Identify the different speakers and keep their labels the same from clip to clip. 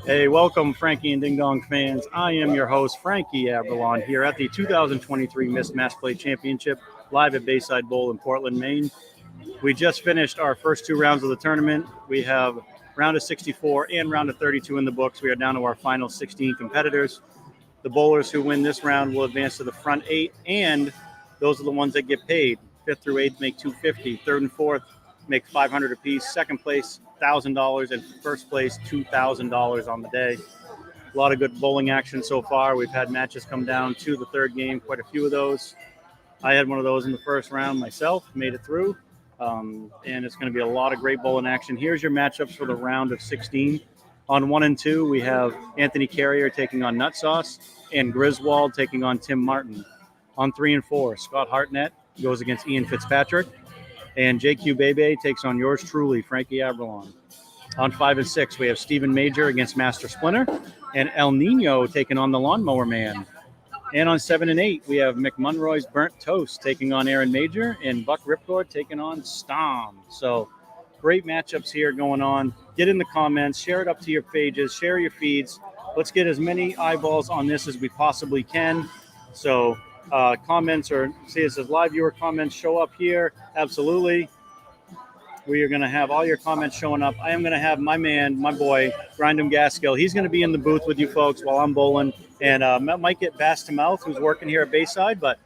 Speaker 1: Hey, welcome, Frankie and Ding Dong fans. I am your host, Frankie Aberlon, here at the 2023 Miss Matchplay Championship, live at Bayside Bowl in Portland, Maine. We just finished our first two rounds of the tournament. We have round of 64 and round of 32 in the books. We are down to our final 16 competitors. The bowlers who win this round will advance to the front eight, and those are the ones that get paid. Fifth through eighth make $250. Third and fourth make $500 apiece. Second place, $1,000, and first place, $2,000 on the day. A lot of good bowling action so far. We've had matches come down to the third game, quite a few of those. I had one of those in the first round myself, made it through, and it's going to be a lot of great bowling action. Here's your matchups for the round of 16. On 1 and 2, we have Anthony Carrier taking on Nutsauce and Griswold taking on Tim Martin. On 3 and 4, Scott Hartnett goes against Ian Fitzpatrick, and JQ Bebe takes on yours truly, Frankie Aberlon. On 5 and 6, we have Stephen Major against Master Splinter, and El Nino taking on the Lawnmower Man. And on 7 and 8, we have McMunroy's Burnt Toast taking on Aaron Major, and Buck Ripcord taking on Stom. So great matchups here going on. Get in the comments, share it up to your pages, share your feeds. Let's get as many eyeballs on this as we possibly can. So comments, or see, it says live viewer comments show up here. Absolutely. We are going to have all your comments showing up. I am going to have my man, my boy, Grindem Gaskill. He's going to be in the booth with you folks while I'm bowling. And might get Bass to Mouth, who's working here at Bayside, but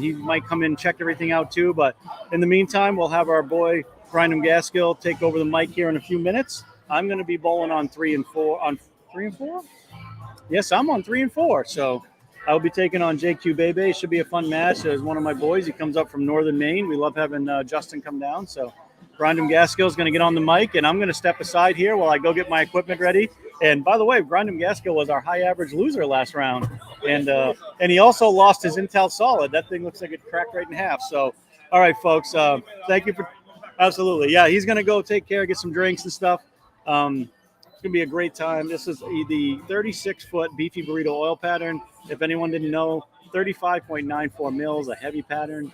Speaker 1: he might come in and check everything out too. But in the meantime, we'll have our boy, Grindem Gaskill, take over the mic here in a few minutes. I'm going to be bowling on 3 and 4. On 3 and 4? Yes, I'm on 3 and 4. So I'll be taking on JQ Bebe. Should be a fun match. There's one of my boys. He comes up from Northern Maine. We love having Justin come down. So Grindem Gaskill is going to get on the mic, and I'm going to step aside here while I go get my equipment ready. And by the way, Grindem Gaskill was our high average loser last round, and he also lost his Intel Solid. That thing looks like it cracked right in half. So, all right, folks, thank you for absolutely. Yeah, he's going to go take care, get some drinks and stuff. It's going to be a great time. This is the 36-foot beefy burrito oil pattern. If anyone didn't know, 35.94 mils, a heavy pattern.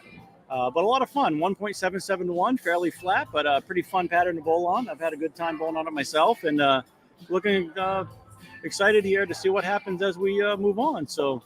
Speaker 1: But a lot of fun, 1.77 to 1, fairly flat, but a pretty fun pattern to bowl on. I've had a good time bowling on it myself, and looking excited here to see what happens as we move on. So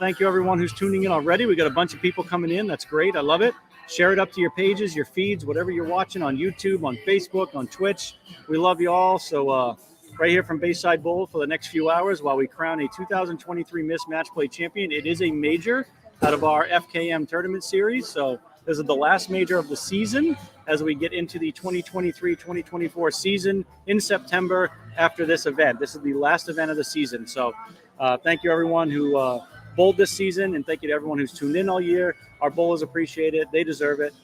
Speaker 1: thank you, everyone who's tuning in already. We got a bunch of people coming in. That's great. I love it. Share it up to your pages, your feeds, whatever you're watching on YouTube, on Facebook, on Twitch. We love you all. So right here from Bayside Bowl for the next few hours while we crown a 2023 Miss Matchplay champion. It is a major out of our FKM tournament series. So this is the last major of the season as we get into the 2023-2024 season in September after this event. This is the last event of the season. So thank you, everyone who bowled this season, and thank you to everyone who's tuned in all year. Our bowlers appreciate it. They deserve it.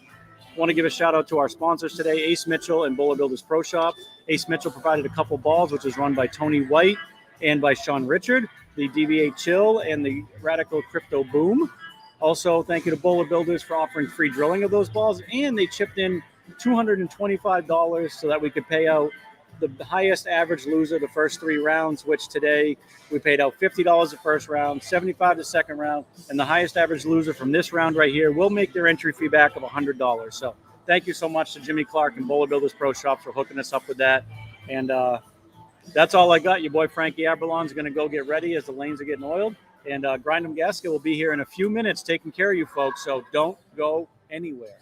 Speaker 1: Want to give a shout out to our sponsors today, Ace Mitchell and Bowler Builders Pro Shop. Ace Mitchell provided a couple balls, which is run by Tony White and by Sean Richard, the DVA Chill and the Radical Crypto Boom. Also, thank you to Bowler Builders for offering free drilling of those balls, and they chipped in $225 so that we could pay out the highest average loser the first 3 rounds, which today we paid out $50 the first round, $75 the second round, and the highest average loser from this round right here will make their entry fee back of $100. So thank you so much to Jimmy Clark and Bowler Builders Pro Shop for hooking us up with that. And that's all I got. Your boy Frankie Aberlon is going to go get ready as the lanes are getting oiled. And Grindem Gaskill will be here in a few minutes taking care of you folks, so don't go anywhere.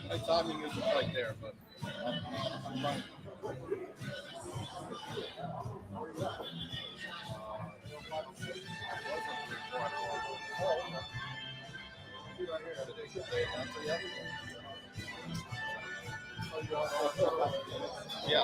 Speaker 2: My timing isn't right there, but I'm trying. Yeah.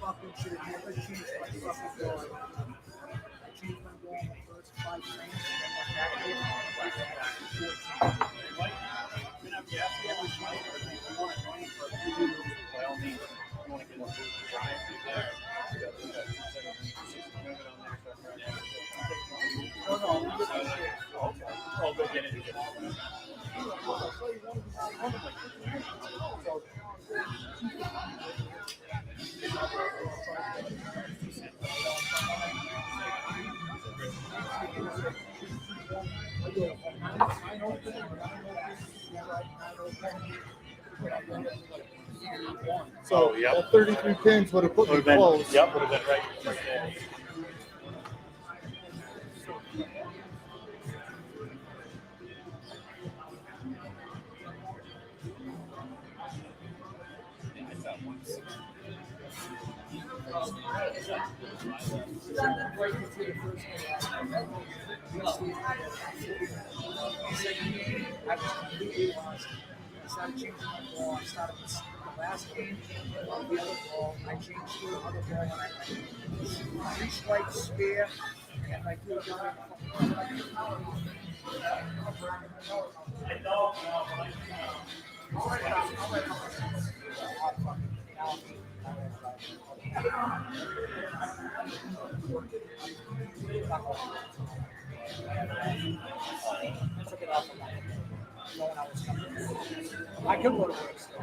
Speaker 3: Fucking should have never changed my fucking goal. I changed my goal in the first 5 frames and then went back to it.
Speaker 2: By all means, you want to get a drive through there. I'll go get it.
Speaker 4: So
Speaker 1: yep.
Speaker 4: that 33 pins would have put me
Speaker 1: Would have been,
Speaker 4: close.
Speaker 1: yep, would have been right there.
Speaker 3: I started changing my ball. I started with the last game, the other ball. I changed to another ball, and I 3 strikes, spare, and I threw it down. I could go to work still.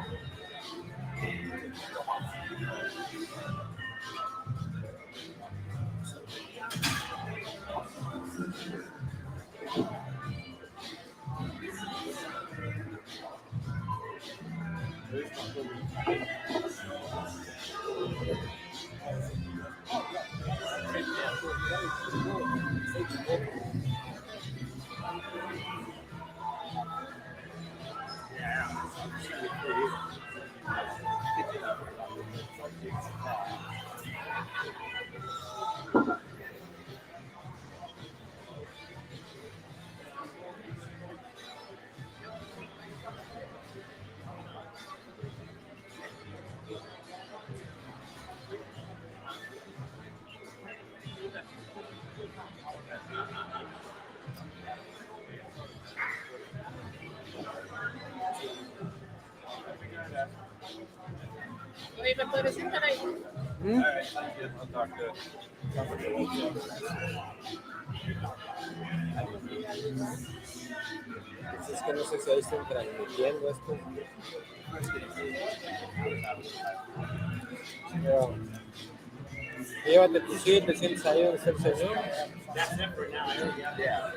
Speaker 5: Oye, ¿me puedes sentar ahí?
Speaker 2: I'll talk to
Speaker 6: Es que no sé si ahí están transmitiendo esto. Pero, llévate tu silla, te sientes ahí donde está el señor. Yeah.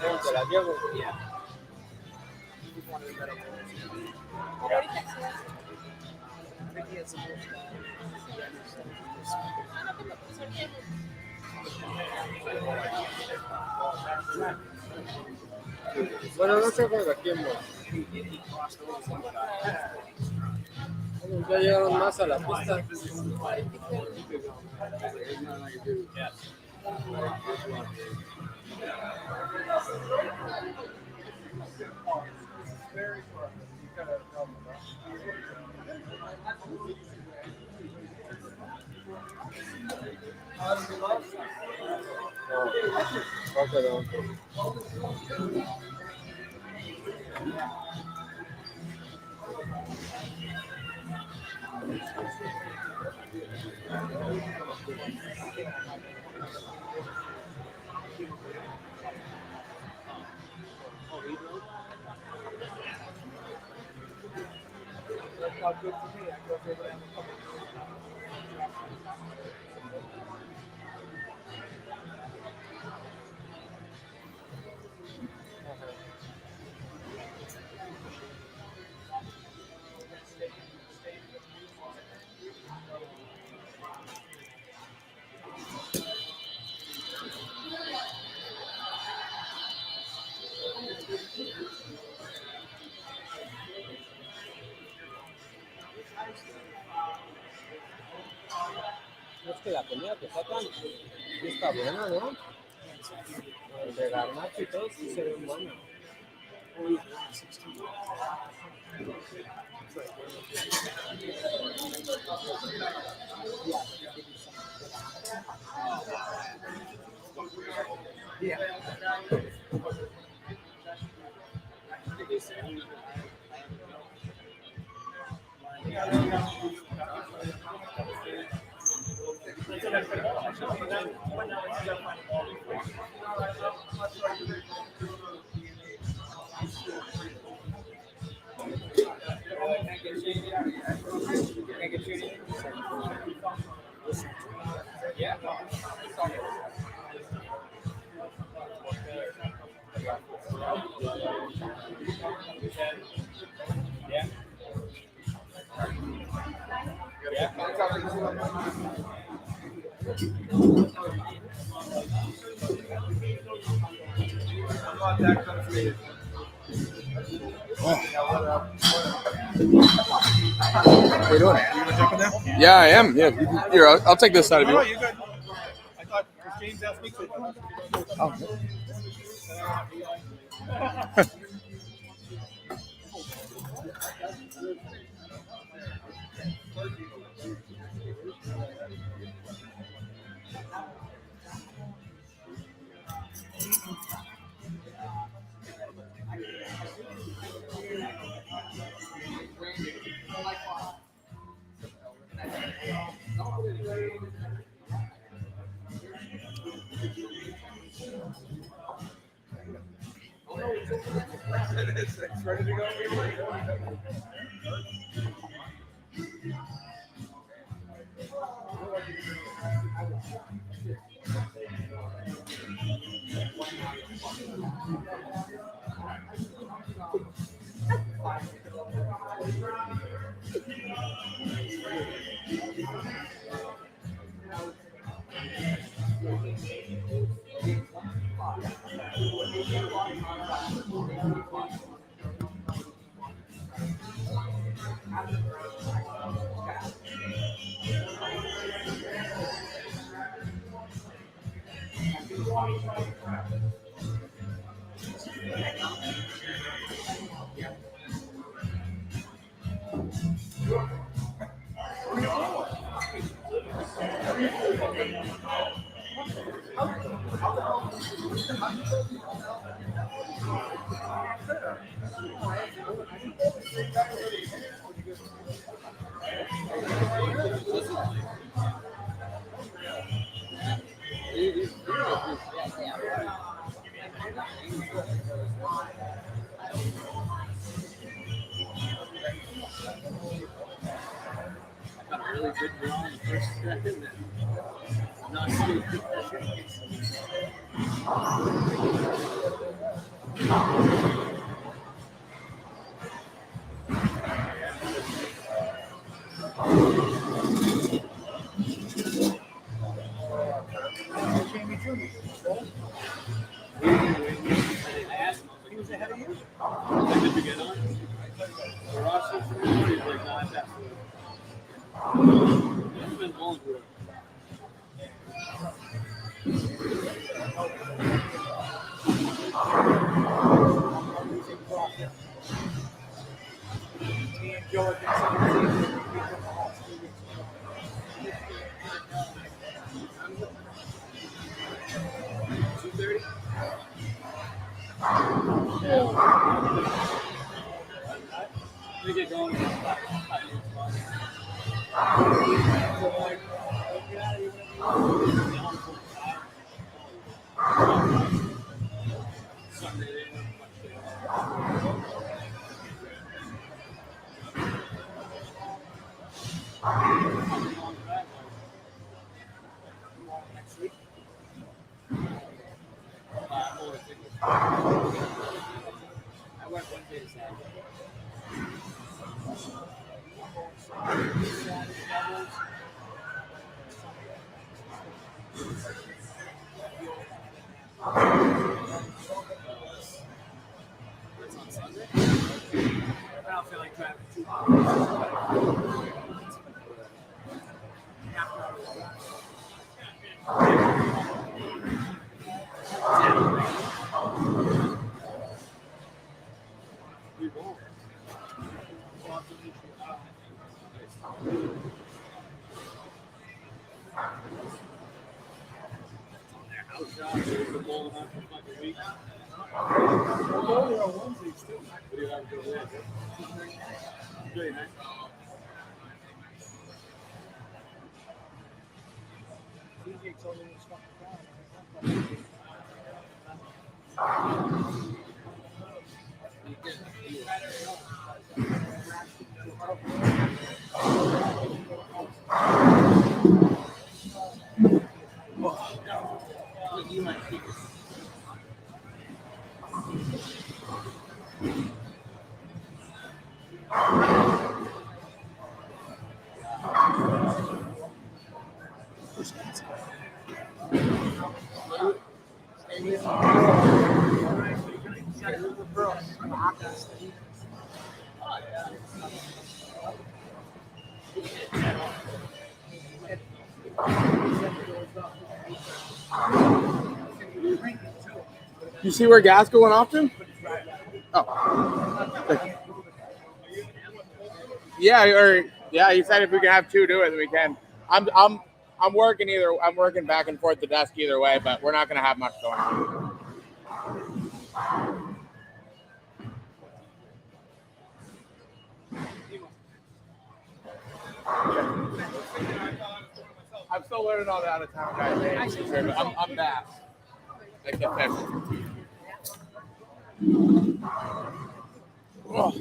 Speaker 6: No, te la llevo. Bueno, no sé por aquí, amor. Ya llegaron más a la pista. Okay, no.
Speaker 3: Worked out good for me. I drove over there a couple of years ago.
Speaker 6: Es que la comida que sacan sí está buena, ¿no? El de garnacho y todo sí se ve bueno.
Speaker 3: Yeah.
Speaker 2: We're doing it. You want to jump in there?
Speaker 5: Yeah, I am. Yeah, here, I'll take this side of
Speaker 2: No,
Speaker 5: you.
Speaker 2: you're good. I thought James asked me to.
Speaker 5: Oh.
Speaker 2: It's ready to go.
Speaker 3: Jamie Jr. He was ahead of you? Me and Joe have been 17. Next week. I work Wednesday to Saturday. Saturday doubles. That's on Sunday. I don't feel like driving 2 hours.
Speaker 5: You see where gas going off to? Oh. Yeah, he said if we can have 2 do it, then we can. I'm working back and forth the desk either way, but we're not gonna have much going on. I'm still learning all the out of town guys. But I'm that. Like the fish. Oh.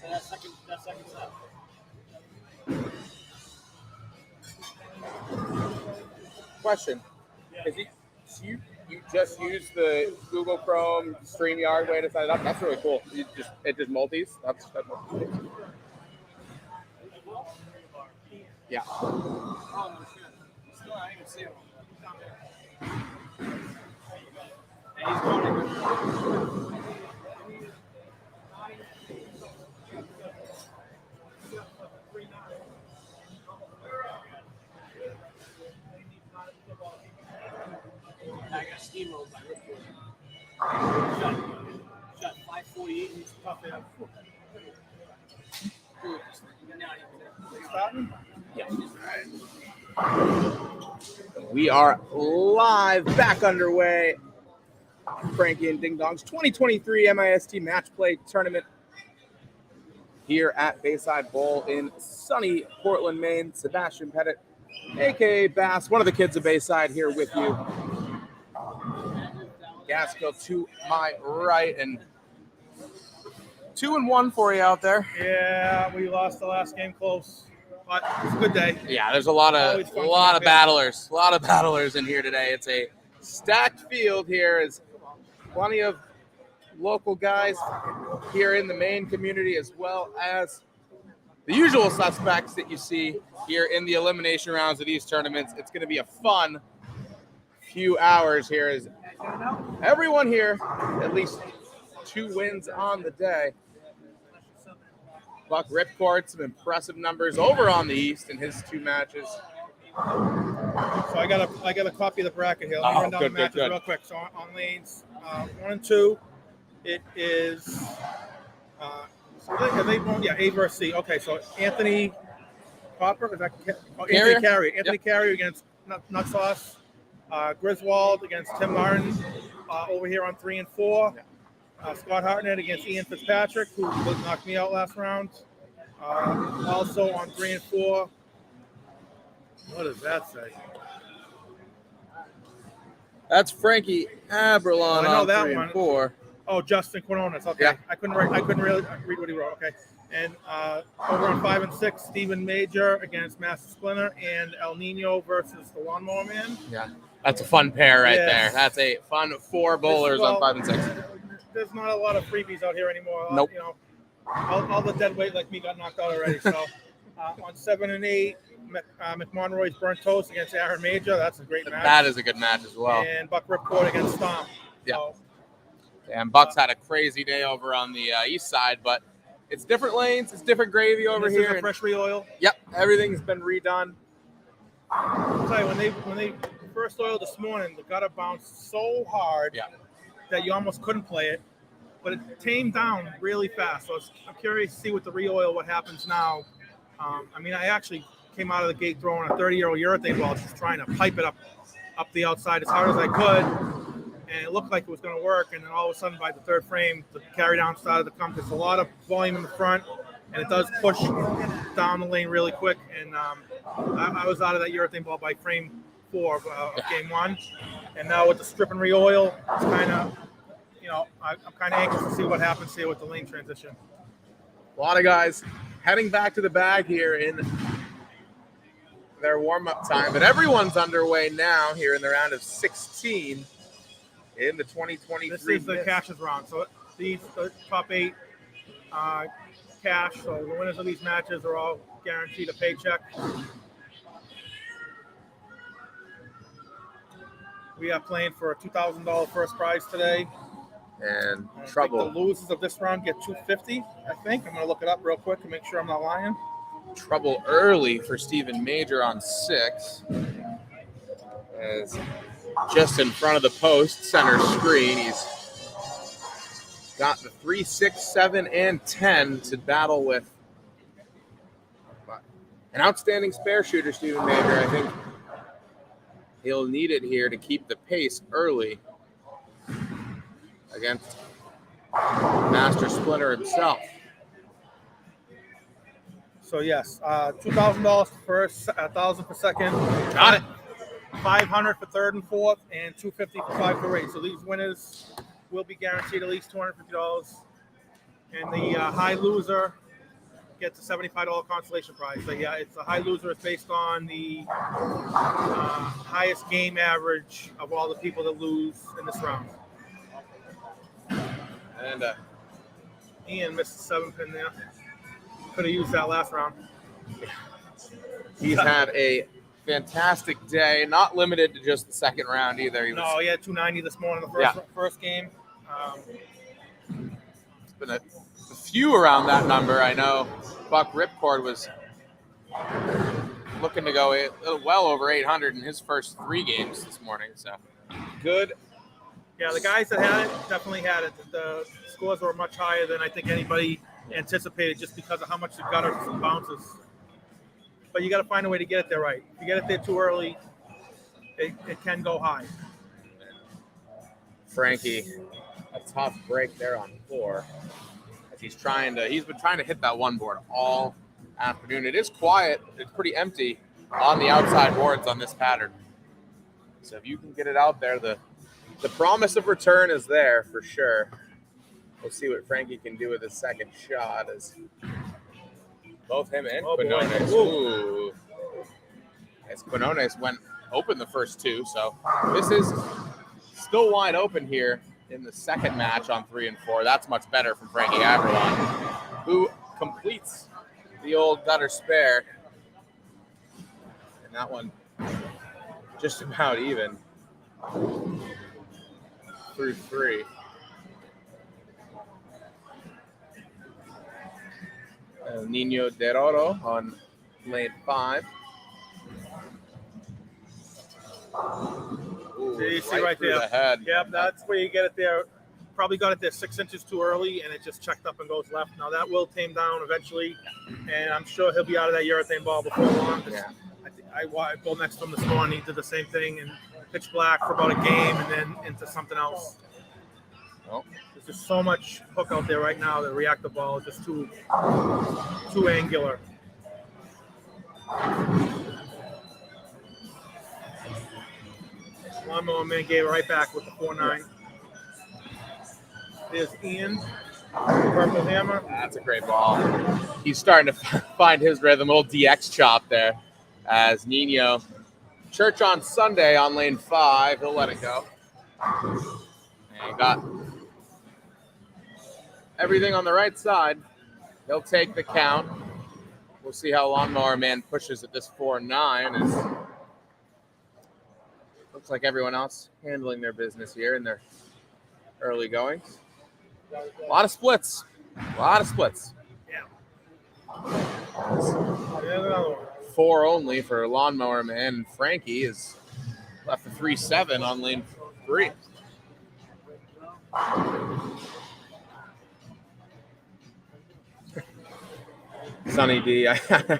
Speaker 3: That second set.
Speaker 5: Question. Is you just use the Google Chrome StreamYard way to set it up? That's really cool. It just multis. That's yeah.
Speaker 3: Oh, no shit. Still, I didn't even see him. And he's going to I got steamrolled by Ripcord. Shot 548 and he's tough out.
Speaker 5: We are live, back underway. Frankie and Ding Dong's 2023 M.I.S.T Matchplay tournament here at Bayside Bowl in sunny Portland, Maine. Sebastian Pettit, a.k.a. Bass, one of the kids of Bayside, here with you. Gaskill to my right, and 2-1 for you out there.
Speaker 2: Yeah, we lost the last game close, but it's a good day.
Speaker 5: Yeah, there's a lot of battlers in here today. It's a Stacked field here is plenty of local guys here in the main community, as well as the usual suspects that you see here in the elimination rounds of these tournaments. It's going to be a fun few hours here as everyone here, at least 2 wins on the day. Buck Ripcord, some impressive numbers over on the East in his 2 matches.
Speaker 4: So I got a copy of the bracket here. Let me run down the matches real quick. So on lanes 1 and 2, it is A versus C. Okay, so Anthony Copper, is that Anthony Carey? Anthony Carey against Nut Sauce. Griswold against Tim Martin over here on 3 and 4. Scott Hartnett against Ian Fitzpatrick, who knocked me out last round. Also on 3 and 4. What does that say?
Speaker 5: That's Frankie Aberlon
Speaker 4: I know
Speaker 5: on
Speaker 4: that
Speaker 5: 3
Speaker 4: one.
Speaker 5: and 4.
Speaker 4: Oh, Justin Quinones. Okay,
Speaker 5: Yeah.
Speaker 4: I couldn't really read what he wrote. Okay, and over on 5 and 6, Stephen Major against Master Splinter and El Nino versus the Lawnmower Man.
Speaker 5: Yeah, that's a fun pair right
Speaker 4: Yes.
Speaker 5: there. That's a fun 4 bowlers on 5 and 6.
Speaker 4: There's not a lot of freebies out here anymore.
Speaker 5: Nope.
Speaker 4: You know, all the dead weight like me got knocked out already. So on 7 and 8, McMonroy's Burnt Toast against Aaron Major. That's a great match.
Speaker 5: That is a good match as well.
Speaker 4: And Buck Ripcord against Stomp.
Speaker 5: Yeah.
Speaker 4: So,
Speaker 5: And Buck's had a crazy day over on the east side, but it's different lanes. It's different gravy over
Speaker 4: this
Speaker 5: here.
Speaker 4: is a fresh re-oil.
Speaker 5: Yep, everything's been redone.
Speaker 4: I'll tell you, when they first oiled this morning, the gutter bounced so hard that you almost couldn't play it, but it tamed down really fast. So I'm curious to see with the re-oil what happens now. I mean, I actually came out of the gate throwing a 30-year-old urethane ball, just trying to pipe it up the outside as hard as I could, and it looked like it was going to work. And then all of a sudden, by the 3rd frame, the carry down started to come. There's a lot of volume in the front, and it does push down the lane really quick. And I was out of that urethane ball by frame 4 of game 1. And now with the strip and re-oil, it's kind of, I'm kind of anxious to see what happens here with the lane transition.
Speaker 5: A lot of guys heading back to the bag here in their warm-up time, but everyone's underway now here in the round of 16 in the 2023.
Speaker 4: This is the cashes round. So these the top 8 cash. So the winners of these matches are all guaranteed a paycheck. We are playing for a $2,000 first prize today.
Speaker 5: And
Speaker 4: I
Speaker 5: trouble.
Speaker 4: think the losers of this round get $250. I think I'm going to look it up real quick to make sure I'm not lying.
Speaker 5: Trouble early for Stephen Major on 6. As just in front of the post, center screen, he's got the 3, 6, 7, and 10 to battle with. An outstanding spare shooter, Stephen Major. I think he'll need it here to keep the pace early against Master Splinter himself.
Speaker 4: So yes, $2,000 for first, $1,000 for second.
Speaker 5: Got it.
Speaker 4: $500 for 3rd and 4th, and $250 for 5 for 8. So these winners will be guaranteed at least $250. And the high loser gets a $75 consolation prize. So yeah, it's a high loser. It's based on the highest game average of all the people that lose in this round.
Speaker 5: And
Speaker 4: Ian missed the 7 pin there. Could have used that last round.
Speaker 5: he's had a fantastic day, not limited to just the second round either. He
Speaker 4: No, he had 290 this morning, the first game.
Speaker 5: It's been a few around that number. I know Buck Ripcord was looking to go well over 800 in his first 3 games this morning. So good.
Speaker 4: Yeah, the guys that had it definitely had it. The scores were much higher than I think anybody anticipated just because of how much the gutters and bounces. But you got to find a way to get it there right. If you get it there too early, it can go high.
Speaker 5: Frankie, a tough break there on 4. As he's been trying to hit that one board all afternoon. It is quiet. It's pretty empty on the outside boards on this pattern. So if you can get it out there, the promise of return is there for sure. We'll see what Frankie can do with his second shot as both him and Quinones. Ooh. As Quinones went open the first 2, so this is still wide open here in the second match on 3 and 4. That's much better from Frankie Aberlon, who completes the old gutter spare. And that one just about even through 3. Nino De Roro on lane 5. Ooh,
Speaker 4: You see right
Speaker 5: through
Speaker 4: there.
Speaker 5: the head.
Speaker 4: Yep, that's where you get it there. Probably got it there 6 inches too early, and it just checked up and goes left. Now that will tame down eventually, and I'm sure he'll be out of that urethane ball before long.
Speaker 5: Yeah.
Speaker 4: I pulled next to him this morning. He did the same thing and pitch black for about a game, and then into something else.
Speaker 5: Well,
Speaker 4: There's just so much hook out there right now. The reactive ball is just too angular. Lawnmower Man gave it right back with the 4-9. There's Ian, Purple Hammer.
Speaker 5: that's a great ball. He's starting to find his rhythm. A little DX chop there as Nino. Church on Sunday on lane 5. He'll let it go. And got everything on the right side. He'll take the count. We'll see how Lawnmower Man pushes at this 4-9. Looks like everyone else handling their business here in their early goings. A lot of splits.
Speaker 4: Yeah. There's another one.
Speaker 5: 4 only for Lawnmower Man. And Frankie is left the 3-7 on lane 3. Sunny D, I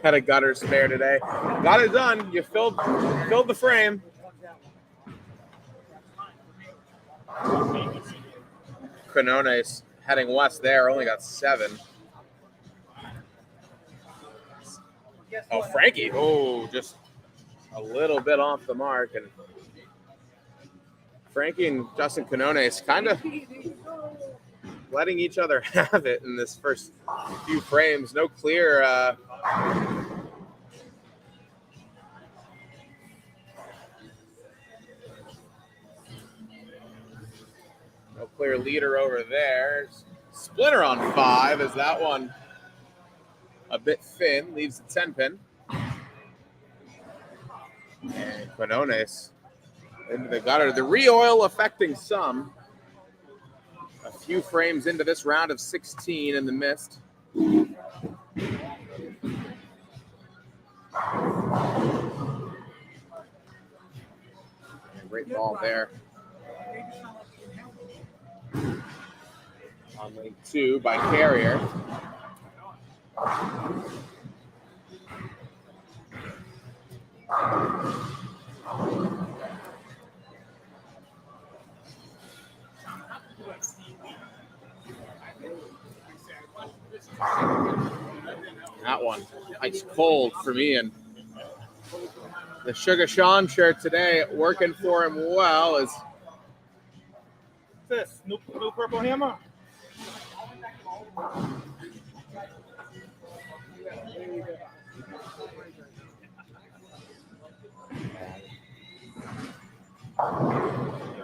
Speaker 5: had a gutter spare today. Got it done. You filled the frame. Quinones heading west there, only got 7. Oh, Frankie. Oh, just a little bit off the mark. And Frankie and Justin Quinones kind of letting each other have it in this first few frames. No clear leader over there. Splitter on 5 as that one a bit thin, leaves the 10 pin. And Quinones into the gutter. The re-oil affecting some. A few frames into this round of 16 in the mist. Great ball there. On lane 2 by Carrier. That one, ice cold for me, and the Sugar Sean shirt today working for him well. Is
Speaker 4: this new Purple Hammer?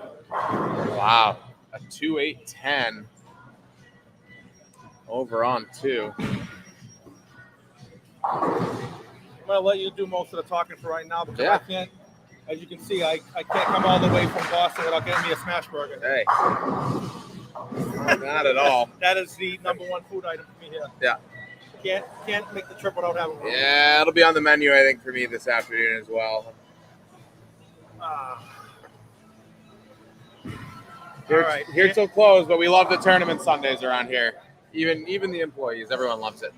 Speaker 5: wow, a 2-8-10 over on 2.
Speaker 4: I'm going to let you do most of the talking for right now because
Speaker 5: Yeah.
Speaker 4: I can't, as you can see, I can't come all the way from Boston without getting me a smash burger.
Speaker 5: Hey, not at all.
Speaker 4: That is the number one food item for me here.
Speaker 5: Yeah.
Speaker 4: Can't make the trip without having one.
Speaker 5: Yeah, it'll be on the menu, I think, for me this afternoon as well.
Speaker 4: All right.
Speaker 5: Here till close, but we love the tournament Sundays around here. Even the employees, everyone loves it.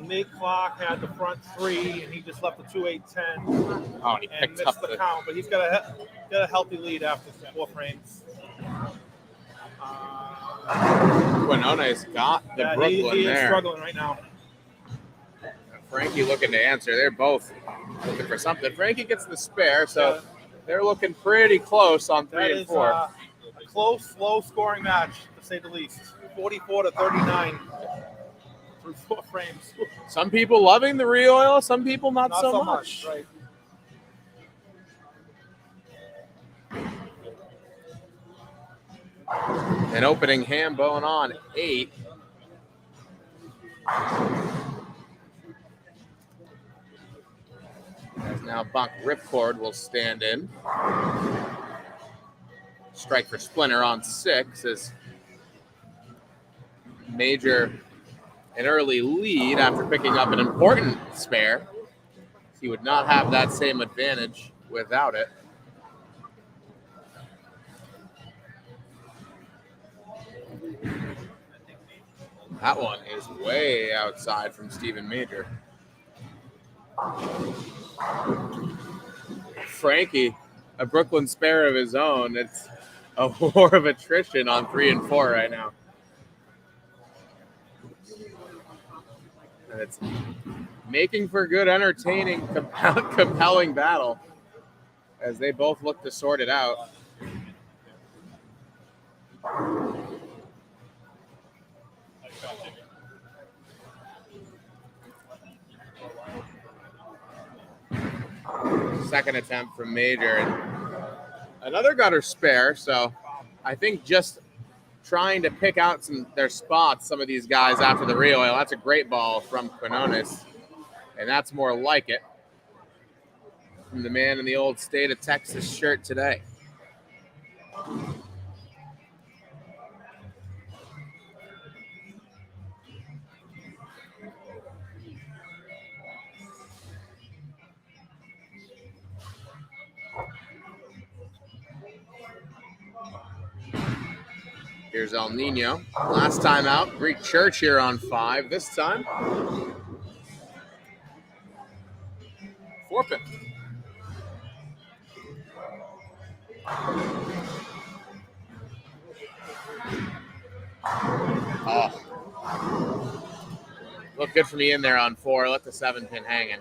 Speaker 4: Nate Clark had the front 3, and he just left the 2-8-10
Speaker 5: Oh, and he
Speaker 4: and
Speaker 5: picked
Speaker 4: missed
Speaker 5: up
Speaker 4: the count, but he's got a healthy lead after 4 frames.
Speaker 5: Quinones got the
Speaker 4: Yeah,
Speaker 5: Brooklyn
Speaker 4: he is
Speaker 5: there.
Speaker 4: struggling right now.
Speaker 5: Frankie looking to answer. They're both looking for something. Frankie gets the spare, so they're looking pretty close on 3
Speaker 4: That
Speaker 5: and
Speaker 4: is
Speaker 5: 4.
Speaker 4: a close, low-scoring match, to say the least. 44-39 through 4 frames.
Speaker 5: Some people loving the re-oil, some people not so much.
Speaker 4: Right.
Speaker 5: An opening ham bone on 8. As now Buck Ripcord will stand in. Strike for Splinter on 6 as Major an early lead after picking up an important spare. He would not have that same advantage without it. That one is way outside from Stephen Major. Frankie, a Brooklyn spare of his own. It's a war of attrition on 3 and 4 right now. And it's making for good, entertaining, compelling battle as they both look to sort it out. Second attempt from Major. And another gutter spare, so I think just trying to pick out their spots, some of these guys after the re-oil. That's a great ball from Quinones, and that's more like it from the man in the old state of Texas shirt today. Here's El Nino. Last time out, Greek Church here on 5. This time, 4-pin. Oh. Looked good for me in there on 4. Let the 7-pin hanging.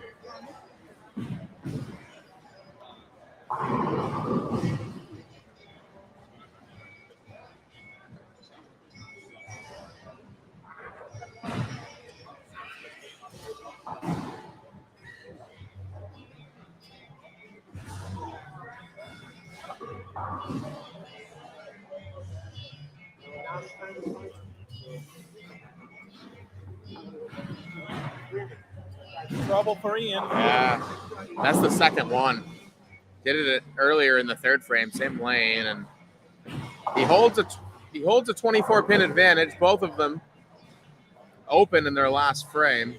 Speaker 4: Trouble for Ian.
Speaker 5: Yeah, that's the second one. Did it earlier in the third frame, same lane, and he holds a 24-pin advantage. Both of them open in their last frame,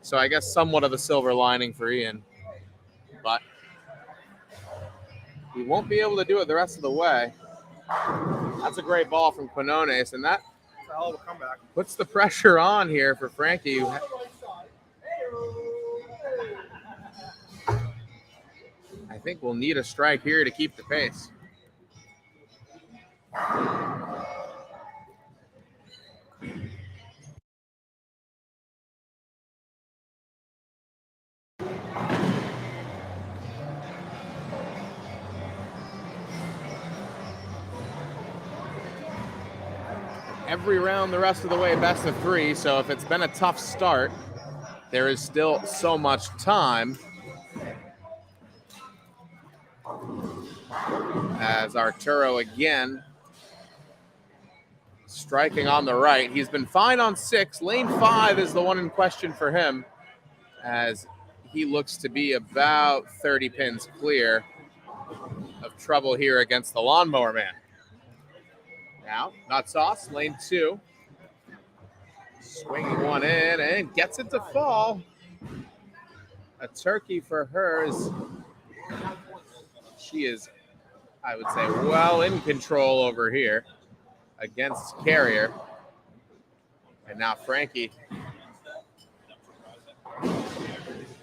Speaker 5: so I guess somewhat of a silver lining for Ian, but he won't be able to do it the rest of the way. That's a great ball from Quinones, and that
Speaker 4: a hell of a comeback.
Speaker 5: Puts the pressure on here for Frankie. I think we'll need a strike here to keep the pace. Every round the rest of the way, best of 3. So if it's been a tough start, there is still so much time. As Arturo again striking on the right. He's been fine on 6. Lane 5 is the one in question for him, as he looks to be about 30 pins clear of trouble here against the Lawnmower Man. Now, Not Sauce, lane 2. Swinging one in and gets it to fall. A turkey for her. She is, I would say, well in control over here against Carrier. And now Frankie.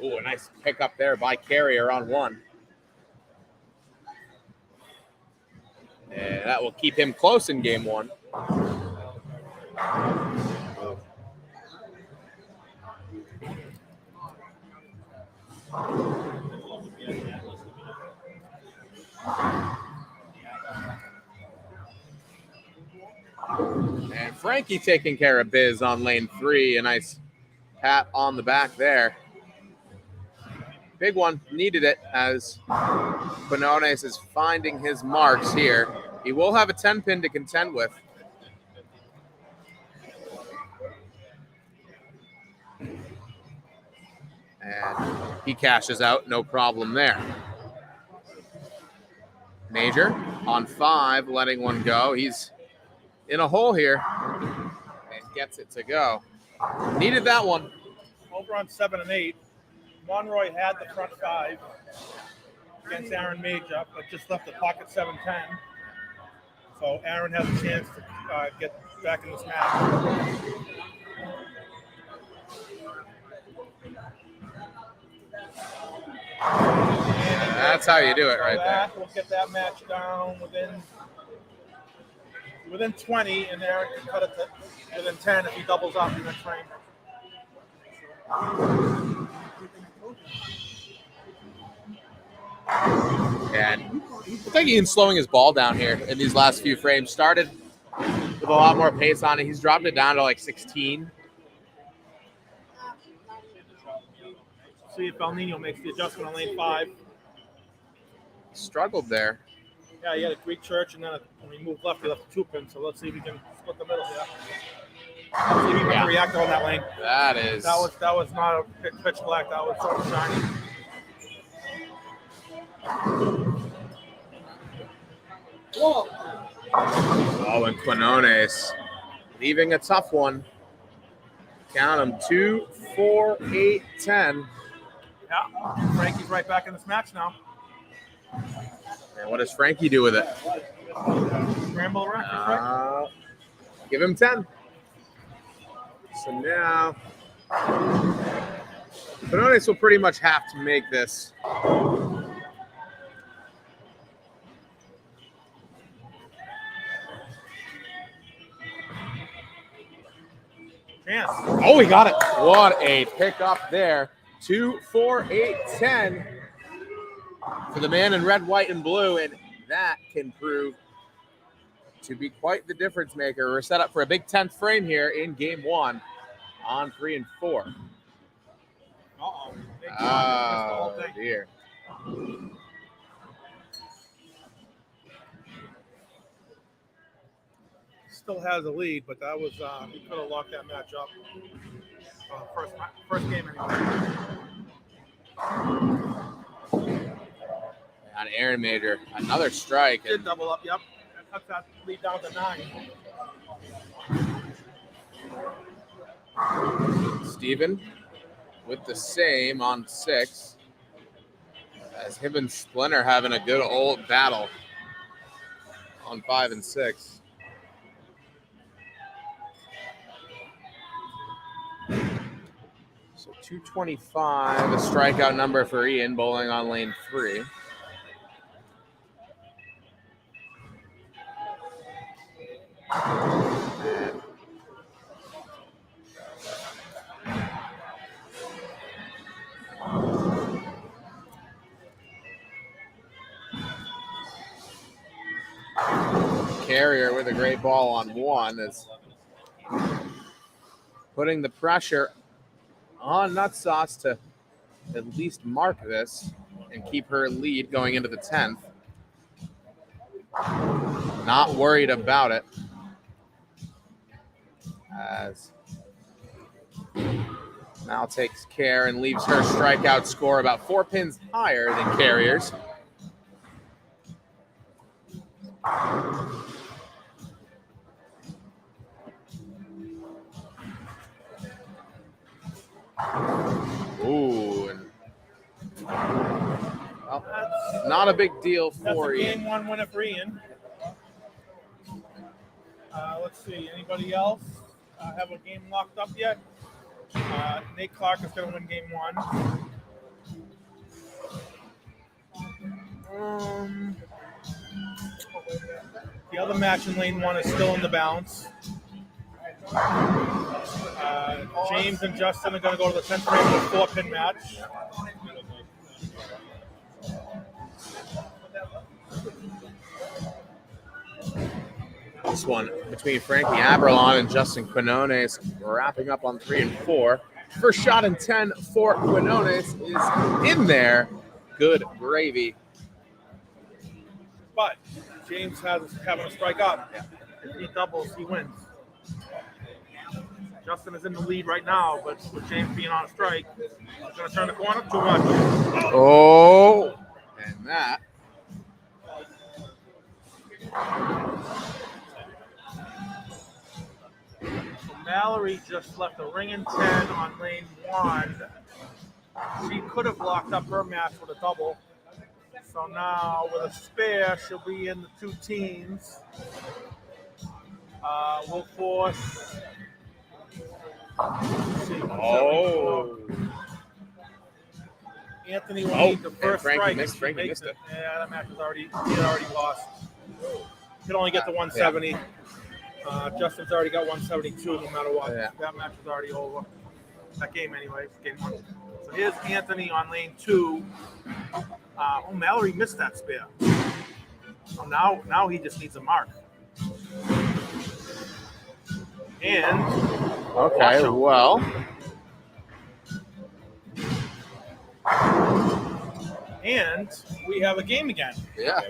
Speaker 5: Ooh, a nice pickup there by Carrier on 1. And that will keep him close in game 1. And Frankie taking care of biz on lane 3. A nice pat on the back there. Big one, needed it as Quinones is finding his marks here. He will have a 10-pin to contend with. And he cashes out, no problem there. Major on 5, letting one go. He's in a hole here and gets it to go. Needed that one.
Speaker 4: Over on 7 and 8, Monroy had the front 5 against Aaron Major, but just left the pocket 7-10. So Aaron has a chance to get back in this match.
Speaker 5: That's how you do it right there.
Speaker 4: We'll get that match down within 20, and Aaron can cut it to within 10 if he doubles up in the frame.
Speaker 5: And looks like he's slowing his ball down here in these last few frames. Started with a lot more pace on it. He's dropped it down to like 16.
Speaker 4: See if El Nino makes the adjustment on lane 5.
Speaker 5: Struggled there.
Speaker 4: Yeah, he had a Greek church, and then when he moved left, he left a 2-pin. So let's see if he can split the middle here. Let's see if he can react on that lane.
Speaker 5: That is.
Speaker 4: That was not a pitch black. That was so shiny.
Speaker 5: Oh, and Quinones leaving a tough one. Count them 2, 4, 8, 10.
Speaker 4: Yeah, Frankie's right back in this match now.
Speaker 5: And what does Frankie do with it?
Speaker 4: Scramble around, right?
Speaker 5: Give him 10. So now, Quinones will pretty much have to make this.
Speaker 4: Chance.
Speaker 5: Oh, he got it. What a pickup there. 2, 4, 8, 10 for the man in red, white, and blue. And that can prove to be quite the difference maker. We're set up for a big 10th frame here in game 1 on 3 and 4.
Speaker 4: Uh-oh.
Speaker 5: Oh, dear.
Speaker 4: Still has a lead, but that was he could have locked that match up. First game anyway.
Speaker 5: On Aaron Major, another strike.
Speaker 4: Did double up, yep. That cuts that lead down to 9.
Speaker 5: Steven with the same on 6. As him and Splinter having a good old battle on 5 and 6. So 225, a strikeout number for Ian, bowling on lane 3. Carrier with a great ball on 1 is putting the pressure on Nutsauce to at least mark this and keep her lead going into the 10th. Not worried about it. As Mal takes care and leaves her strikeout score about 4 pins higher than Carrier's. Ooh, and well, not a big deal for
Speaker 4: That's a
Speaker 5: Ian.
Speaker 4: game 1 winner for Ian. Let's see, anybody else have a game locked up yet? Nate Clark is going to win game 1. The other match in lane 1 is still in the balance. James and Justin are going to go to the 10th frame with a 4-pin match.
Speaker 5: This one between Frankie Aberlon and Justin Quinones wrapping up on 3 and 4. First shot in 10 for Quinones is in there. Good gravy.
Speaker 4: But James has having a strike up. If he doubles, he wins. Justin is in the lead right now, but with James being on a strike, he's going to turn the corner too much.
Speaker 5: Oh, and that.
Speaker 4: So Mallory just left a ring and 10 on lane 1. She could have locked up her match with a double. So now with a spare, she'll be in the 2 teams. We'll force. Let's see,
Speaker 5: Oh.
Speaker 4: Anthony will need the first
Speaker 5: Frankie
Speaker 4: strike.
Speaker 5: missed-
Speaker 4: if he
Speaker 5: Frankie
Speaker 4: makes
Speaker 5: missed it.
Speaker 4: Yeah, that match he had already lost. He could only get to 170. Justin's already got 172 no matter what.
Speaker 5: Yeah.
Speaker 4: That match is already over. That game anyway. Game 1. So here's Anthony on lane 2. Mallory missed that spare. So now he just needs a mark. And
Speaker 5: Okay, well.
Speaker 4: And we have a game again.
Speaker 5: Yeah.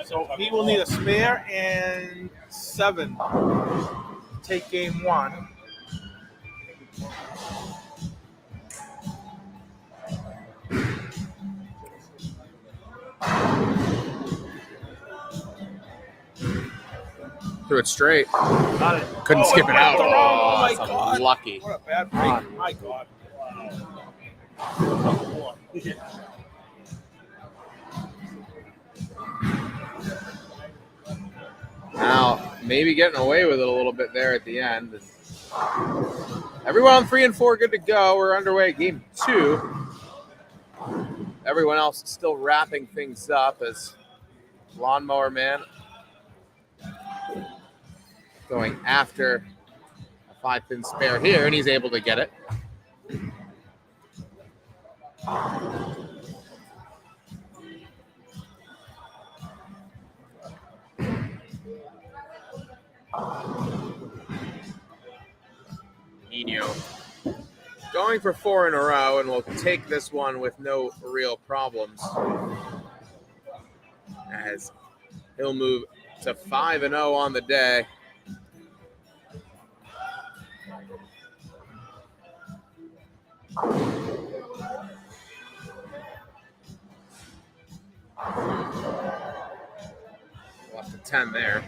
Speaker 4: So he will need a spare and 7 to take game 1.
Speaker 5: Threw it straight.
Speaker 4: Got it.
Speaker 5: Couldn't skip it out.
Speaker 4: Oh my
Speaker 5: that's
Speaker 4: God.
Speaker 5: Lucky.
Speaker 4: What a bad break. My God.
Speaker 5: Now, maybe getting away with it a little bit there at the end. Everyone 3 and 4 good to go. We're underway game 2. Everyone else still wrapping things up as Lawnmower Man going after a 5-pin spare here, and he's able to get it. Nino going for 4 in a row, and will take this one with no real problems, as he'll move to 5-0 on the day. Lost to 10 there.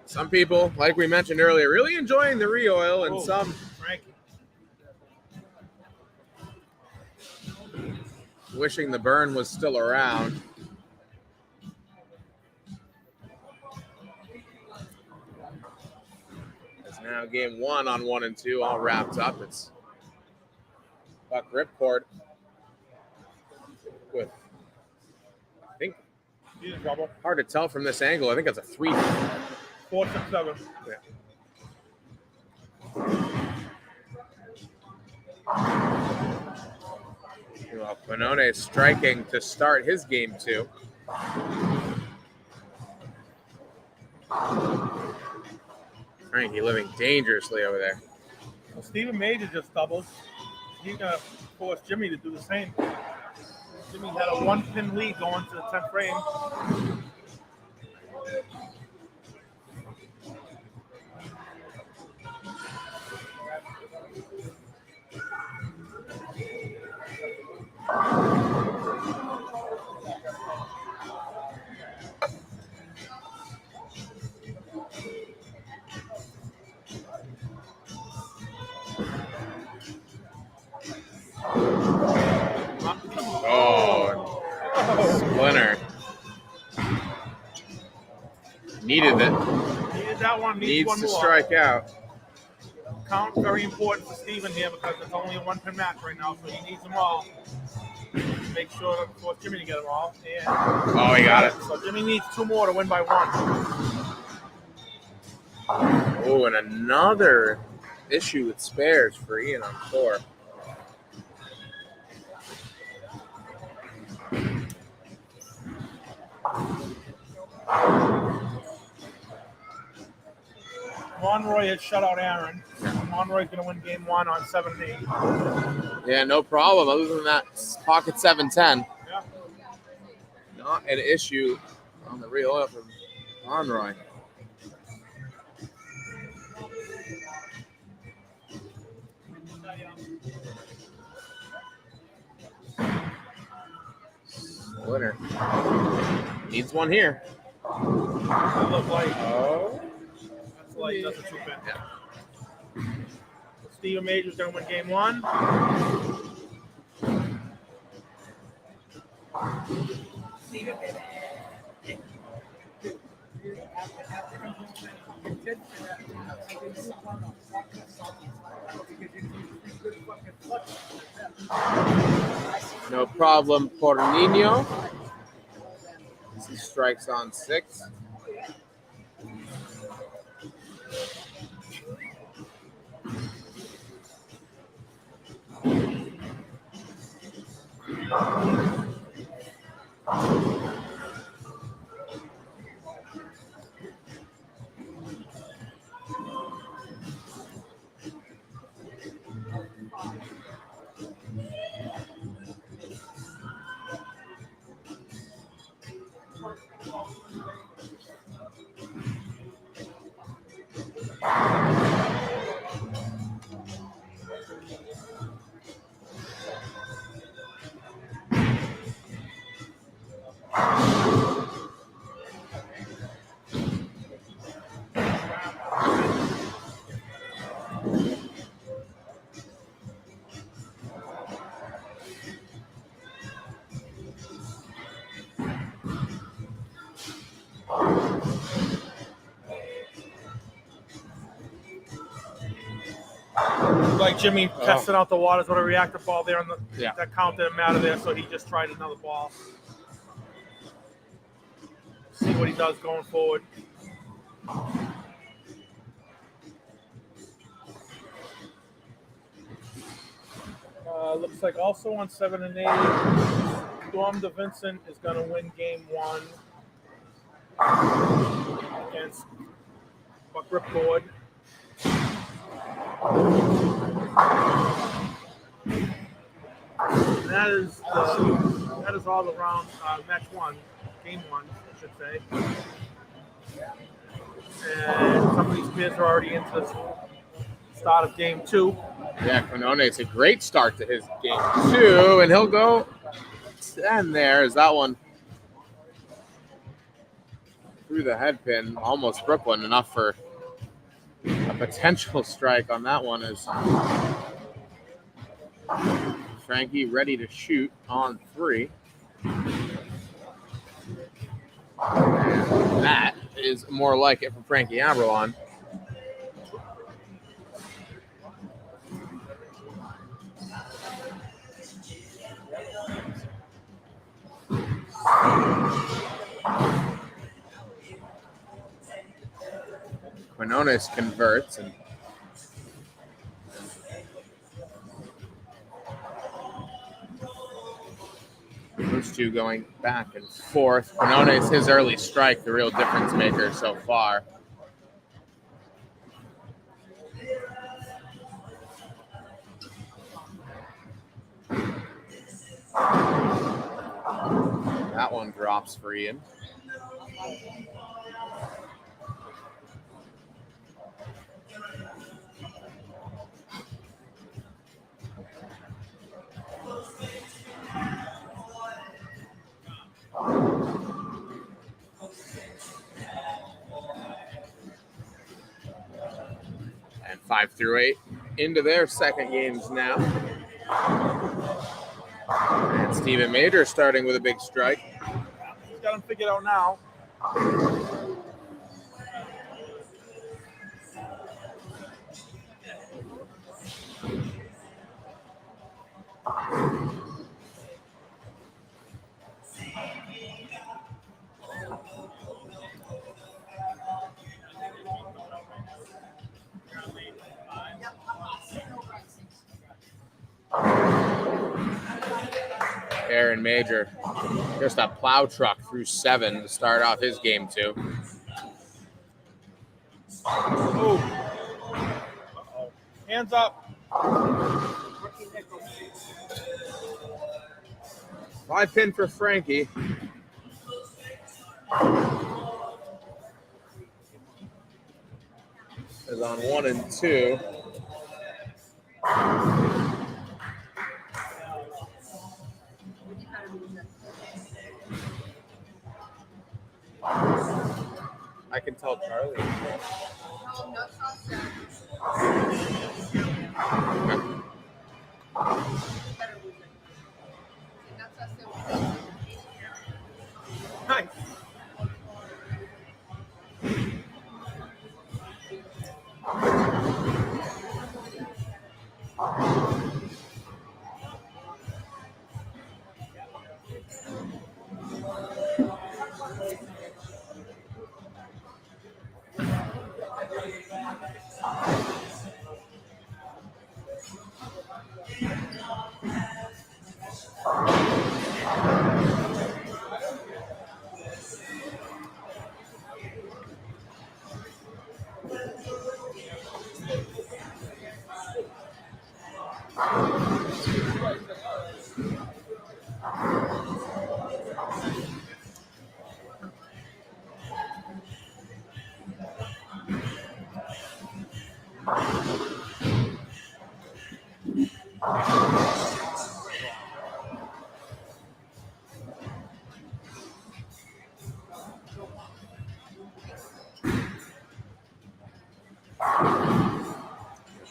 Speaker 5: Some people, like we mentioned earlier, really enjoying the re-oil, and some
Speaker 4: Frankie.
Speaker 5: wishing the burn was still around. It's now game 1 on 1 and 2, all wrapped up. It's Buck Ripcord with, I think,
Speaker 4: He's in trouble.
Speaker 5: hard to tell from this angle. I think it's a 3.
Speaker 4: 4, 6, 7.
Speaker 5: Yeah. Well, Bonone striking to start his game 2. Frankie living dangerously over there.
Speaker 4: Well, Stephen Major just doubled. He's going to force Jimmy to do the same. Jimmy had a 1-pin lead going to the 10th frame.
Speaker 5: Splinter. Needed it.
Speaker 4: Needed that one.
Speaker 5: Needs
Speaker 4: one
Speaker 5: to
Speaker 4: more.
Speaker 5: strike out.
Speaker 4: Count very important for Steven here because it's only a 1-pin match right now, so he needs them all. Make sure to force Jimmy to get them all. And
Speaker 5: Oh, he got it.
Speaker 4: So Jimmy needs 2 more to win by 1.
Speaker 5: Oh, and another issue with spares for Ian on 4.
Speaker 4: Monroy has shut out Aaron. Monroy's going to win game 1 on 7-8.
Speaker 5: Yeah, no problem. Other than that, pocket 7-10.
Speaker 4: Yeah.
Speaker 5: Not an issue on the real oil from Monroy. Winner needs one here.
Speaker 4: That look like
Speaker 5: Oh,
Speaker 4: that's light. That's a 2-pin.
Speaker 5: yeah.
Speaker 4: Steven Major's going to win game 1.
Speaker 5: No problem, Pornino. He strikes on 6.
Speaker 4: Like Jimmy tested out the waters with a reactor ball there, and
Speaker 5: Yeah.
Speaker 4: that count didn't matter there, so he just tried another ball. See what he does going forward. Looks like also on 7 and 8, Storm DeVincent is going to win game 1 against Buck Ripcord. That is all around match 1, game 1, I should say. And some of these players are already into the start of game 2.
Speaker 5: Yeah, Quinone, it's a great start to his game 2, and he'll go 10 there. Is that one through the head pin, almost Brooklyn, enough for a potential strike on that one is Frankie ready to shoot on 3. And that is more like it from Frankie Abralon. Quinones converts, and those two going back and forth. Quinones, his early strike, the real difference maker so far. That one drops for Ian. And 5 through 8 into their second games now. And Steven Major starting with a big strike.
Speaker 4: He's got him figured out now.
Speaker 5: Aaron Major, just a plow truck through 7 to start off his game 2.
Speaker 4: Oh. Hands up.
Speaker 3: Rookie nickel.
Speaker 5: 5-pin for Frankie. Is on 1 and 2. I can tell Charlie.
Speaker 4: Nice.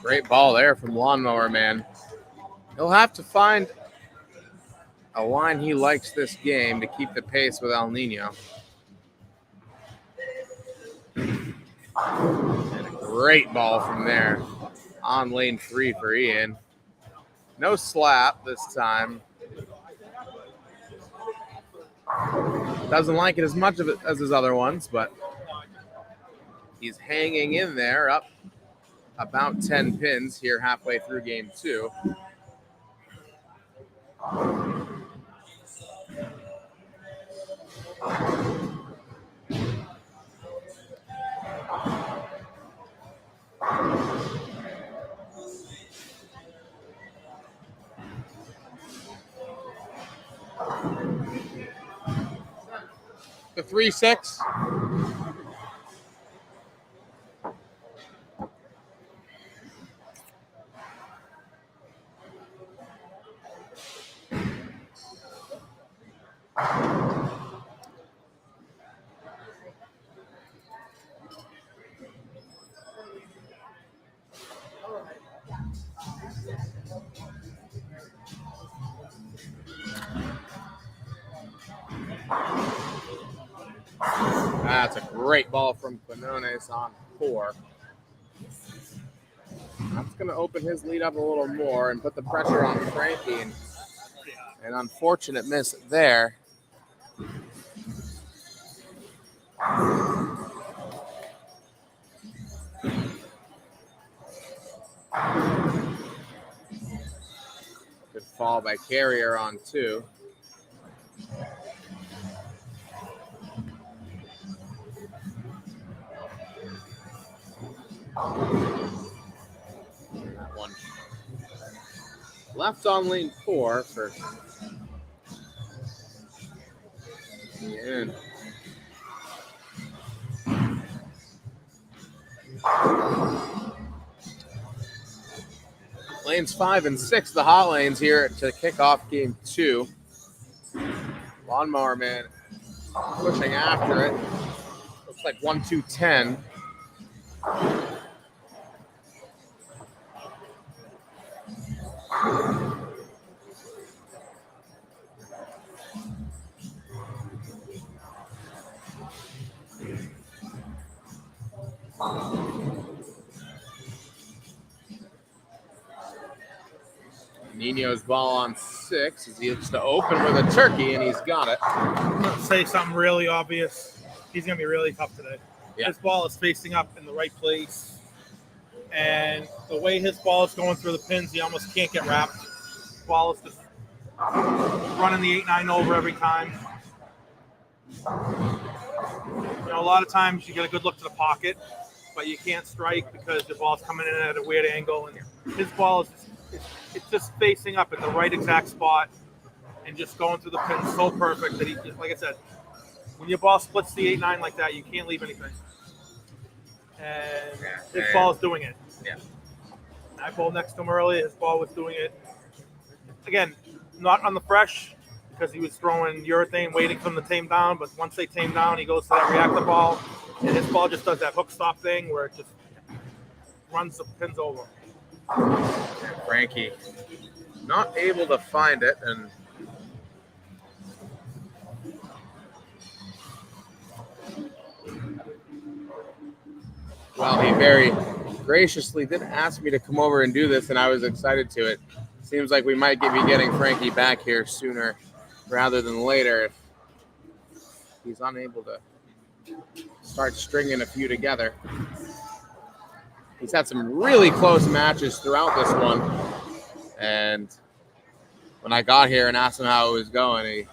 Speaker 5: Great ball there from Lawnmower Man. He'll have to find a line he likes this game to keep the pace with El Nino. And a great ball from there on lane 3 for Ian. No slap this time. Doesn't like it as much of it as his other ones, but he's hanging in there up about 10 pins here halfway through game 2. The 3-6. That's a great ball from Quinones on 4. That's going to open his lead up a little more and put the pressure on Frankie. And an unfortunate miss there. Good fall by Carrier on 2. That one left on lane 4 for Ian. Lanes 5 and 6, the hot lanes here to kick off game 2. Lawnmower Man pushing after it. Looks like 1-2-10. Nino's ball on 6 as he looks to open with a turkey, and he's got it.
Speaker 4: I'm going to say something really obvious. He's going to be really tough today.
Speaker 5: Yeah.
Speaker 4: His ball is facing up in the right place. And the way his ball is going through the pins, he almost can't get wrapped. His ball is just running the 8-9 over every time. You know, a lot of times you get a good look to the pocket, but you can't strike because the ball's coming in at a weird angle, and his ball is it's just facing up at the right exact spot and just going through the pin so perfect that he just, like I said, when your ball splits the 8-9 like that, you can't leave anything. And his ball's doing it.
Speaker 5: Yeah.
Speaker 4: I bowled next to him earlier. His ball was doing it. Again, not on the fresh because he was throwing urethane, waiting for him to tame down. But once they tame down, he goes to that reactor ball, and his ball just does that hook stop thing where it just runs the pins over.
Speaker 5: Frankie not able to find it, and well, he very graciously did ask me to come over and do this, and I was excited to it. Seems like we might be getting Frankie back here sooner rather than later if he's unable to start stringing a few together. He's had some really close matches throughout this one, and when I got here and asked him how it was going, he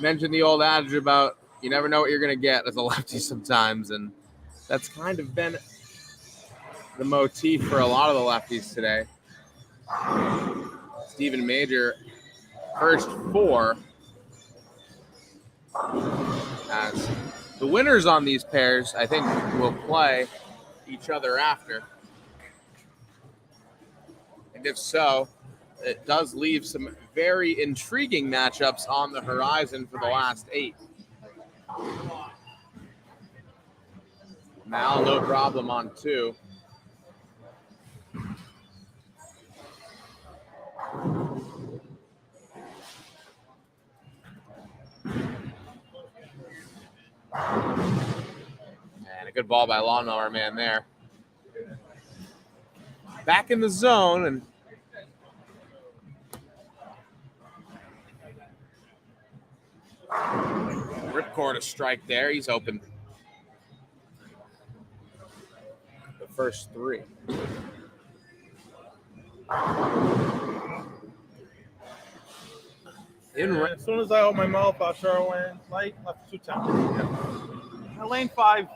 Speaker 5: mentioned the old adage about you never know what you're going to get as a lefty sometimes, and that's kind of been the motif for a lot of the lefties today. Stephen Major, first 4, as the winners on these pairs, I think, will play each other after. And if so, it does leave some very intriguing matchups on the horizon for the last 8. Mal, no problem on 2. And a good ball by Lawnmower Man there. Back in the zone, and Ripcord a strike there. He's open the first 3.
Speaker 4: As soon as I open my mouth, I'll throw in light left 210. Yeah. Lane 5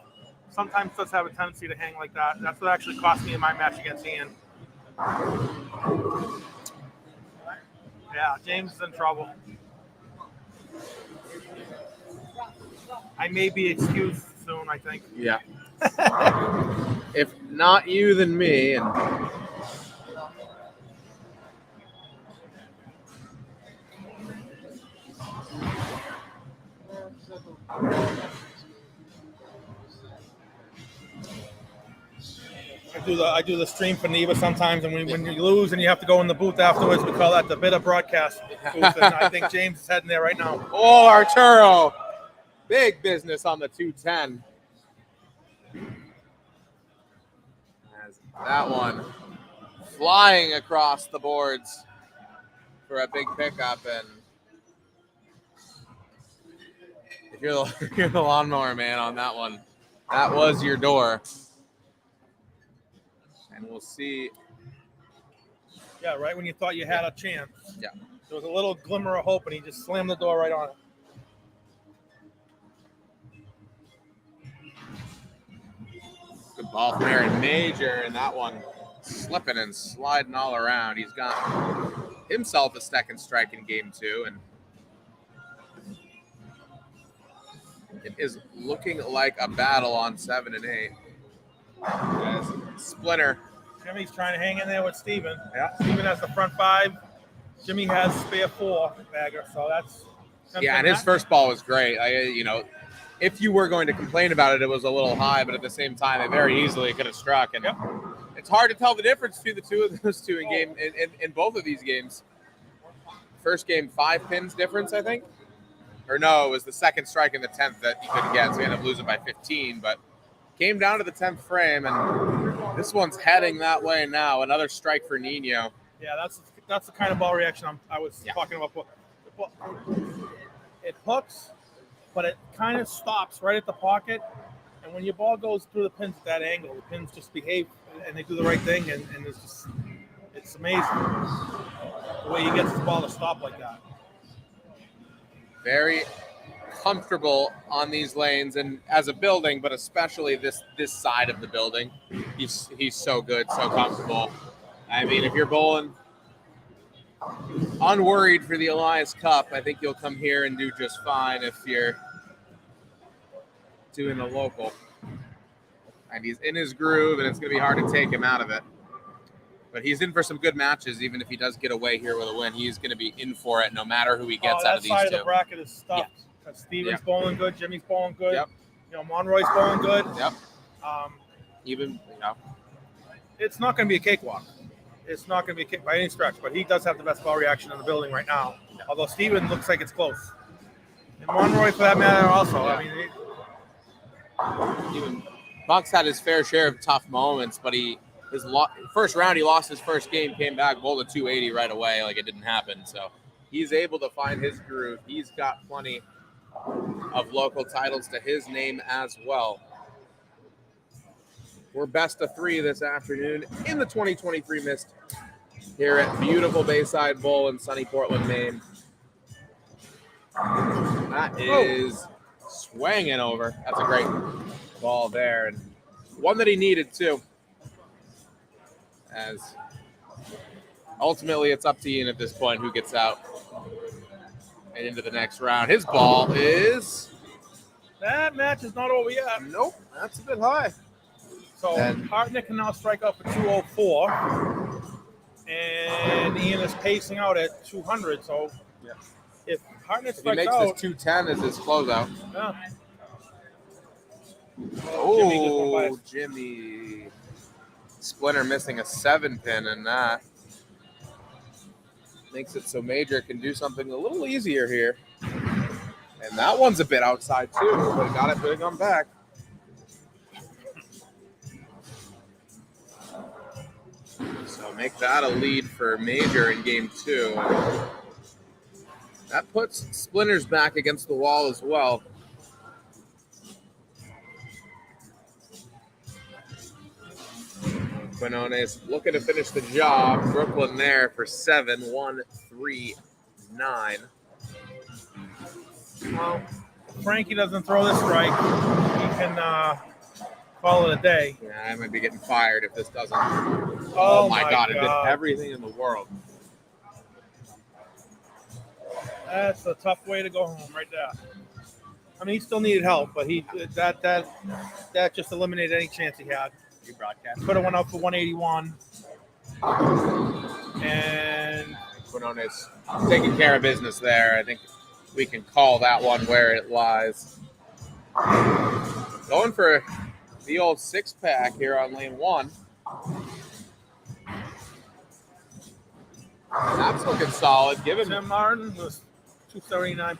Speaker 4: sometimes does have a tendency to hang like that. That's what actually cost me in my match against Ian. Yeah, James is in trouble. I may be excused soon, I think.
Speaker 5: Yeah. If not you, then me. And
Speaker 4: I do the stream for Neva sometimes, and when you lose and you have to go in the booth afterwards, we call that the bitter broadcast booth. And I think James is heading there right now.
Speaker 5: oh, Arturo, big business on the 210. As that one flying across the boards for a big pickup, and if you're the Lawnmower Man on that one, that was your door. And we'll see.
Speaker 4: Yeah, right when you thought you had a chance.
Speaker 5: Yeah.
Speaker 4: There was a little glimmer of hope, and he just slammed the door right on it.
Speaker 5: Good ball from Aaron Major, and that one slipping and sliding all around. He's got himself a second strike in game 2, and it is looking like a battle on 7 and 8. As Splinter.
Speaker 4: Jimmy's trying to hang in there with Steven.
Speaker 5: Yeah.
Speaker 4: Steven has the front 5. Jimmy has spare 4 bagger, so that's
Speaker 5: Yeah, and his first ball was great. If you were going to complain about it, it was a little high, but at the same time, it very easily could have struck. And It's hard to tell the difference between the two of those two in both of these games. First game, 5 pins difference, I think. Or no, it was the second strike in the 10th that he couldn't get, so he ended up losing by 15. But came down to the 10th frame, and this one's heading that way now. Another strike for Nino.
Speaker 4: Yeah, that's the kind of ball reaction I was talking about. It hooks, but it kind of stops right at the pocket. And when your ball goes through the pins at that angle, the pins just behave and they do the right thing. And it's amazing the way he gets the ball to stop like that.
Speaker 5: Very comfortable on these lanes and as a building, but especially this side of the building. He's so good, so comfortable. I mean, if you're bowling unworried for the Elias Cup, I think you'll come here and do just fine if you're doing the local. And he's in his groove, and it's going to be hard to take him out of it. But he's in for some good matches, even if he does get away here with a win. He's going to be in for it no matter who he gets out of these
Speaker 4: That side
Speaker 5: two.
Speaker 4: of the bracket is stuffed.
Speaker 5: Yeah.
Speaker 4: Steven's bowling good. Jimmy's bowling good.
Speaker 5: Yep.
Speaker 4: You know, Monroy's bowling good.
Speaker 5: Yep. Even,
Speaker 4: It's not going to be a cakewalk. It's not going to be by any stretch, but he does have the best ball reaction in the building right now. Yeah. Although Steven looks like it's close. And Monroy, for that matter, also. Yeah.
Speaker 5: I mean, even Buck's had his fair share of tough moments, but first round, he lost his first game, came back, bowled a 280 right away, like it didn't happen. So he's able to find his groove. He's got plenty of local titles to his name as well. We're best of 3 this afternoon in the 2023 M.I.S.T here at beautiful Bayside Bowl in sunny Portland, Maine. That is swinging over. That's a great ball there, and one that he needed too. As ultimately it's up to Ian at this point who gets out and into the next round. His ball is...
Speaker 4: That match is not over yet.
Speaker 5: Nope, that's a bit high.
Speaker 4: So Hartnett can now strike out for 204, and Ian is pacing out at 200. So if Hartnett strikes
Speaker 5: he makes
Speaker 4: out,
Speaker 5: this 210 as his closeout.
Speaker 4: Yeah.
Speaker 5: Oh, Jimmy. Splinter missing a 7-pin, and that makes it so Major can do something a little easier here. And that one's a bit outside too, but got it big on back. So make that a lead for Major in game 2. That puts Splinters back against the wall as well. Quinones looking to finish the job. Brooklyn there for 7-1-3-9.
Speaker 4: Well, if Frankie doesn't throw this strike, he can call it a day.
Speaker 5: Yeah, I might be getting fired if this doesn't.
Speaker 4: Oh
Speaker 5: my God. It did everything in the world.
Speaker 4: That's a tough way to go home right there. I mean, he still needed help, but that just eliminated any chance he had. Could have went up for 181. And
Speaker 5: Quinones taking care of business there. I think we can call that one where it lies. Going for the old 6-pack here on lane 1. That's looking solid. Give him
Speaker 4: Tim Martin was 279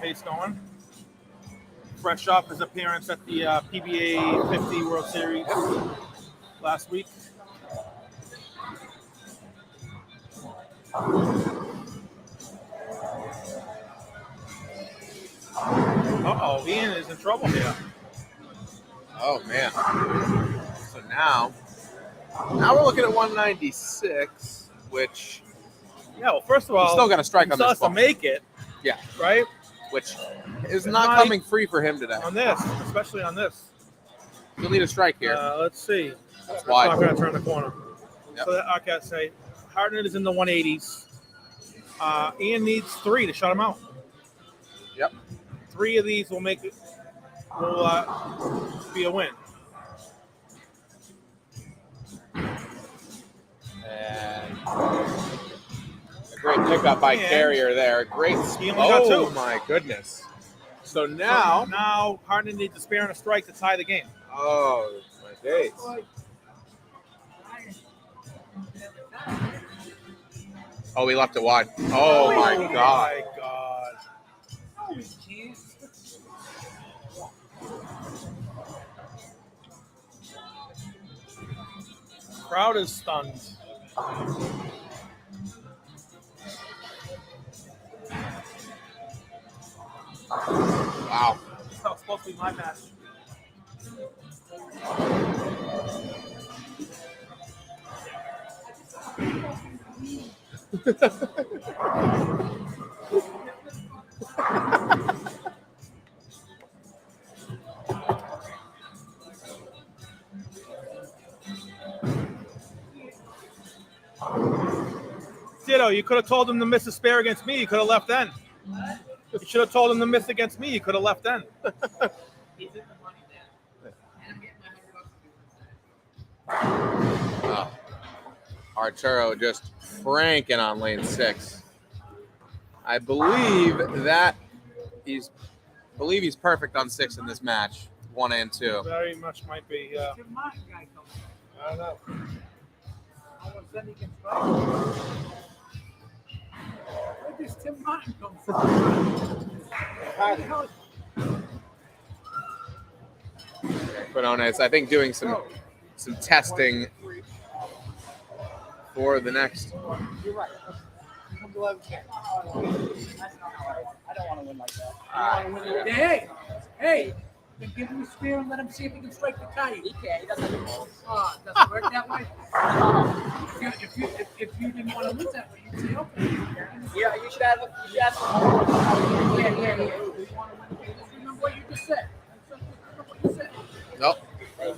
Speaker 4: pace going. Fresh off his appearance at the PBA 50 World Series last week. Uh-oh, Ian is in trouble here.
Speaker 5: Oh, man. So now we're looking at 196, which...
Speaker 4: Yeah, well, first of all...
Speaker 5: He's still got a strike
Speaker 4: he
Speaker 5: on
Speaker 4: still
Speaker 5: this
Speaker 4: has to make it.
Speaker 5: Yeah.
Speaker 4: Right?
Speaker 5: Which is not coming free for him today.
Speaker 4: On this, especially on this.
Speaker 5: He'll need a strike here.
Speaker 4: Let's see.
Speaker 5: That's wide.
Speaker 4: I'm going to turn the corner.
Speaker 5: Yep.
Speaker 4: So I can say Hartnett is in the 180s. Ian needs 3 to shut him out.
Speaker 5: Yep.
Speaker 4: 3 of these will make it. Will be a win.
Speaker 5: And a great pickup by Carrier there. Great.
Speaker 4: He only got 2.
Speaker 5: Oh my goodness. So now
Speaker 4: Hartnett needs a spare and a strike to tie the game.
Speaker 5: Oh my days. Oh, we left it wide. Oh my God.
Speaker 4: My God. Crowd is stunned.
Speaker 5: Wow.
Speaker 4: That was supposed to be my match. Kiddo, you could have told him to miss a spare against me. He could have left then. You should have told him to miss against me. He could have left then.
Speaker 5: Oh. Arturo just franking on lane 6. I believe he's perfect on 6 in this match, 1 and 2.
Speaker 4: Very much might be. Yeah.
Speaker 3: Tim Martin guy comes in.
Speaker 4: I don't know.
Speaker 3: All of a sudden he can strike. Where does Tim Martin come from?
Speaker 5: Quinones, I think, doing some testing for the next.
Speaker 3: You're right. Come to 11. I don't want to win like that. Hey, then give him a spear and let him see if he can strike the kite. He can't. He doesn't. It doesn't work that way. If you didn't want to lose that way, you'd say, okay. Yeah, you should have some more. Yeah. Remember what you just said. Remember what you said.
Speaker 5: Nope.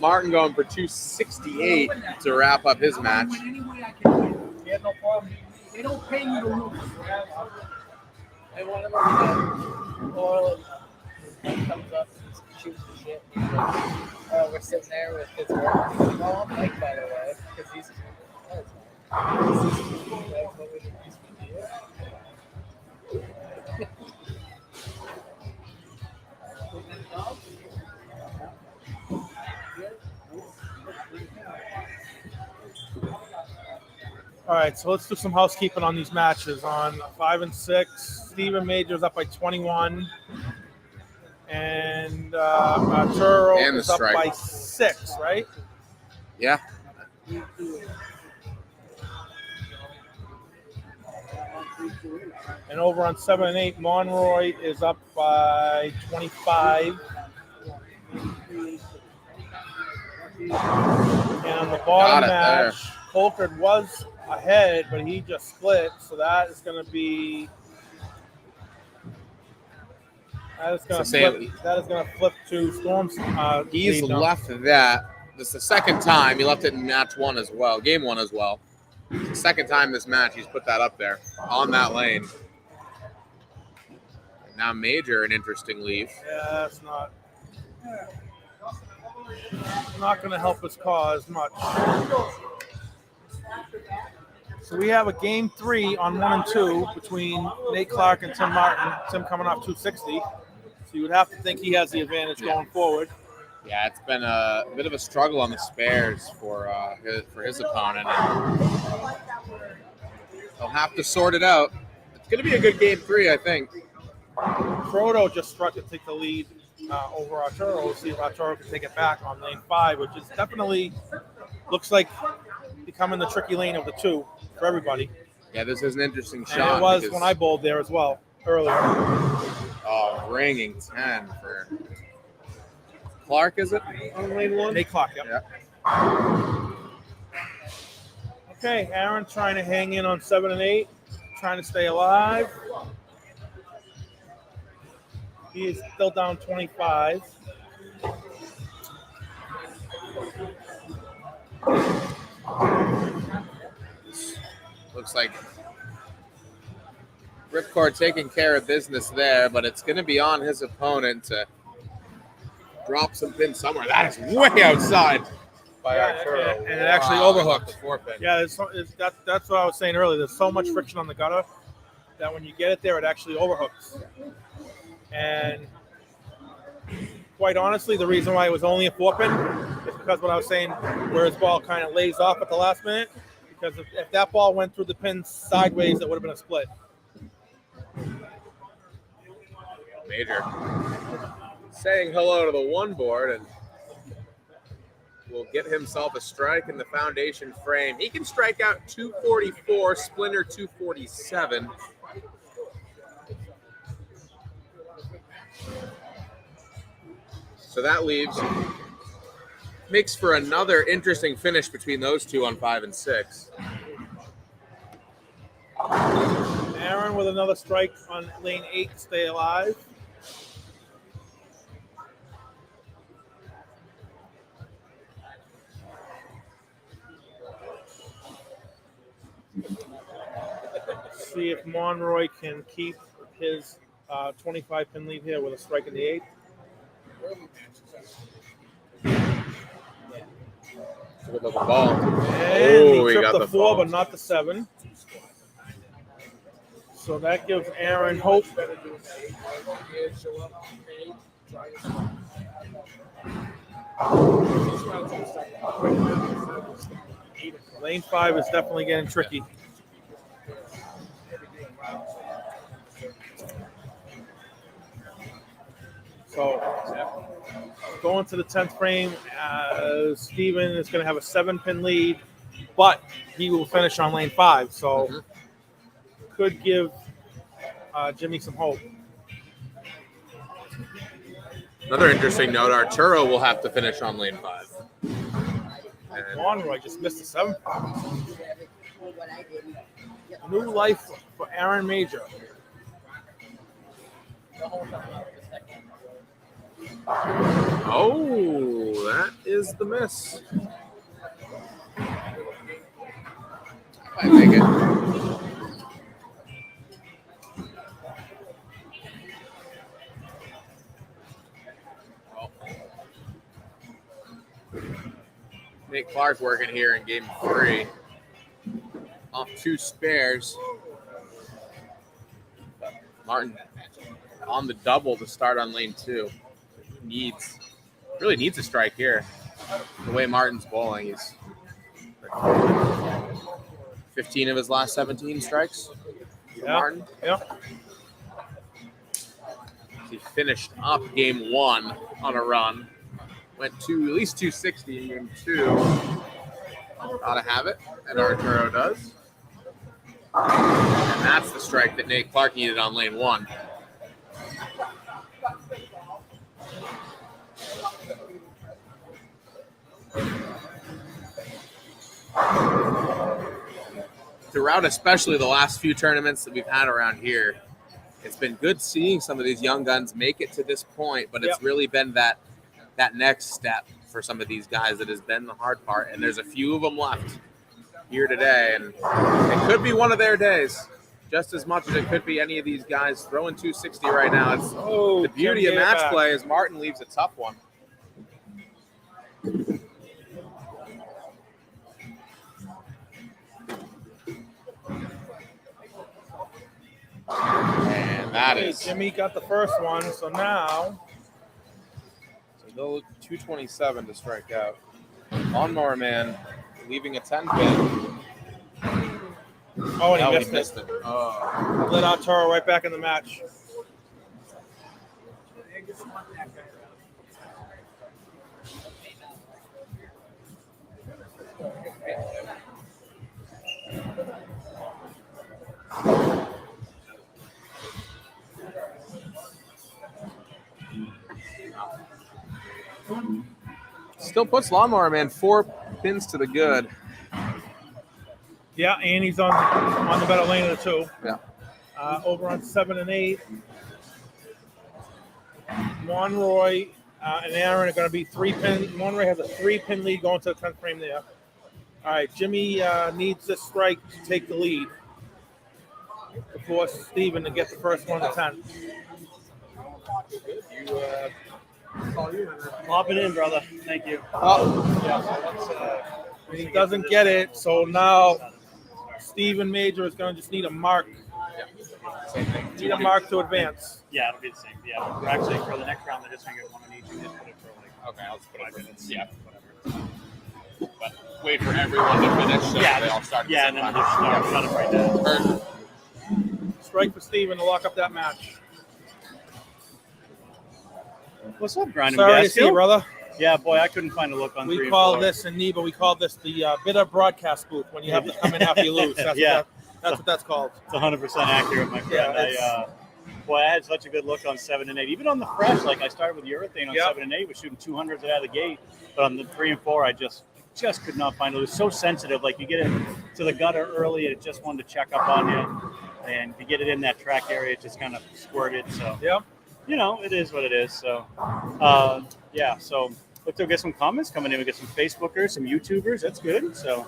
Speaker 5: Martin going for 268 to wrap up his match.
Speaker 3: Any way I can win. He had no problem. They don't pay you to lose.
Speaker 6: And one of them oil comes up and shoots the shit. He's like, oh, we're sitting there with his work. Oh, I'm Mike, by the way, because he's.
Speaker 4: All right, so let's do some housekeeping on these matches. On 5 and 6, Steven Major's up by 21, and Arturo
Speaker 5: And the
Speaker 4: is up
Speaker 5: strike.
Speaker 4: by 6, right?
Speaker 5: Yeah.
Speaker 4: And over on 7 and 8, Monroy is up by 25. And on the bottom match, Colcord was ahead, but he just split, so that is going to be. That is going to flip to Storm's.
Speaker 5: He's
Speaker 4: lead now.
Speaker 5: left that. This is the second time. He left it in match 1 as well, game 1 as well. It's the second time this match he's put that up there on that lane. And now Major, an interesting leave.
Speaker 4: Yeah, that's not going to help his cause much. So we have a game 3 on 1 and 2 between Nate Clark and Tim Martin. Tim coming off 260. So you would have to think he has the advantage going forward.
Speaker 5: Yeah, it's been a bit of a struggle on the spares for his opponent. He'll have to sort it out. It's going to be a good game 3, I think.
Speaker 4: Frodo just struck to take the lead over Arturo. We'll see if Arturo can take it back on lane 5, which is definitely looks like becoming the tricky lane of the 2 for everybody.
Speaker 5: Yeah, this is an interesting
Speaker 4: And
Speaker 5: shot.
Speaker 4: it was when I bowled there as well earlier.
Speaker 5: Oh, ringing 10 for Clark, is it? On lane 1?
Speaker 4: Nate Clark, yep.
Speaker 5: Yeah.
Speaker 4: Okay, Aaron trying to hang in on 7 and 8, trying to stay alive. He is still down 25.
Speaker 5: Looks like Ripcord taking care of business there, but it's going to be on his opponent to drop some pins somewhere. That is way outside by Arturo.
Speaker 4: And it actually overhooked.
Speaker 5: The 4-pin.
Speaker 4: Yeah, that's what I was saying earlier. There's so much friction on the gutter that when you get it there, it actually overhooks. And quite honestly, the reason why it was only a 4-pin is because what I was saying, where his ball kind of lays off at the last minute. Because if that ball went through the pin sideways, it would have been a split.
Speaker 5: Major saying hello to the 1 board and will get himself a strike in the foundation frame. He can strike out 244, Splinter 247. So that makes for another interesting finish between those two on 5 and 6.
Speaker 4: Aaron with another strike on lane 8 to stay alive. see if Monroy can keep his 25-pin lead here with a strike in the 8th.
Speaker 5: It's a good looking ball.
Speaker 4: And
Speaker 5: Oh,
Speaker 4: he
Speaker 5: he
Speaker 4: tripped
Speaker 5: got
Speaker 4: the
Speaker 5: the
Speaker 4: 4,
Speaker 5: fall.
Speaker 4: but not the 7. So that gives Aaron hope. Lane 5 is definitely getting tricky. So going to the 10th frame, Steven is going to have a 7-pin lead, but he will finish on lane 5. So could give Jimmy some hope.
Speaker 5: Another interesting note, Arturo will have to finish on lane 5. And
Speaker 4: Monroy just missed the 7th. New life for Aaron Major.
Speaker 5: oh, that is the miss. I take it. Nate Clark working here in game 3. Off 2 spares. Martin on the double to start on lane 2. Really needs a strike here. The way Martin's bowling, he's 15 of his last 17 strikes. Martin.
Speaker 4: Yep.
Speaker 5: He finished up game 1 on a run. Went to at least 260 in game 2. Gotta have it, and Arturo does. And that's the strike that Nate Clark needed on lane 1. Throughout especially the last few tournaments that we've had around here, it's been good seeing some of these young guns make it to this point, but it's really been that next step for some of these guys that has been the hard part, and there's a few of them left here today, and it could be one of their days just as much as it could be any of these guys throwing 260 right now. It's the beauty of match play is Martin leaves a tough one. And that is
Speaker 4: Jimmy got the first one, so now
Speaker 5: they'll 227 to strike out. Lawnmower Man leaving a 10-pin.
Speaker 4: Oh, and he missed it.
Speaker 5: Oh.
Speaker 4: Let Arturo right back in the match.
Speaker 5: Still puts Lawnmower Man 4 pins to the good.
Speaker 4: Yeah, and he's on the better lane of the 2.
Speaker 5: Yeah.
Speaker 4: Over on 7 and 8. Monroy and Aaron are going to be 3-pin. Monroy has a 3-pin lead going to the 10th frame there. All right, Jimmy needs this strike to take the lead to force Steven to get the first one to 10.
Speaker 1: Pop it in, brother. Thank you.
Speaker 4: He doesn't get it, so now Steven Major is going to just need a mark.
Speaker 5: Same thing.
Speaker 4: Need a mark to advance.
Speaker 1: Yeah, it'll be the same. Yeah, we're actually for the next round, they're just going to get one on each. And just put it for
Speaker 5: Okay, let's put
Speaker 1: 5 minutes.
Speaker 5: Yeah.
Speaker 1: Whatever.
Speaker 5: But wait for everyone to finish so they all start.
Speaker 1: Yeah, and then just shut it right now.
Speaker 5: Perfect.
Speaker 4: Strike for Steven to lock up that match.
Speaker 1: What's up, Grinding
Speaker 4: Sorry to see you, brother.
Speaker 1: Yeah, boy, I couldn't find a look on 3
Speaker 4: We
Speaker 1: and
Speaker 4: call
Speaker 1: 4.
Speaker 4: this in NEBA, we call this the bitter broadcast booth when you have to come in after you lose. That's,
Speaker 1: Yeah.
Speaker 4: that's what that's called.
Speaker 1: It's 100% accurate, my friend.
Speaker 4: Yeah,
Speaker 1: I had such a good look on 7 and 8. Even on the fresh, like I started with urethane on
Speaker 4: Yep.
Speaker 1: 7 and 8, was shooting 200s out of the gate. But on the 3 and 4, I just could not find it. It was so sensitive. Like you get it to the gutter early, it just wanted to check up on you. And to get it in that track area, it just kind of squirted. So,
Speaker 4: Yep.
Speaker 1: you know, it is what it is. So, yeah. So, let's go get some comments coming in. We get some Facebookers, some YouTubers. That's good. So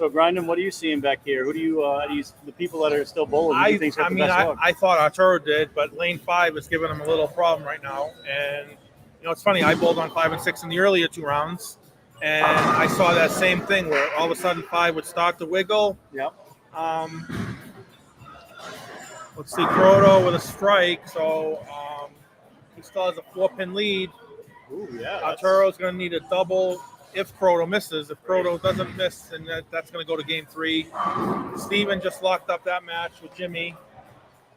Speaker 1: So, Grindham, what are you seeing back here? Who do you, the people that are still bowling, who do you think's got the best luck?
Speaker 4: I thought Arturo did, but lane 5 is giving him a little problem right now. And, it's funny. I bowled on 5 and 6 in the earlier 2 rounds, and I saw that same thing where all of a sudden 5 would start to wiggle.
Speaker 1: Yep.
Speaker 4: Let's see, Croto with a strike, so he still has a 4-pin lead.
Speaker 1: Ooh, yeah.
Speaker 4: Arturo's going to need a double if Croto misses. If Croto doesn't miss, then that's going to go to game 3. Steven just locked up that match with Jimmy.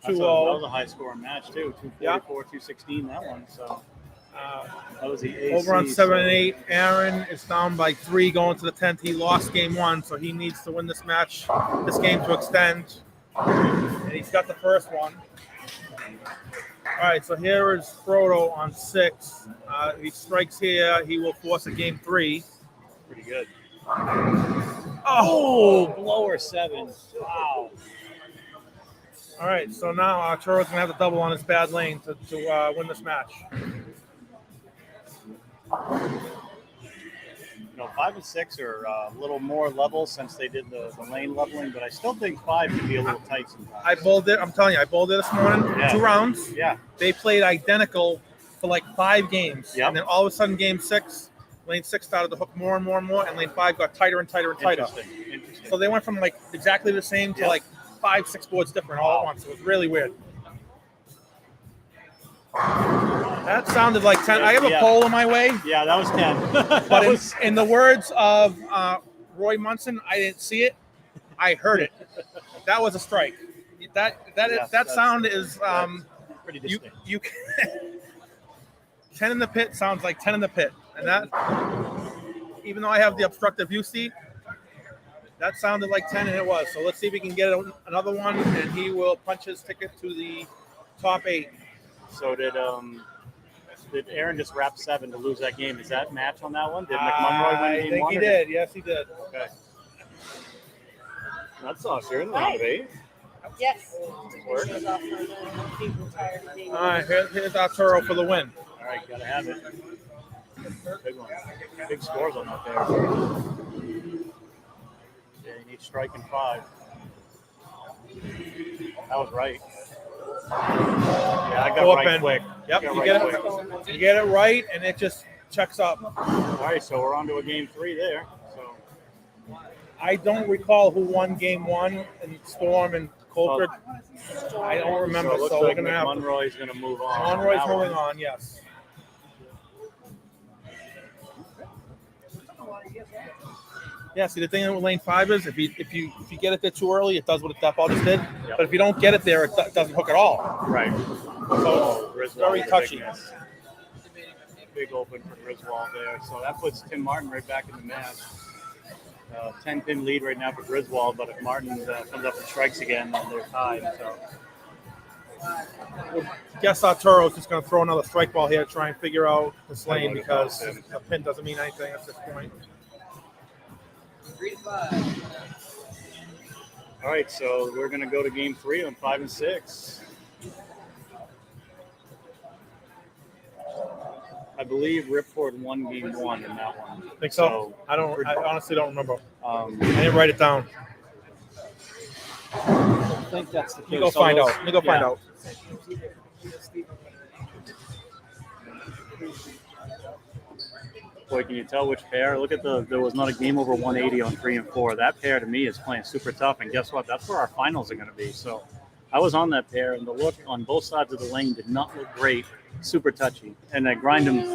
Speaker 4: 2-0.
Speaker 1: That was a high-scoring match, too. 244, 216, that one. So that was the AC.
Speaker 4: Over on 7 and 8, Aaron is down by 3 going to the 10th. He lost game 1, so he needs to win this game to extend. And he's got the first one. All right, so here is Frodo on 6. He strikes here. He will force a game 3.
Speaker 1: Pretty good.
Speaker 4: Oh,
Speaker 1: blower 7. Wow.
Speaker 4: All right, so now Arturo's going to have to double on his bad lane to win this match.
Speaker 1: 5 and 6 are a little more level since they did the lane leveling, but I still think 5 can be a little tight sometimes.
Speaker 4: I bowled it. I'm telling you, I bowled it this morning.
Speaker 1: Yeah.
Speaker 4: 2 rounds.
Speaker 1: Yeah.
Speaker 4: They played identical for like 5 games.
Speaker 1: Yep.
Speaker 4: And then all of a sudden, game 6, lane 6 started to hook more and more and more, and lane 5 got tighter and tighter and tighter.
Speaker 1: Interesting.
Speaker 4: So they went from like exactly the same to like 5-6 boards different all at once. It was really weird. That sounded like 10. I have a pole in my way.
Speaker 1: Yeah, that was 10.
Speaker 4: But in the words of Roy Munson, I didn't see it. I heard it. That was a strike. That sound is
Speaker 1: pretty distinct.
Speaker 4: You 10 in the pit sounds like 10 in the pit. And that, even though I have the obstructive UC, that sounded like 10, and it was. So let's see if we can get another one, and he will punch his ticket to the top 8.
Speaker 1: So did Aaron just wrap 7 to lose that game? Is that match on that one? Did McMunroy win game 1?
Speaker 4: I think he did. Yes, he did.
Speaker 1: Okay. That's awesome. You're in the round of 8.
Speaker 7: Yes.
Speaker 1: Work.
Speaker 4: All right, here's Arturo for the win.
Speaker 1: All right, gotta have it. Big one. Big scores on that there. Yeah, you need strike and 5. That was right. Yeah, I got right quick.
Speaker 4: Yep, you get it right, and it just checks up.
Speaker 1: All right, so we're on to a game 3 there. So
Speaker 4: I don't recall who won game 1 in Storm and Colford. I don't remember,
Speaker 1: so
Speaker 4: we're
Speaker 1: like
Speaker 4: going to have
Speaker 1: Monroy's going to move on.
Speaker 4: Monroy's moving on, yes. Yeah, see, the thing with lane 5 is if you get it there too early, it does what that ball just did.
Speaker 1: Yep.
Speaker 4: But if you don't get it there, it doesn't hook at all.
Speaker 1: Right.
Speaker 4: So it's very touchy.
Speaker 1: Big open for Griswold there. So that puts Tim Martin right back in the match. 10-pin lead right now for Griswold, but if Martin comes up and strikes again, then they're tied. So.
Speaker 4: Guess Arturo's just going to throw another strike ball here to try and figure out this lane because the pin doesn't mean anything at this point.
Speaker 6: 3-5.
Speaker 1: All right, so we're going to go to game 3 on 5 and 6. I believe Ripcord won game 1 in that one.
Speaker 4: Think so? I honestly don't remember. I didn't write it down.
Speaker 1: I think that's the case.
Speaker 4: You go find out. You go find out.
Speaker 1: Boy, can you tell which pair? Look at there was not a game over 180 on 3 and 4. That pair to me is playing super tough, and guess what? That's where our finals are going to be. So I was on that pair, and the look on both sides of the lane did not look great. Super touchy. And I grind him.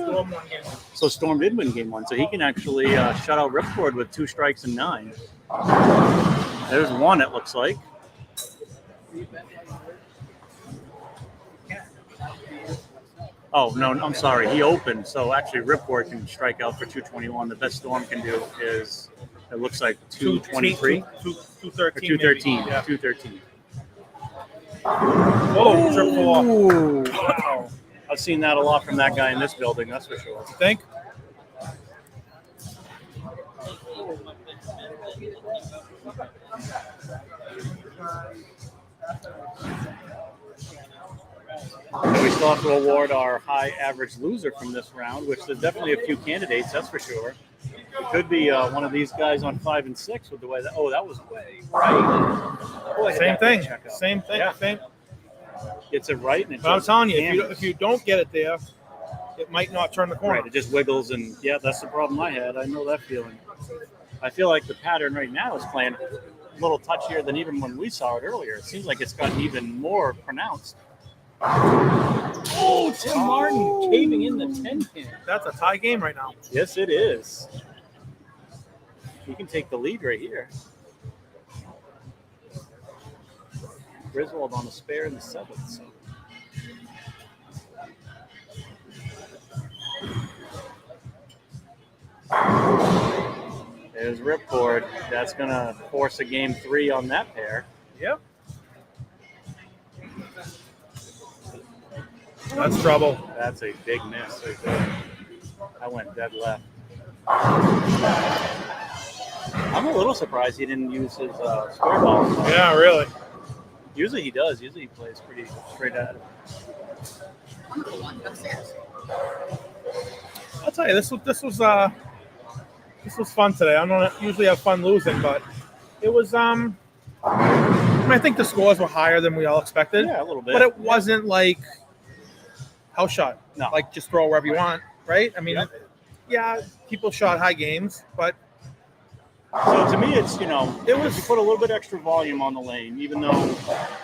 Speaker 1: So Storm did win game 1, so he can actually shut out Ripcord with 2 strikes and 9. There's 1, it looks like. Oh, no, I'm sorry. He opened, so actually Ripcord can strike out for 221. The best Storm can do is, it looks like 223?
Speaker 4: 213.
Speaker 1: 213.
Speaker 4: Yeah.
Speaker 1: 213.
Speaker 4: Whoa, triple.
Speaker 1: Wow. I've seen that a lot from that guy in this building, that's for sure.
Speaker 4: You think?
Speaker 1: And we still have to award our high average loser from this round, which there's definitely a few candidates, that's for sure. We Could be one of these guys on 5 and 6 with the way that. Oh, that was way right. Boy,
Speaker 4: Same
Speaker 1: that
Speaker 4: thing.
Speaker 1: check out.
Speaker 4: Same thing.
Speaker 1: Yeah.
Speaker 4: Same.
Speaker 1: Gets it right, and it
Speaker 4: But I'm
Speaker 1: just
Speaker 4: telling you,
Speaker 1: hammers.
Speaker 4: if you don't get it there, it might not turn the corner.
Speaker 1: Right, it just wiggles, and yeah, that's the problem I had. I know that feeling. I feel like the pattern right now is playing a little touchier than even when we saw it earlier. It seems like it's gotten even more pronounced. Oh, Tim Martin caving in the 10 pin.
Speaker 4: That's a tie game right now.
Speaker 1: Yes, it is. He can take the lead right here. Griswold on the spare in the 7th. So. There's Ripcord. That's going to force a game 3 on that pair.
Speaker 4: Yep. That's trouble.
Speaker 1: That's a big miss right there. I went dead left. I'm a little surprised he didn't use his square ball.
Speaker 4: Yeah, really.
Speaker 1: Usually he does. Usually he plays pretty straight at it.
Speaker 4: I'll tell you, this was fun today. I don't usually have fun losing, but it was. I think the scores were higher than we all expected.
Speaker 1: Yeah, a little bit.
Speaker 4: But it wasn't like house shot.
Speaker 1: No.
Speaker 4: Like just throw wherever you want, right? I mean, yeah, people shot high games, but
Speaker 1: so to me, it's it
Speaker 4: was
Speaker 1: you put a little bit extra volume on the lane, even though,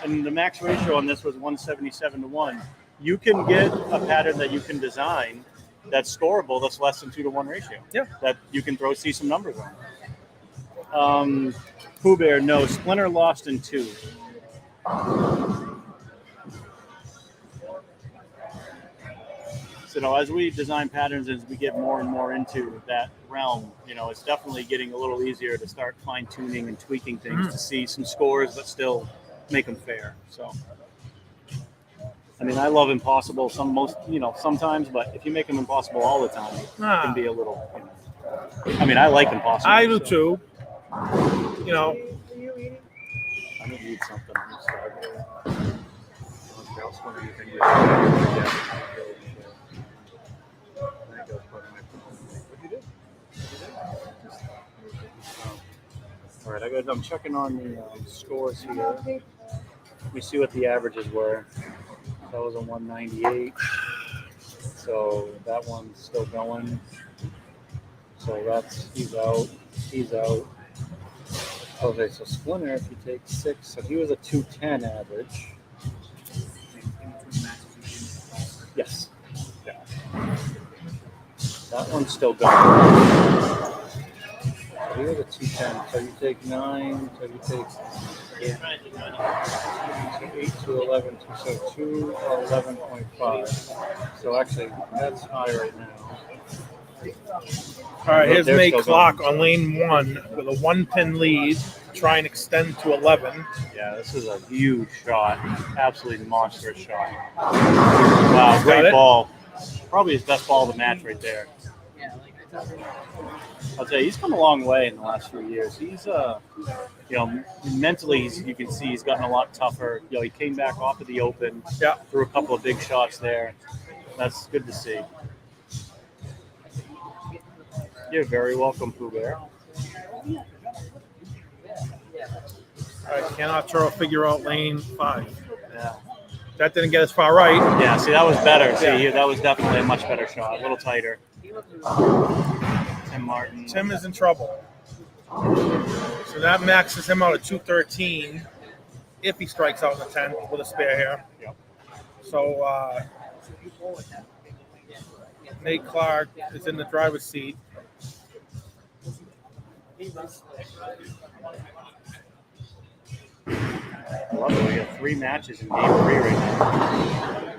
Speaker 1: and the max ratio on this was 177-1. You can get a pattern that you can design that's scoreable. That's less than 2-to-1 ratio.
Speaker 4: Yeah.
Speaker 1: That you can see some numbers on. Pooh Bear, no. Splinter lost in 2. So, as we design patterns, as we get more and more into that realm, it's definitely getting a little easier to start fine-tuning and tweaking things to see some scores, but still make them fair. So, I mean, I love impossible sometimes, but if you make them impossible all the time, it can be a little, I mean, I like impossible.
Speaker 4: I do too.
Speaker 1: I'm going to eat something. I'm sorry. All right, I'm checking on the scores here. Let me see what the averages were. That was a 198. So that one's still going. So he's out. He's out. Okay, so Splinter, if you take 6, so he was a 210 average. Yes. Yeah. That one's still going. So he was a 210. So you take 9. So you take 8 to 11. So 2 or 11.5. So actually, that's high right now.
Speaker 4: All right, here's Nate Clark on lane 1 with a 1-pin lead, try and extend to 11.
Speaker 1: Yeah, this is a huge shot. Absolutely monstrous shot. Wow, great ball. Probably his best ball of the match right there. I'll tell you, he's come a long way in the last few years. He's, mentally, you can see he's gotten a lot tougher. He came back off of the Open, threw a couple of big shots there. That's good to see. You're very welcome, Pooh Bear.
Speaker 4: All right, can Arturo figure out lane 5?
Speaker 1: Yeah.
Speaker 4: That didn't get as far right.
Speaker 1: Yeah, see, that was better. See, that was definitely a much better shot. A little tighter. Tim Martin.
Speaker 4: Tim is in trouble. So that maxes him out at 213 if he strikes out in the 10 with a spare here.
Speaker 1: Yep.
Speaker 4: So Nate Clark is in the driver's seat.
Speaker 1: I love it. We have 3 matches in game 3 right now.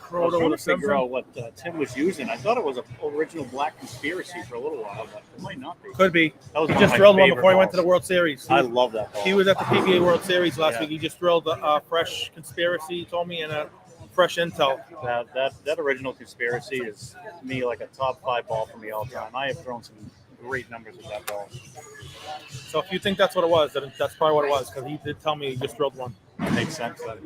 Speaker 1: I was trying to figure out what Tim was using. I thought it was an original Black Conspiracy for a little while, but it might not be.
Speaker 4: Could be.
Speaker 1: That was
Speaker 4: He
Speaker 1: one
Speaker 4: just
Speaker 1: of my
Speaker 4: drilled one
Speaker 1: favorite
Speaker 4: before he went to
Speaker 1: balls.
Speaker 4: the World Series.
Speaker 1: I love that ball.
Speaker 4: He was at the PBA World Series last
Speaker 1: Yeah.
Speaker 4: week. He just drilled a fresh Conspiracy, he told me, and a fresh Intel.
Speaker 1: That original Conspiracy is, to me, like a top 5 ball for me all time. I have thrown some great numbers with that ball.
Speaker 4: So if you think that's what it was, then that's probably what it was, because he did tell me he just drilled one.
Speaker 1: That makes sense. Then.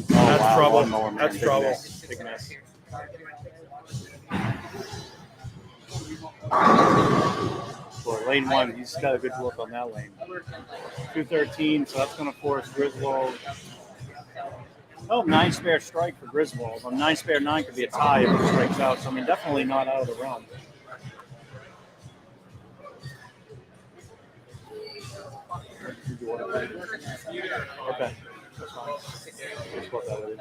Speaker 4: That's trouble.
Speaker 1: One more, man.
Speaker 4: That's
Speaker 1: Big
Speaker 4: trouble.
Speaker 1: miss. Big miss. For lane 1, he's got a good look on that lane. 213, so that's going to force Griswold. Oh, 9 spare strike for Griswold. 9 spare 9 could be a tie if he strikes out. So, I mean, definitely not out of the realm. Okay. That's fine. Just work that with you.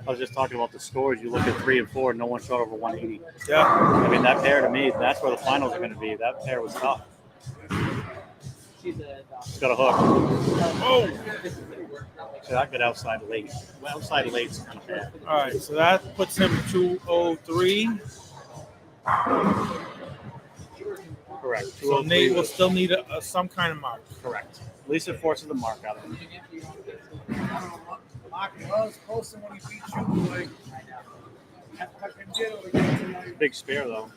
Speaker 1: I was just talking about the scores. You look at 3 and 4, no one shot over 180.
Speaker 4: Yeah.
Speaker 1: I mean, that pair to me, that's where the finals are going to be. That pair was tough. It's got a hook.
Speaker 4: Oh!
Speaker 1: So that got outside late. Well, outside late's kind of bad.
Speaker 4: All right, so that puts him 203.
Speaker 1: Correct.
Speaker 4: So Nate will still need some kind of mark.
Speaker 1: Correct. At least it forces the mark out of him.
Speaker 3: Mark was close when he beat you, boy.
Speaker 1: Big spare, though.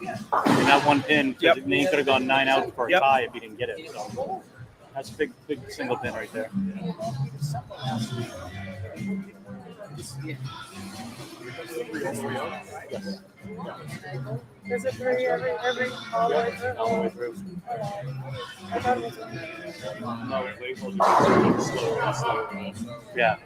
Speaker 1: And that one pin, because Nate could have gone 9 out for a tie if he didn't get it. So that's a big single pin right there. Yes.
Speaker 6: Is it 3 every all the way through?
Speaker 1: All the way through.
Speaker 6: I thought it was
Speaker 1: Yeah.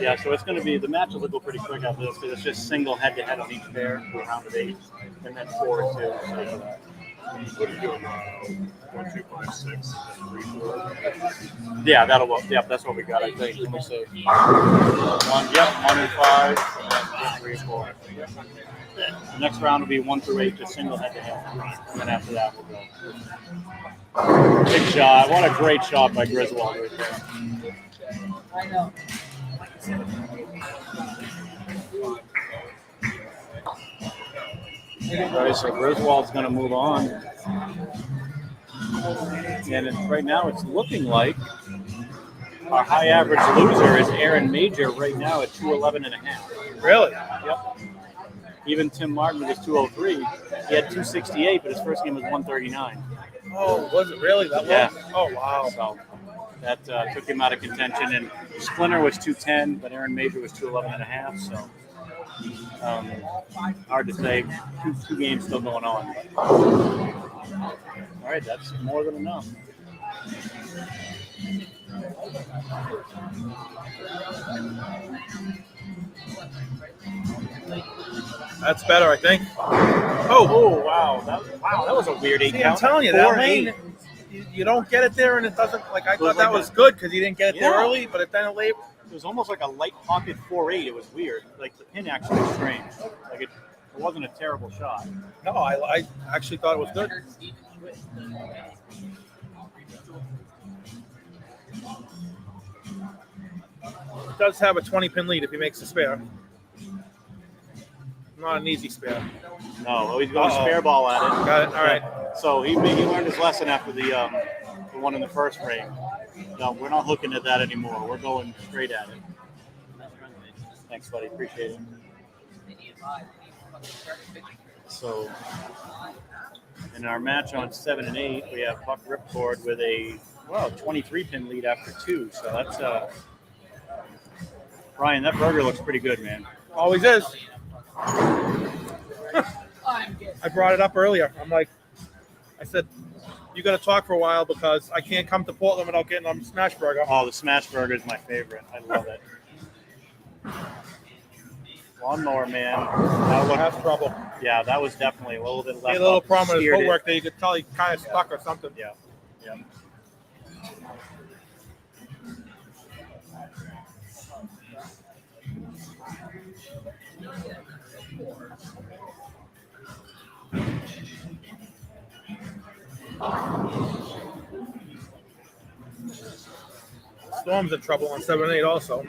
Speaker 1: Yeah, so it's going to be, the match will go pretty quick after this because it's just single head-to-head on each pair for a round of 8, and then 4 and 2. So.
Speaker 2: What are you doing? 1, 2, 5, 6, 3, 4.
Speaker 1: Yeah, that'll work. Yep, that's what we got, I think. Let me see. 1 and 5, and then 3 and 4. The next round will be 1 through 8, just single head-to-head. And then after that, we'll go. Big shot. What a great shot by Griswold right there.
Speaker 6: I know.
Speaker 1: All right, so Griswold's going to move on. And right now it's looking like our high average loser is Aaron Major right now at 211.5.
Speaker 4: Really?
Speaker 1: Yep. Even Tim Martin was 203. He had 268, but his first game was 139.
Speaker 4: Oh, was it really that
Speaker 1: Yeah.
Speaker 4: low? Oh, wow.
Speaker 1: So that took him out of contention. And Splinter was 210, but Aaron Major was 211.5. So hard to say. Two games still going on. All right, that's more than enough.
Speaker 4: That's better, I think.
Speaker 1: Oh wow. That was a weird 8
Speaker 4: See, I'm
Speaker 1: count.
Speaker 4: telling you,
Speaker 1: 4
Speaker 4: that
Speaker 1: and
Speaker 4: lane,
Speaker 1: 8.
Speaker 4: you don't get it there, and it doesn't, like, I
Speaker 1: was
Speaker 4: thought
Speaker 1: like
Speaker 4: that was good because you didn't get it there
Speaker 1: Yeah.
Speaker 4: early, but it then it late.
Speaker 1: It was almost like a light pocket 4-8. It was weird. Like the pin actually was strange. Like it wasn't a terrible shot.
Speaker 4: No, I actually thought it was good. It does have a 20-pin lead if he makes a spare. Not an easy spare.
Speaker 1: No, well, he's going spare ball at it.
Speaker 4: Got it. All right.
Speaker 1: So he learned his lesson after the one in the first frame. No, we're not looking at that anymore. We're going straight at it. Thanks, buddy. Appreciate it. So in our match on 7 and 8, we have Buck Ripcord with a 23-pin lead after 2. So that's Ryan. That burger looks pretty good, man.
Speaker 4: Always is. I brought it up earlier. I said, you got to talk for a while because I can't come to Portland without getting a smash burger.
Speaker 1: Oh, the smash burger is my favorite. I love it. Lawnmower man.
Speaker 4: That's trouble.
Speaker 1: Yeah, that was definitely a little bit
Speaker 4: He
Speaker 1: left.
Speaker 4: had a little
Speaker 1: up.
Speaker 4: problem with his
Speaker 1: Steered it.
Speaker 4: footwork that you could tell he kind of stuck or something.
Speaker 1: Yeah. Yeah.
Speaker 4: Storm's in trouble on 7 and 8 also.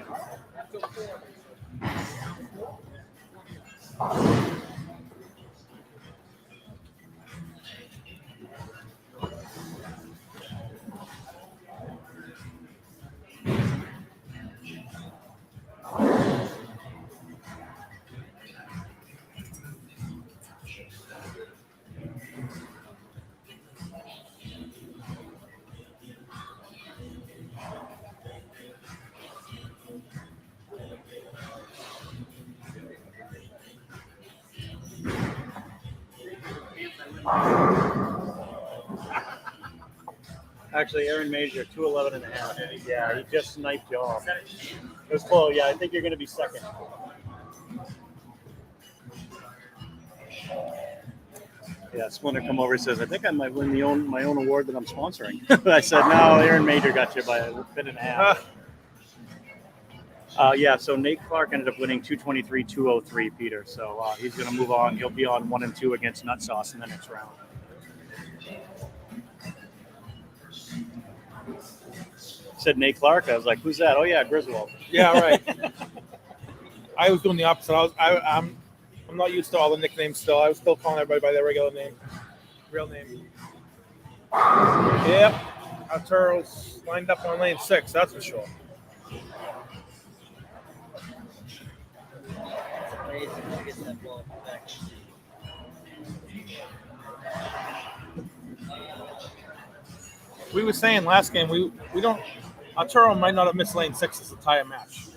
Speaker 1: Actually, Aaron Major, 211.5. Yeah, he just sniped you off. It was close. Yeah, I think you're going to be second. Yeah, Splinter come over and says, I think I might win my own award that I'm sponsoring. I said, no, Aaron Major got you by a bit and a half. Yeah, so Nate Clark ended up winning 223-203, Peter. So he's going to move on. He'll be on 1 and 2 against Nut Sauce in the next round. Said Nate Clark. I was like, who's that? Oh, yeah, Griswold.
Speaker 4: Yeah, right. I was doing the opposite. I'm not used to all the nicknames still. I was still calling everybody by their regular name, real name. Yep. Arturo's lined up on lane 6, that's for sure. We were saying last game we don't. Arturo might not have missed lane 6 this entire match.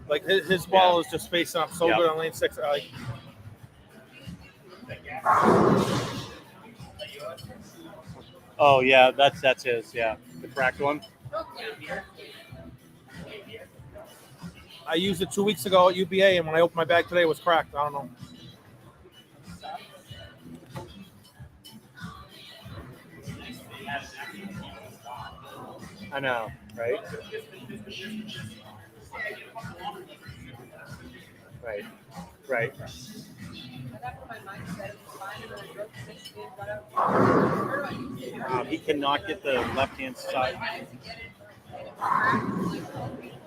Speaker 4: Like his ball is just facing up so good on lane 6.
Speaker 1: Oh yeah, that's his. Yeah, the cracked one.
Speaker 4: I used it 2 weeks ago at UBA, and when I opened my bag today, it was cracked. I don't know.
Speaker 1: I know, right? Right. He cannot get the left-hand side.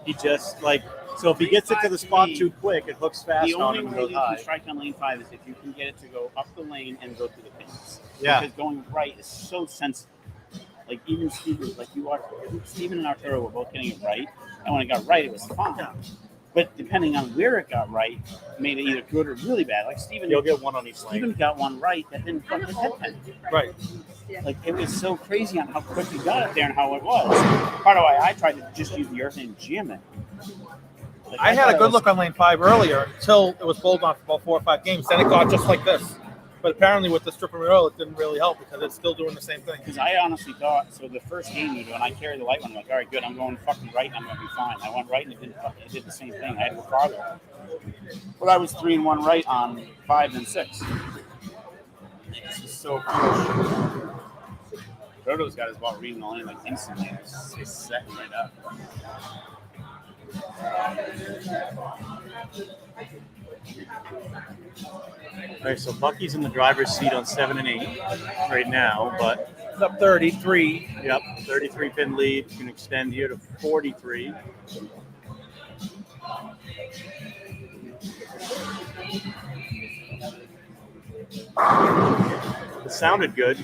Speaker 1: He just, so if he gets it to the spot too quick, it hooks fast on him and goes high.
Speaker 7: The only way you can strike on lane 5 is if you can get it to go up the lane and go through the pins.
Speaker 1: Yeah.
Speaker 7: Because going right is so sensitive. Like even Steven, Steven and Arturo were both getting it right, and when it got right, it was fine. Yeah. But depending on where it got right, made it either good or really bad. Like Steven,
Speaker 1: you'll get one on each lane.
Speaker 7: Steven got one right that didn't fuck his head pen.
Speaker 4: Right.
Speaker 7: Like it was so crazy on how quick he got it there and how it was. Part of why I tried to just use the earth and jam it.
Speaker 4: Like, I had a good look on lane 5 earlier until it was pulled on for about 4 or 5 games. Then it got just like this. But apparently with the stripper mural, it didn't really help because it's still doing the same thing.
Speaker 7: Because I honestly thought, so the first game when I carried the light one, I'm like, all right, good, I'm going fucking right and I'm going to be fine. I went right and it did the same thing. I had to go farther. But I was 3-1 right on 5 and 6. This is so cool. Frodo's got his ball reading the lane like instantly. It's setting right up.
Speaker 1: All right, so Bucky's in the driver's seat on 7 and 8 right now, but
Speaker 4: it's up 33.
Speaker 1: Yep, 33 pin lead. Can extend here to 43. It sounded good.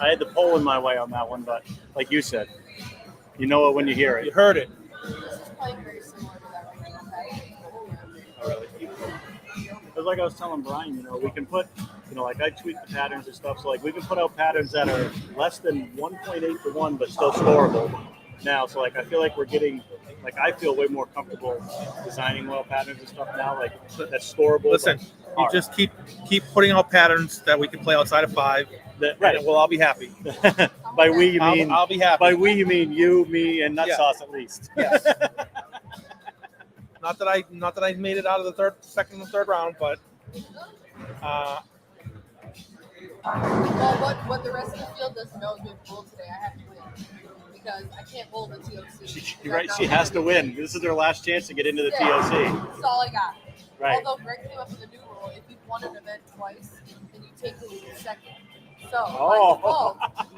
Speaker 1: I had the pole in my way on that one, but like you said, you know it when you hear it.
Speaker 4: You heard it.
Speaker 1: Oh, really? Because like I was telling Brian, we can put, like I tweak the patterns and stuff. So like we can put out patterns that are less than 1.8 to 1, but still scoreable now. So like I feel like we're getting, I feel way more comfortable designing well patterns and stuff now. Like that's scoreable.
Speaker 4: Listen, you just keep putting out patterns that we can play outside of 5. Right. And we'll all be happy.
Speaker 1: By we you mean
Speaker 4: I'll be happy.
Speaker 1: By we you mean you, me, and Nut Sauce at least.
Speaker 4: Yes. Not that I made it out of the second and third round, but
Speaker 8: well, what the rest of the field doesn't know is we have bowl today. I have to win because I can't bowl the TOC.
Speaker 1: You're right. She has to win. This is her last chance to get into the TOC.
Speaker 8: That's all I got.
Speaker 1: Right.
Speaker 8: Although Greg came up with a new rule: if you've won an event twice, then you take the lead second. So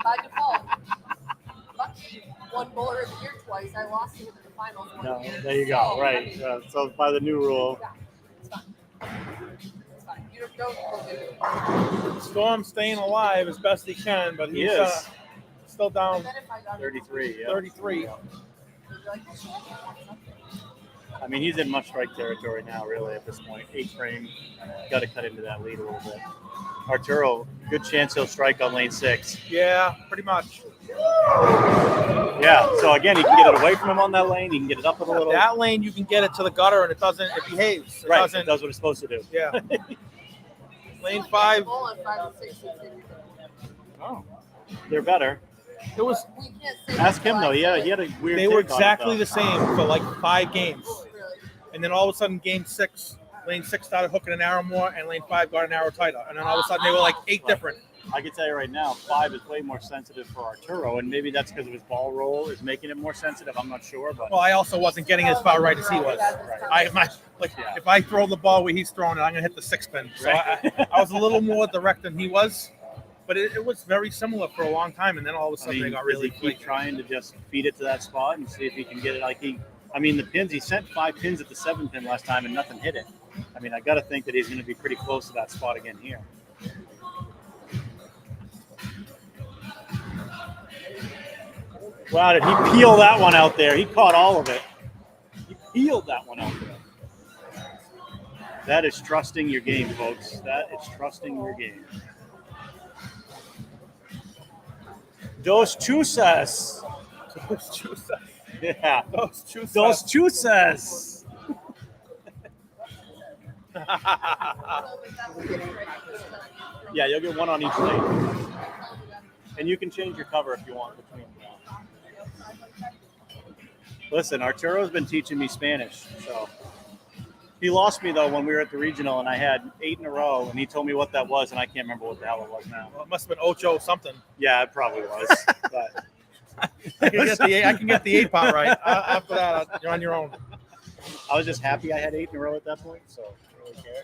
Speaker 8: by default, Bucky won Bowler of the Year twice. I lost him in the finals one year.
Speaker 1: There you go. Right. So by the new rule.
Speaker 8: Yeah, it's fine. It's fine. You don't
Speaker 4: Storm's staying alive as best he can, but he's still down
Speaker 1: 33. Yeah.
Speaker 4: 33.
Speaker 1: I mean, he's in much strike territory now, really, at this point. 8 frame. Got to cut into that lead a little bit. Arturo, good chance he'll strike on lane 6.
Speaker 4: Yeah, pretty much.
Speaker 1: Yeah, so again, he can get it away from him on that lane. He can get it up a little.
Speaker 4: That lane, you can get it to the gutter, and it behaves. It
Speaker 1: does what it's supposed to do.
Speaker 4: Yeah. Lane 5.
Speaker 1: Oh, they're better.
Speaker 4: It was.
Speaker 8: We can't say
Speaker 1: Ask
Speaker 8: that
Speaker 1: him though.
Speaker 8: till I
Speaker 1: He
Speaker 8: say
Speaker 1: had
Speaker 8: it.
Speaker 1: a weird.
Speaker 4: They were
Speaker 1: take on it,
Speaker 4: exactly
Speaker 1: though.
Speaker 4: the same for like 5 games,
Speaker 8: Really.
Speaker 4: and then all of a sudden, game 6, lane 6 started hooking an arrow more, and lane 5 got an arrow tighter, and then all of a sudden they were like 8 different.
Speaker 1: I can tell you right now, 5 is way more sensitive for Arturo, and maybe that's because of his ball roll is making it more sensitive. I'm not sure, but
Speaker 4: Well, I also wasn't getting as far right as he was. If I throw the ball where he's throwing it, I'm gonna hit the 6 pin. So I was a little more direct than he was, but it was very similar for a long time, and then all of a sudden they got
Speaker 1: does
Speaker 4: really
Speaker 1: he keep
Speaker 4: quick.
Speaker 1: trying to just feed it to that spot and see if he can get it like he. I mean, the pins he sent 5 pins at the 7 pin last time and nothing hit it. I mean, I got to think that he's going to be pretty close to that spot again here. Wow, did he peel that one out there? He caught all of it. He peeled that one out there. That is trusting your game, folks. That is trusting your game. Dos chusas.
Speaker 4: Those juices.
Speaker 1: Yeah.
Speaker 4: Those juices.
Speaker 1: Dos chusas. Yeah, you'll get one on each lane. And you can change your cover if you want between them. Listen, Arturo's been teaching me Spanish, so he lost me though when we were at the regional, and I had 8 in a row, and he told me what that was, and I can't remember what the hell it was now.
Speaker 4: Well, it must have been Ocho something.
Speaker 1: Yeah, it probably was. But
Speaker 4: I can get the 8 part right. After that, you're on your own.
Speaker 1: I was just happy I had 8 in a row at that point, so I don't really care.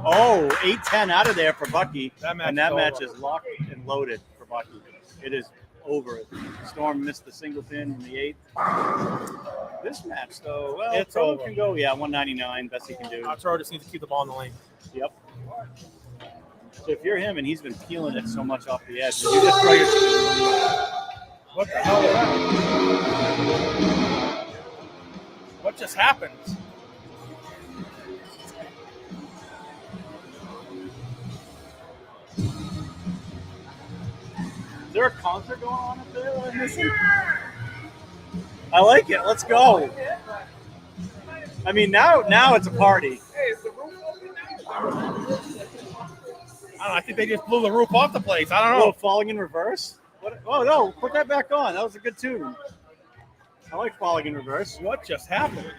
Speaker 1: Oh, 8-10 out of there for Bucky,
Speaker 4: That match
Speaker 1: and that
Speaker 4: is
Speaker 1: match
Speaker 4: over.
Speaker 1: is locked and loaded for Bucky. It is over. Storm missed the single pin in the 8th. This match, though, well,
Speaker 4: It's
Speaker 1: Pro
Speaker 4: over.
Speaker 1: can go, 199, best he can do.
Speaker 4: Arturo just needs to keep the ball in the lane.
Speaker 1: Yep. So if you're him and he's been peeling it so much off the edge, did you just throw your...
Speaker 4: What the hell was that? What just happened?
Speaker 1: Is there a concert going on up there that I'm missing? I like it. Let's go. I mean, now it's a party.
Speaker 4: I don't know. I think they just blew the roof off the place. I don't
Speaker 1: Oh,
Speaker 4: know.
Speaker 1: falling in reverse? What? Oh, no. Put that back on. That was a good tune. I like falling in reverse.
Speaker 4: What just happened?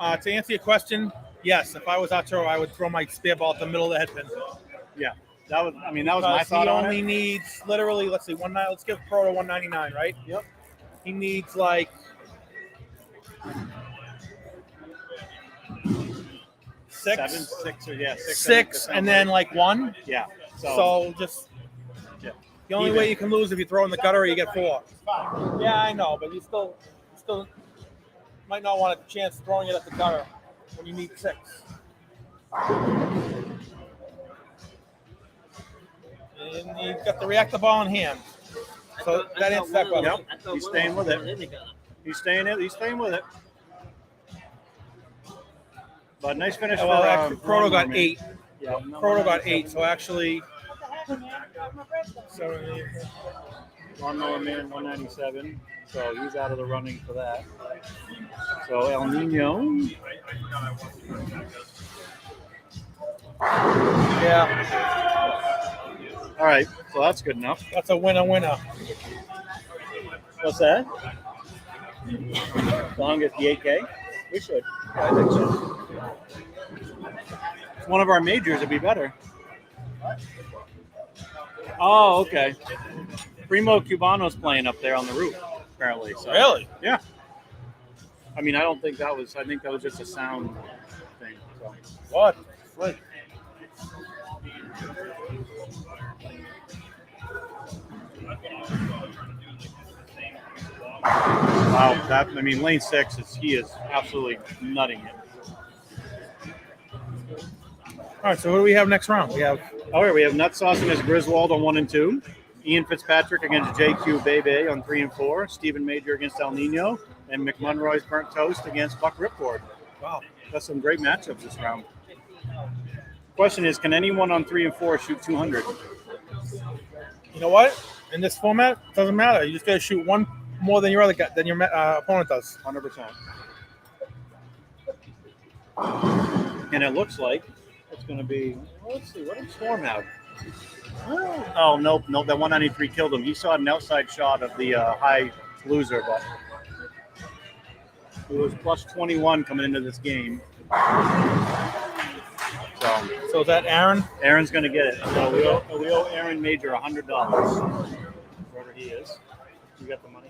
Speaker 4: To answer your question, yes. If I was Arturo, I would throw my spear ball at the middle of the head pin.
Speaker 1: Yeah. That was my
Speaker 4: Because
Speaker 1: thought
Speaker 4: he
Speaker 1: on
Speaker 4: only
Speaker 1: it.
Speaker 4: needs literally, let's give Pro to 199, right?
Speaker 1: Yep.
Speaker 4: He needs like 6,
Speaker 1: 7, 6, or yeah, 6.
Speaker 4: 6, and then like 1.
Speaker 1: Yeah.
Speaker 4: So just
Speaker 1: Yeah.
Speaker 4: the only way you can lose if you throw in the gutter or you get 4. Yeah, I know, but you still might not want a chance throwing it at the gutter when you need 6. And you've got the reactor ball in hand. So that answers that question.
Speaker 1: Yep. He's staying with it. He's staying with it. But nice finish
Speaker 4: Well,
Speaker 1: for
Speaker 4: actually, Proto got
Speaker 1: Norman.
Speaker 4: 8.
Speaker 1: Yeah.
Speaker 4: Proto got 8, so actually 7,
Speaker 1: Lawnmower Man 197. So he's out of the running for that. So El Nino.
Speaker 4: yeah,
Speaker 1: All right. So that's good enough.
Speaker 4: that's a winner.
Speaker 1: What's that? As long as the 8K? We should. Yeah, I think so. It's one of our majors. It'd be better. Oh, okay. Primo Cubano's playing up there on the roof, apparently. So.
Speaker 4: Really?
Speaker 1: Yeah. I mean, I don't think that was. I think that was just a sound thing. So.
Speaker 4: What?
Speaker 1: Wow. I mean, lane 6 he is absolutely nutting it.
Speaker 4: All right, so what do we have next round? We have
Speaker 1: We have Nut Sauce against Griswold on 1 and 2. Ian Fitzpatrick against JQ Bebe on 3 and 4. Stephen Major against El Nino. And McMunroy's Burnt Toast against Buck Ripcord.
Speaker 4: wow.
Speaker 1: That's some great matchups this round. Question is, can anyone on 3 and 4 shoot 200?
Speaker 4: You know what? In this format, it doesn't matter. You just got to shoot one more than your opponent does.
Speaker 1: 100%. And it looks like It's going to be, let's see, what did Storm have? Oh, nope. That 193 killed him. He saw an outside shot of the high loser, but it was plus 21 coming into this game.
Speaker 4: So is that Aaron?
Speaker 1: Aaron's going to get it. So we owe Aaron Major $100, wherever he is. You got the money?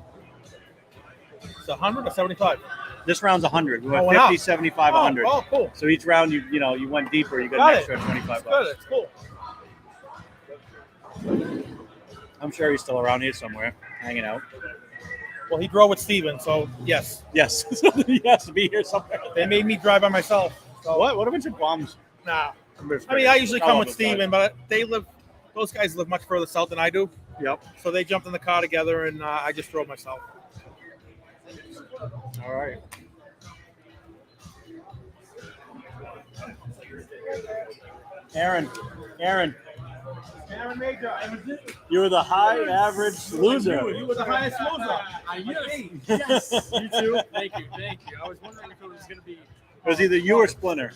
Speaker 4: It's 100 or 75?
Speaker 1: This round's 100. We went
Speaker 4: went
Speaker 1: 50,
Speaker 4: up.
Speaker 1: 75, 100.
Speaker 4: Oh, cool.
Speaker 1: So each round, you went deeper. You got
Speaker 4: Got
Speaker 1: an
Speaker 4: it.
Speaker 1: extra 25
Speaker 4: Good.
Speaker 1: bucks.
Speaker 4: It's cool.
Speaker 1: I'm sure he's still around here somewhere, hanging out.
Speaker 4: Well, he drove with Steven, so yes.
Speaker 1: Yes. He has to be here somewhere.
Speaker 4: They made me drive by myself. So
Speaker 1: What? What a bunch of bums.
Speaker 4: Nah. I mean, I usually come
Speaker 1: love
Speaker 4: with
Speaker 1: those
Speaker 4: Steven, but those guys live much further south than I do.
Speaker 1: Yep.
Speaker 4: So they jumped in the car together, and I just drove myself.
Speaker 1: All right. Aaron.
Speaker 4: Aaron Major.
Speaker 1: You were the high average loser.
Speaker 4: You were the highest loser.
Speaker 6: Yes. You too. Thank you. I was wondering if it was going to be.
Speaker 1: It was either you or Splinter.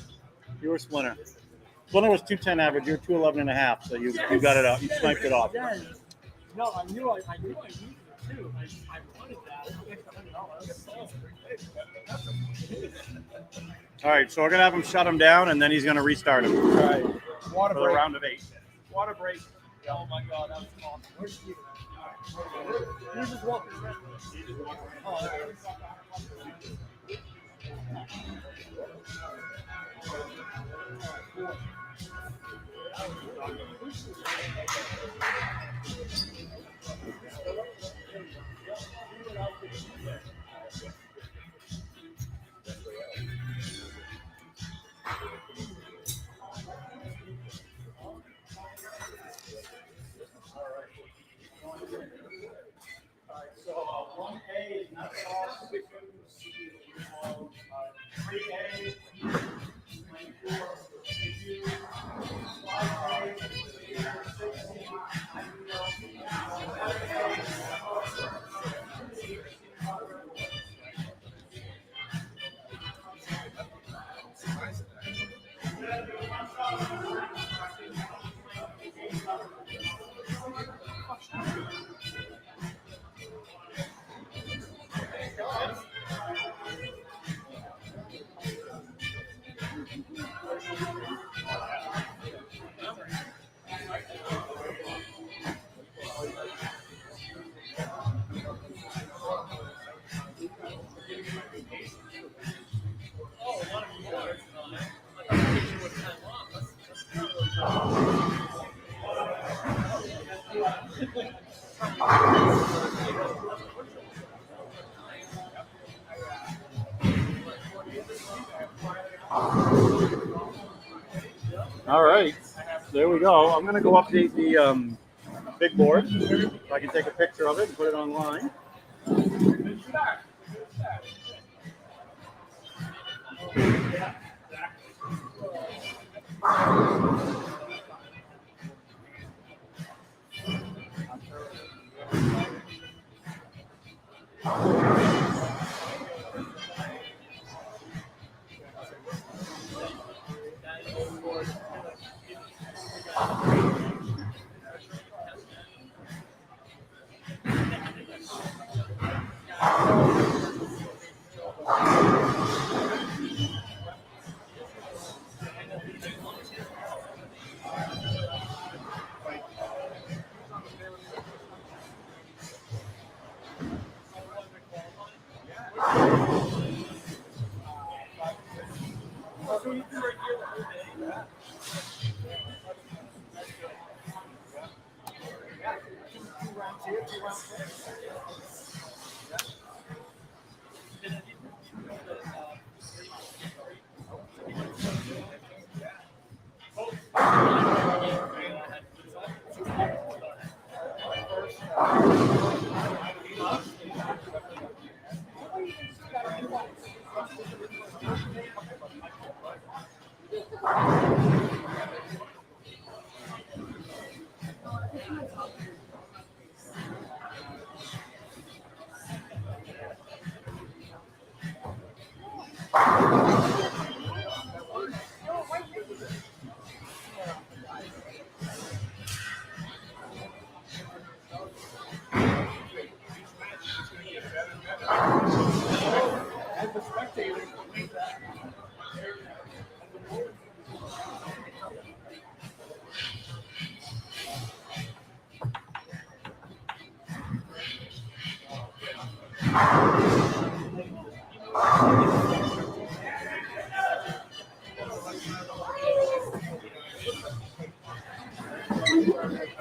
Speaker 1: Splinter was 210 average. You were 211 and a half. So you got it out. You sniped it off.
Speaker 6: Yes. No, I knew I needed it too. I wanted that.
Speaker 1: All right. So we're gonna have him shut him down, and then he's gonna restart him.
Speaker 4: All right. Water
Speaker 1: For the
Speaker 4: break.
Speaker 1: round of 8.
Speaker 4: Water break. Oh my God, that was awesome. Where's Steven?
Speaker 6: You just walked around. Oh,
Speaker 1: So 1A is not off. 3A, 24, 1. All right, there we go. I'm going to go update the big board so I can take a picture of it and put it online.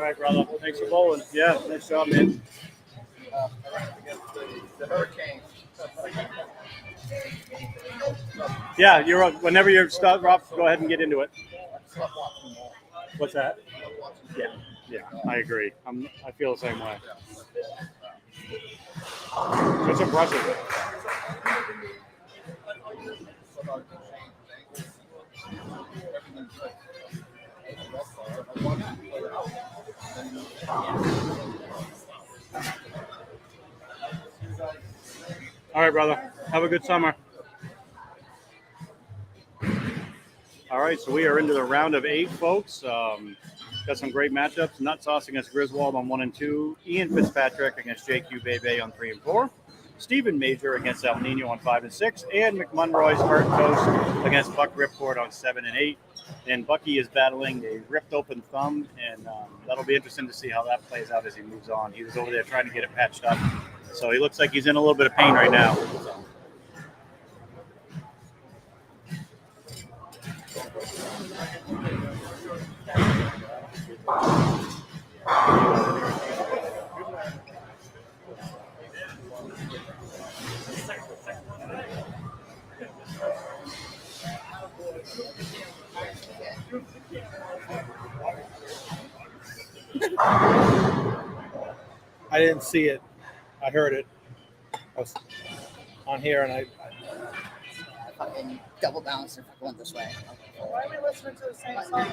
Speaker 1: All right, brother. Thanks for bowling. Yeah, nice job, man.
Speaker 2: The Hurricane.
Speaker 1: Yeah, you're up. Whenever you're stuck, Rob, go ahead and get into it. What's that? Yeah, I agree. I feel the same way. It's impressive. All right, brother. Have a good summer. All right, so we are into the round of 8, folks. Got some great matchups. Nutsauce against Griswold on 1 and 2. Ian Fitzpatrick against JQ Bebe on 3 and 4. Stephen Major against El Nino on 5 and 6. And McMunroy's Heart Toast against Buck Ripcord on 7 and 8. And Bucky is battling a ripped open thumb, and that'll be interesting to see how that plays out as he moves on. He was over there trying to get it patched up. So he looks like he's in a little bit of pain right now. So.
Speaker 4: I didn't see it. I heard it. I was on here, and I
Speaker 9: fucking double balanced if I went this way.
Speaker 8: Why are we listening to the same song?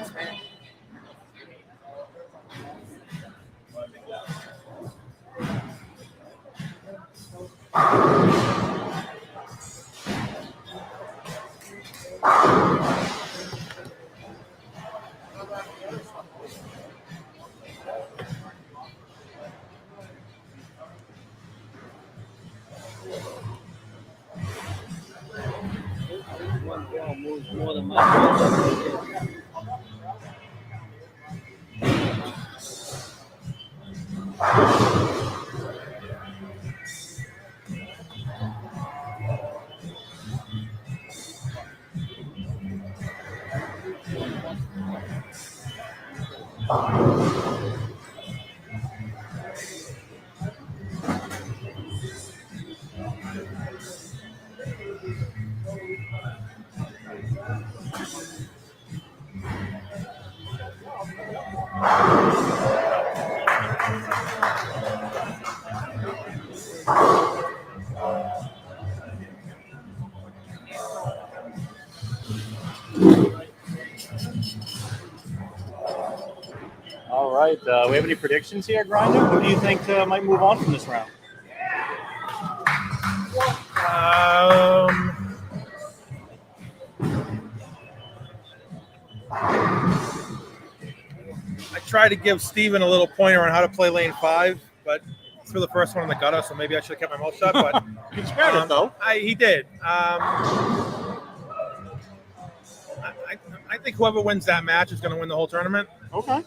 Speaker 10: One ball moves more than my
Speaker 1: All right. We have any predictions here, Grinder? Who do you think might move on from this round?
Speaker 4: I tried to give Steven a little pointer on how to play lane 5, but threw the first one in the gutter, so maybe I should have kept my mouth shut. But
Speaker 1: he spared it, though.
Speaker 4: He did. I think whoever wins that match is going to win the whole tournament.
Speaker 1: Okay.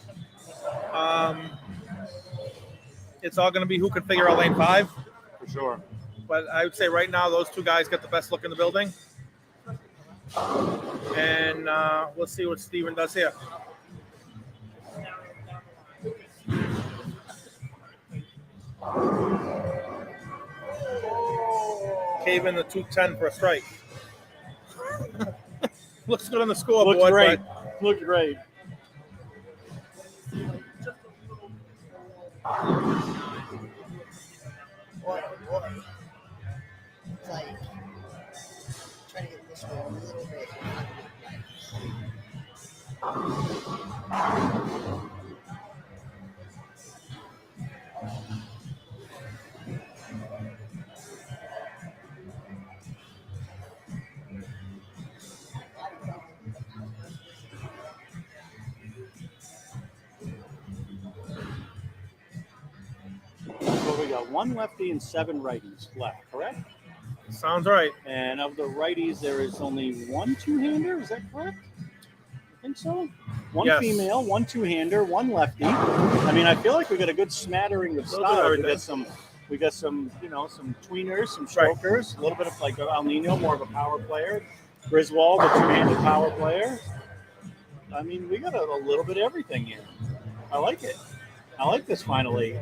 Speaker 4: It's all going to be who can figure out lane 5.
Speaker 1: For sure.
Speaker 4: But I would say right now those two guys get the best look in the building. And let's see what Steven does here. Cave in the 210 for a strike. Looks good on the scoreboard.
Speaker 1: Looks great.
Speaker 4: But...
Speaker 1: Looks great.
Speaker 9: What? It's like trying to get this one a little bit.
Speaker 1: So we got 1 lefty and 7 righties left, correct?
Speaker 4: Sounds right.
Speaker 1: And of the righties, there is only 1 two-hander. Is that correct? I think so. 1
Speaker 4: Yes.
Speaker 1: female, 1 two-hander, 1 lefty. I mean, I feel like we got a good smattering of styles. We got some, some tweeners, some strokers, a little bit of like El Nino, more of a power player. Griswold, a two-handed power player. I mean, we got a little bit of everything here. I like it. I like this final 8.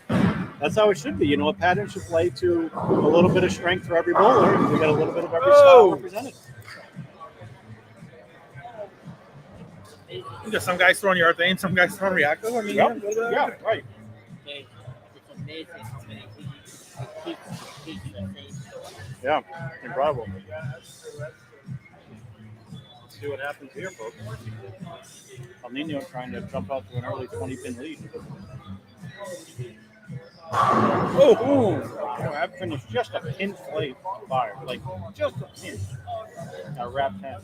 Speaker 1: That's how it should be. You know, a pattern should play to a little bit of strength for every bowler, and we got a little bit of every style represented.
Speaker 4: Just some guys throwing Urethane, some guys throwing reactive. I mean,
Speaker 1: Yep. Yeah, right.
Speaker 10: It's amazing. It keeps the same.
Speaker 1: Yeah, incredible. Let's see what happens here, folks. El Nino trying to jump out to an early 20-pin lead. Oh, I've finished just a pin late fire, like just a pin. A wrap 10.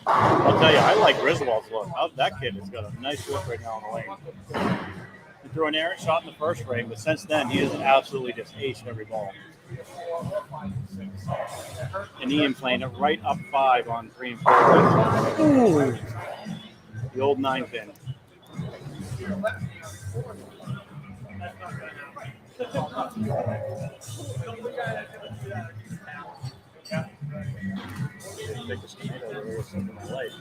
Speaker 1: I'll tell you, I like Griswold's look. That kid has got a nice look right now on the lane. He threw an errant shot in the first frame, but since then he has absolutely just aced every ball. And Ian playing it right up 5 on 3 and 4. Ooh. The old 9-pin. Biggest tomato I've ever seen in my life.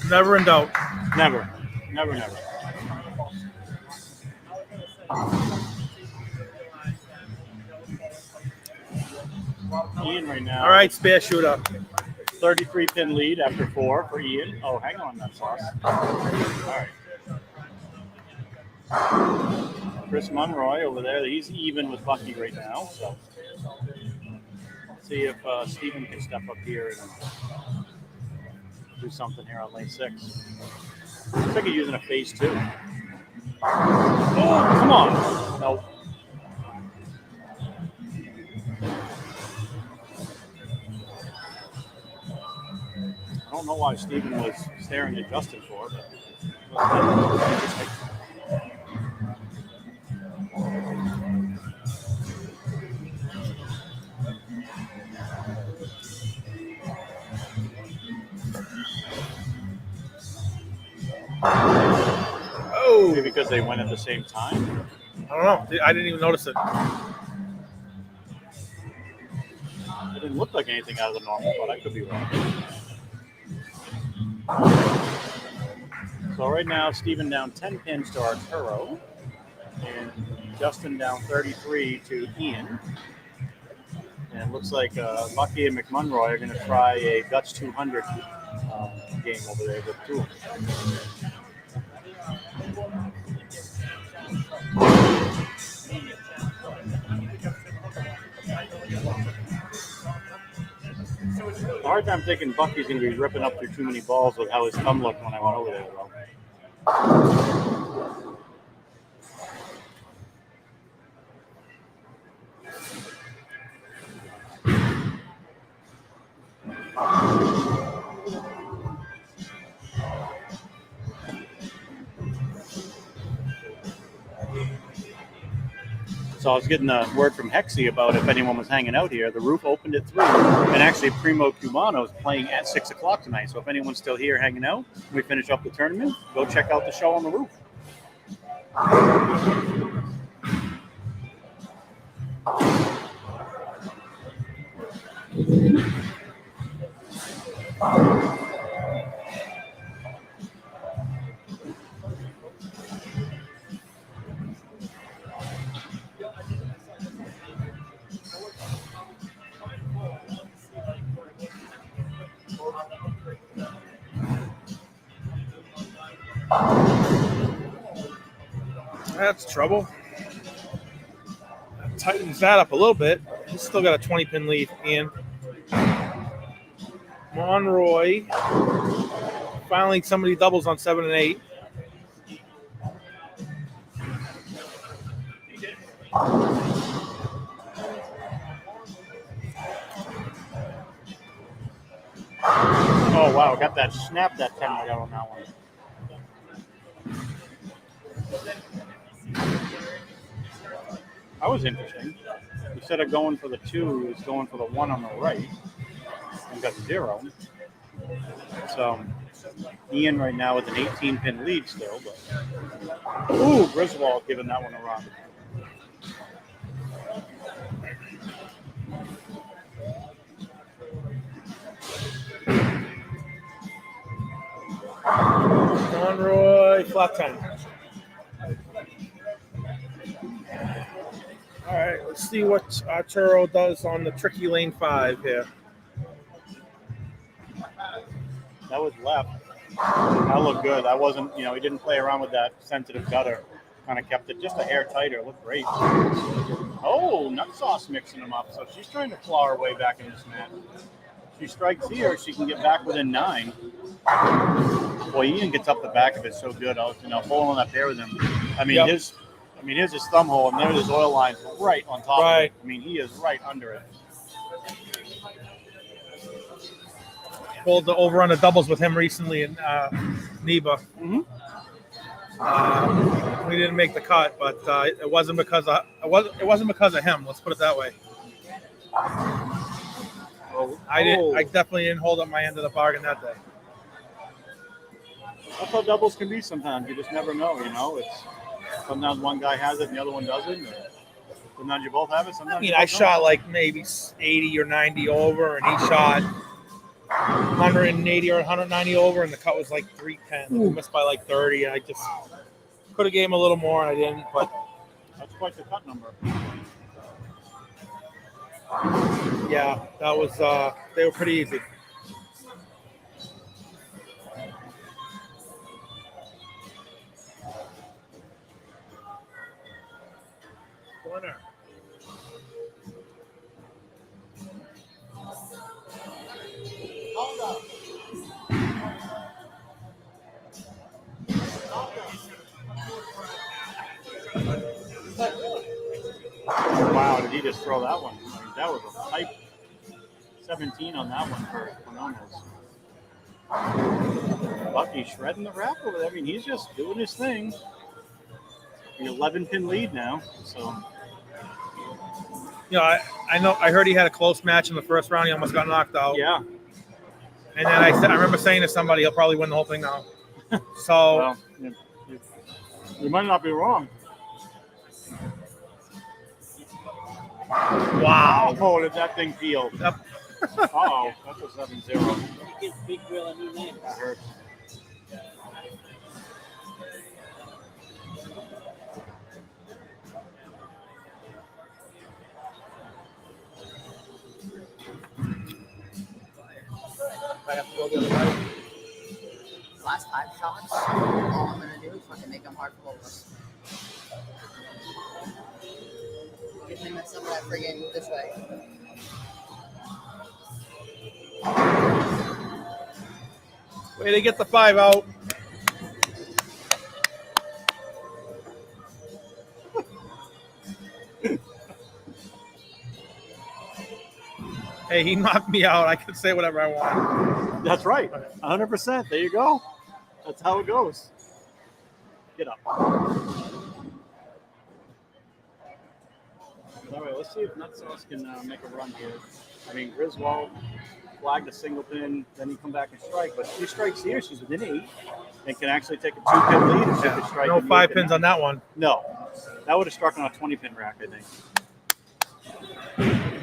Speaker 4: Never in doubt.
Speaker 1: Never. Ian right now.
Speaker 4: All right, spare shooter.
Speaker 1: 33-pin lead after 4 for Ian. Oh, hang on, that's sauce. All right. Chris Monroy over there. He's even with Bucky right now. So let's see if Stephen can step up here and do something here on lane 6. Looks like he's using a phase 2. Oh, come on. Nope. I don't know why Stephen was staring at Justin for, but interesting.
Speaker 4: Oh,
Speaker 1: maybe because they went at the same time.
Speaker 4: I don't know. I didn't even notice it.
Speaker 1: It didn't look like anything out of the normal, but I could be wrong. So right now, Stephen down 10 pins to Arturo, and Justin down 33 to Ian. And it looks like Bucky and McMunroy are going to try a Guts 200 game over there with 2 of them. A hard time thinking Bucky's going to be ripping up through too many balls with how his thumb looked when I went over there, though. So I was getting a word from Hexy about if anyone was hanging out here. The roof opened at 3, and actually Primo Cubano is playing at 6 o'clock tonight. So if anyone's still here hanging out, we finish up the tournament, go check out the show on the roof.
Speaker 4: That's trouble. Tightens that up a little bit. He's still got a 20-pin lead. Ian Monroy. Finally, somebody doubles on 7 and 8.
Speaker 1: Oh, wow. Got that snap that time I got on that one. That was interesting. Instead of going for the 2, he was going for the 1 on the right and got 0. So Ian right now with an 18-pin lead still, but ooh, Griswold giving that one a run.
Speaker 4: Conroy, flat 10. All right, let's see what Arturo does on the tricky lane 5 here.
Speaker 1: That was left. That looked good. That wasn't, he didn't play around with that sensitive gutter. Kind of kept it just a hair tighter. Looked great. Oh, nut sauce mixing them up. So she's trying to claw her way back in this match. She strikes here, she can get back within 9. Boy, Ian gets up the back of it so good. I was, holding on that pair with him. Here's his thumb hole, and there's his oil line right on top of it. He is right under it.
Speaker 4: Pulled the over on the doubles with him recently in NEBA.
Speaker 1: Mm-hmm.
Speaker 4: We didn't make the cut, but it wasn't because of him. Let's put it that way. I definitely didn't hold up my end of the bargain that day.
Speaker 1: That's how doubles can be sometimes. You just never know, It's sometimes one guy has it and the other one doesn't. Or sometimes you both have it. Sometimes
Speaker 4: I shot like maybe 80 or 90 over, and he shot 180 or 190 over, and the cut was like 310. We missed by like 30, and I just could have gave him a little more, and I didn't. But
Speaker 1: that's quite the cut number.
Speaker 4: Yeah, that was. They were pretty easy. Corner.
Speaker 1: Wow, did he just throw that one? That was a tight 17 on that one for Quinones. Bucky shredding the rack over there. He's just doing his thing. The 11-pin lead now, so.
Speaker 4: I know. I heard he had a close match in the first round. He almost got knocked out.
Speaker 1: Yeah.
Speaker 4: And then I remember saying to somebody, he'll probably win the whole thing now. So.
Speaker 1: Well, you might not be wrong.
Speaker 4: Wow.
Speaker 1: Oh, did that thing peel?
Speaker 4: Yep.
Speaker 1: Uh-oh, that's a 7-0.
Speaker 10: Give Big Grill a new name.
Speaker 1: That hurts.
Speaker 9: Last 5 shots, all I'm going to do is fucking make them hard for both of us. Get him some of that friggin' this way.
Speaker 4: Way to get the 5 out. Hey, he knocked me out. I can say whatever I want.
Speaker 1: That's right. 100%. There you go. That's how it goes. Get up. All right, let's see if Nut Sauce can make a run here. Griswold flagged a single pin, then he come back and strike. But if she strikes here, she's within 8 and can actually take a 2-pin lead if she could strike.
Speaker 4: No 5 pins on that one.
Speaker 1: No. That would have struck on a 20-pin rack, I think.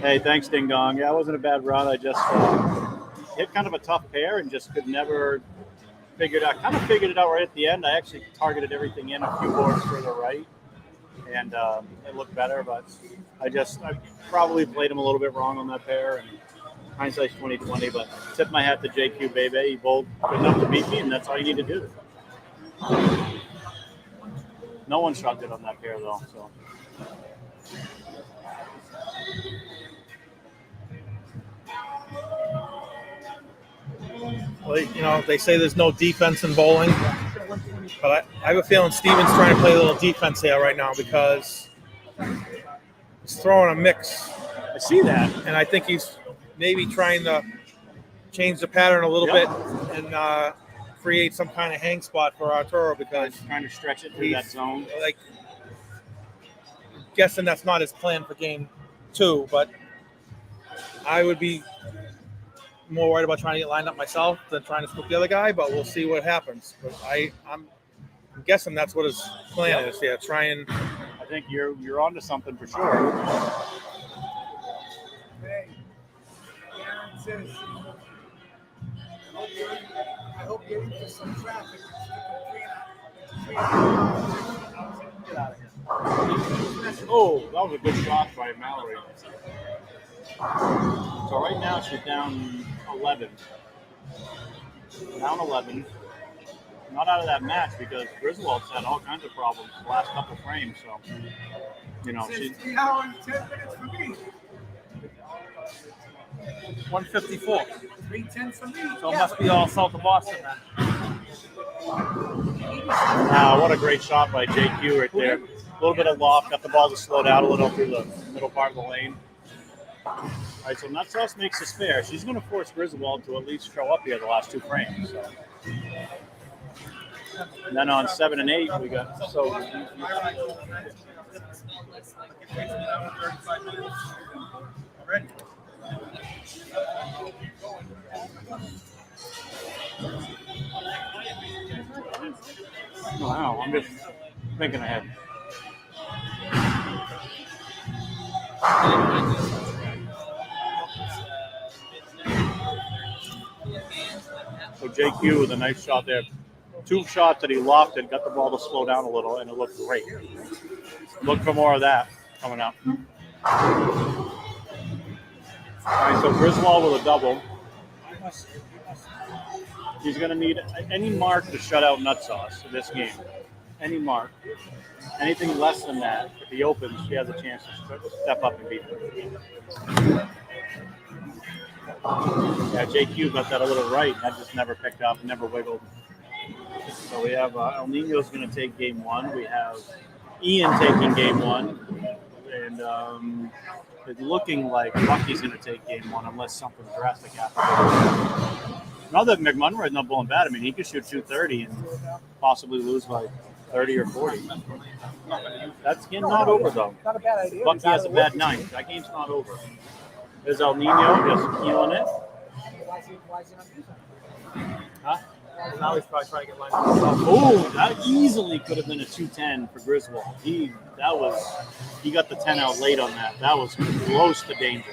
Speaker 1: Hey, thanks, Ding Dong. Yeah, it wasn't a bad run. I just hit kind of a tough pair and just could never figure it out. Kind of figured it out right at the end. I actually targeted everything in a few boards further right, and it looked better. But I probably played him a little bit wrong on that pair. And hindsight's 20/20. But tip my hat to JQ Bebe. He bowled good enough to beat me, and that's all you need to do. No one shot good on that pair though. So.
Speaker 4: Well, they say there's no defense in bowling, but I have a feeling Steven's trying to play a little defense here right now because he's throwing a mix.
Speaker 1: I see that.
Speaker 4: And I think he's maybe trying to change the pattern a little bit and create some kind of hang spot for Arturo because
Speaker 1: trying to stretch it through that zone.
Speaker 4: Like, guessing that's not his plan for game 2, but I would be more worried about trying to get lined up myself than trying to spook the other guy, but we'll see what happens. But I'm guessing that's what his plan is. Yeah, try and.
Speaker 1: I think you're onto something for sure.
Speaker 3: Hey, Aaron says, I hope you're into some traffic.
Speaker 1: Get out of here. Oh, that was a good shot by Mallory. So right now she's down 11. Down 11. Not out of that match because Griswold's had all kinds of problems the last couple frames. So, you know, she's
Speaker 3: 3 hours and 10 minutes for me.
Speaker 4: 154.
Speaker 3: 3:10 for me.
Speaker 4: So it must be all south of Boston then.
Speaker 1: Wow, what a great shot by JQ right there. A little bit of loft, got the ball to slow down a little through the middle part of the lane. All right, so Nutsauce makes a spare. She's going to force Griswold to at least show up here the last 2 frames. So. And then on 7 and 8, we got Wow, I'm just thinking ahead. So JQ with a nice shot there. 2 shots that he lofted, got the ball to slow down a little, and it looked great. Look for more of that coming up. All right, so Griswold with a double. He's going to need any mark to shut out Nutsauce in this game. Any mark. Anything less than that, if he opens, he has a chance to step up and beat him. Yeah, JQ got that a little right. That just never picked up, never wiggled. So we have El Nino's going to take game 1. We have Ian taking game 1. And it's looking like Bucky's going to take game 1 unless something drastic happens. Not that McMunroy's not bowling bad. I mean, he could shoot 230 and possibly lose by 30 or 40. That's game not over, though.
Speaker 3: Not a bad idea.
Speaker 1: Bucky has a bad night. That game's not over. There's El Nino just keeling it.
Speaker 3: Why is he not using it?
Speaker 1: Huh?
Speaker 4: Now he's probably trying to get lined up.
Speaker 1: Oh, that easily could have been a 210 for Griswold. He got the 10 out late on that. That was close to danger.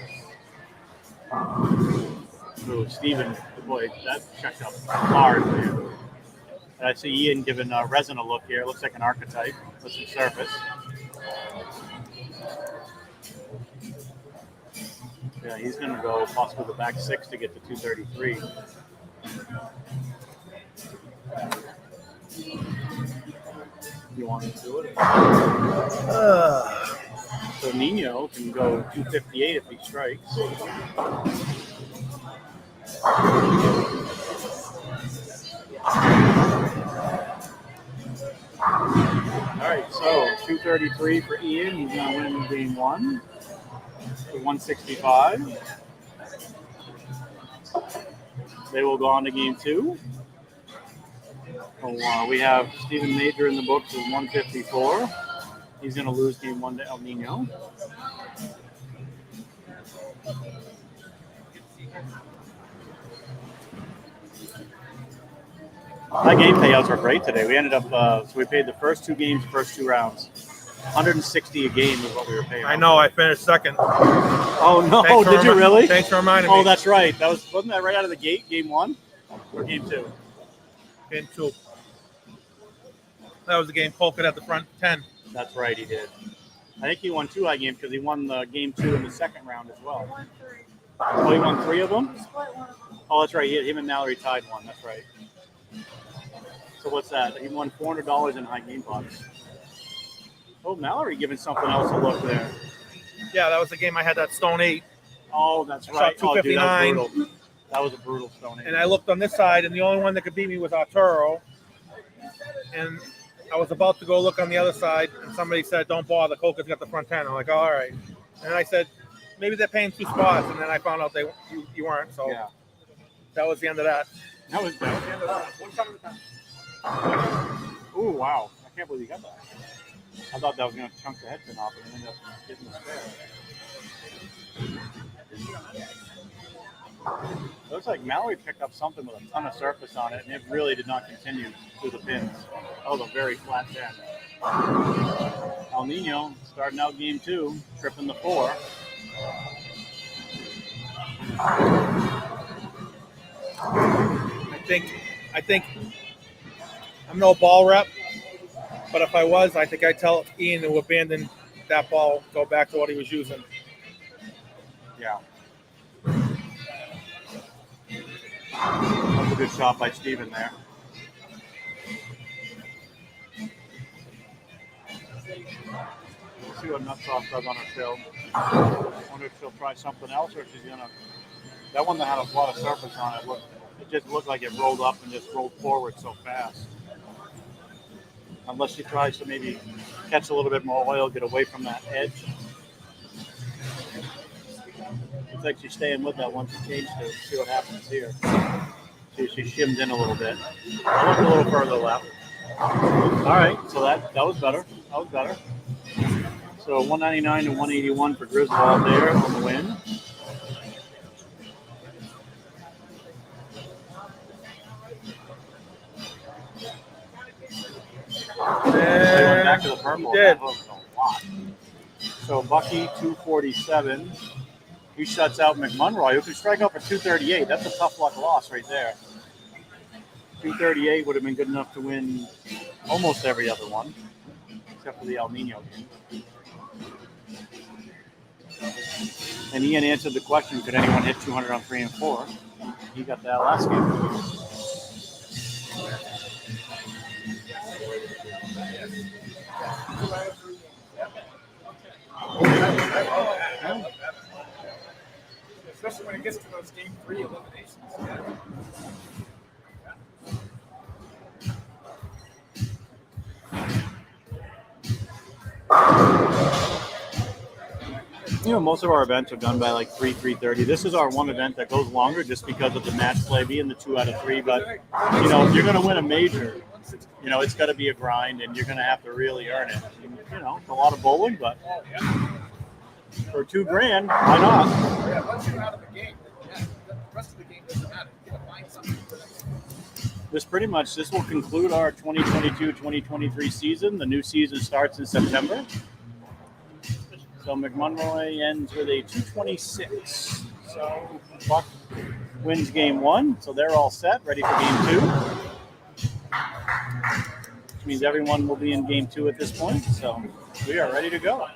Speaker 1: So Steven, boy, that checked up hard, man. And I see Ian giving Resin a look here. It looks like an archetype with some surface. Yeah, he's going to go possibly the back 6 to get to 233. You want to do it? So Nino can go 258 if he strikes. All right, so 233 for Ian. He's going to win game 1 to 165. They will go on to game 2. So, we have Stephen Major in the books with 154. He's going to lose game 1 to El Nino. My game payouts were great today. We ended up, so we paid the first 2 games, first 2 rounds. 160 a game is what we were paying.
Speaker 4: I know, I finished second.
Speaker 1: Oh, no, did you really?
Speaker 4: Thanks for reminding me.
Speaker 1: Oh, that's right. Wasn't that right out of the gate, game 1? Or game 2?
Speaker 4: Game 2. That was the game Polkett at the front 10.
Speaker 1: That's right, he did. I think he won 2 high games because he won the game 2 in the second round as well.
Speaker 8: Won 3.
Speaker 1: Oh, he won 3 of them?
Speaker 8: He split one of them.
Speaker 1: Oh, that's right. Him and Mallory tied 1. That's right. So what's that? He won $400 in high game pots. Oh, Mallory giving something else a look there.
Speaker 4: Yeah, that was the game I had that Stone 8.
Speaker 1: Oh, that's
Speaker 4: I
Speaker 1: right.
Speaker 4: shot
Speaker 1: Oh, dude, that
Speaker 4: 259.
Speaker 1: was brutal. That was a brutal Stone 8.
Speaker 4: And I looked on this side, and the only one that could beat me was Arturo. And I was about to go look on the other side, and somebody said, "Don't bother, Coca's got the front 10." I'm like, "Oh, all right." And I said, "Maybe they're paying 2 spots," and then I found out you weren't. So
Speaker 1: Yeah.
Speaker 4: that was the end of that.
Speaker 1: That was the end of that. Ooh, wow. I can't believe you got that. I thought that was going to chunk the head pin off and end up getting the spare. looks like Mallory picked up something with a ton of surface on it, and it really did not continue through the pins. That was a very flat 10. El Nino starting out game 2, tripping the 4.
Speaker 4: I think I'm no ball rep, but if I was, I think I'd tell Ian to abandon that ball, go back to what he was using.
Speaker 1: Yeah. That's a good shot by Steven there. We'll see what Nutsoft does on her field. I wonder if she'll try something else, or if she's gonna. That one that had a lot of surface on it, it just looked like it rolled up and just rolled forward so fast. Unless she tries to maybe catch a little bit more oil, get away from that edge. Looks like she's staying with that once she changed to see what happens here. See, she shimmed in a little bit. I looked a little further left. All right, so that was better. That was better. So 199 to 181 for Griswold there on the win. They went back to the purple.
Speaker 4: He did.
Speaker 1: That was a lot. So Bucky 247. He shuts out McMunroy, who could strike out for 238. That's a tough luck loss right there. 238 would have been good enough to win almost every other one, except for the El Nino game. And Ian answered the question, could anyone hit 200 on 3 and 4? He got that last game.
Speaker 5: Especially when it gets to those game 3 eliminations.
Speaker 1: You know, most of our events are done by like 3:30. This is our one event that goes longer just because of the match play being the 2 out of 3. But, you know, if you're going to win a major, you know, it's got to be a grind and you're going to have to really earn it. And, you know, it's a lot of bowling, but for $2,000, why not?
Speaker 2: Yeah, once you're out of the game, the rest of the game doesn't matter. You gotta find something for them.
Speaker 1: This will conclude our 2022-2023 season. The new season starts in September. So McMunroy ends with a 226. So Buck wins game 1. So they're all set, ready for game 2. Which means everyone will be in game 2 at this point. So we are ready to go.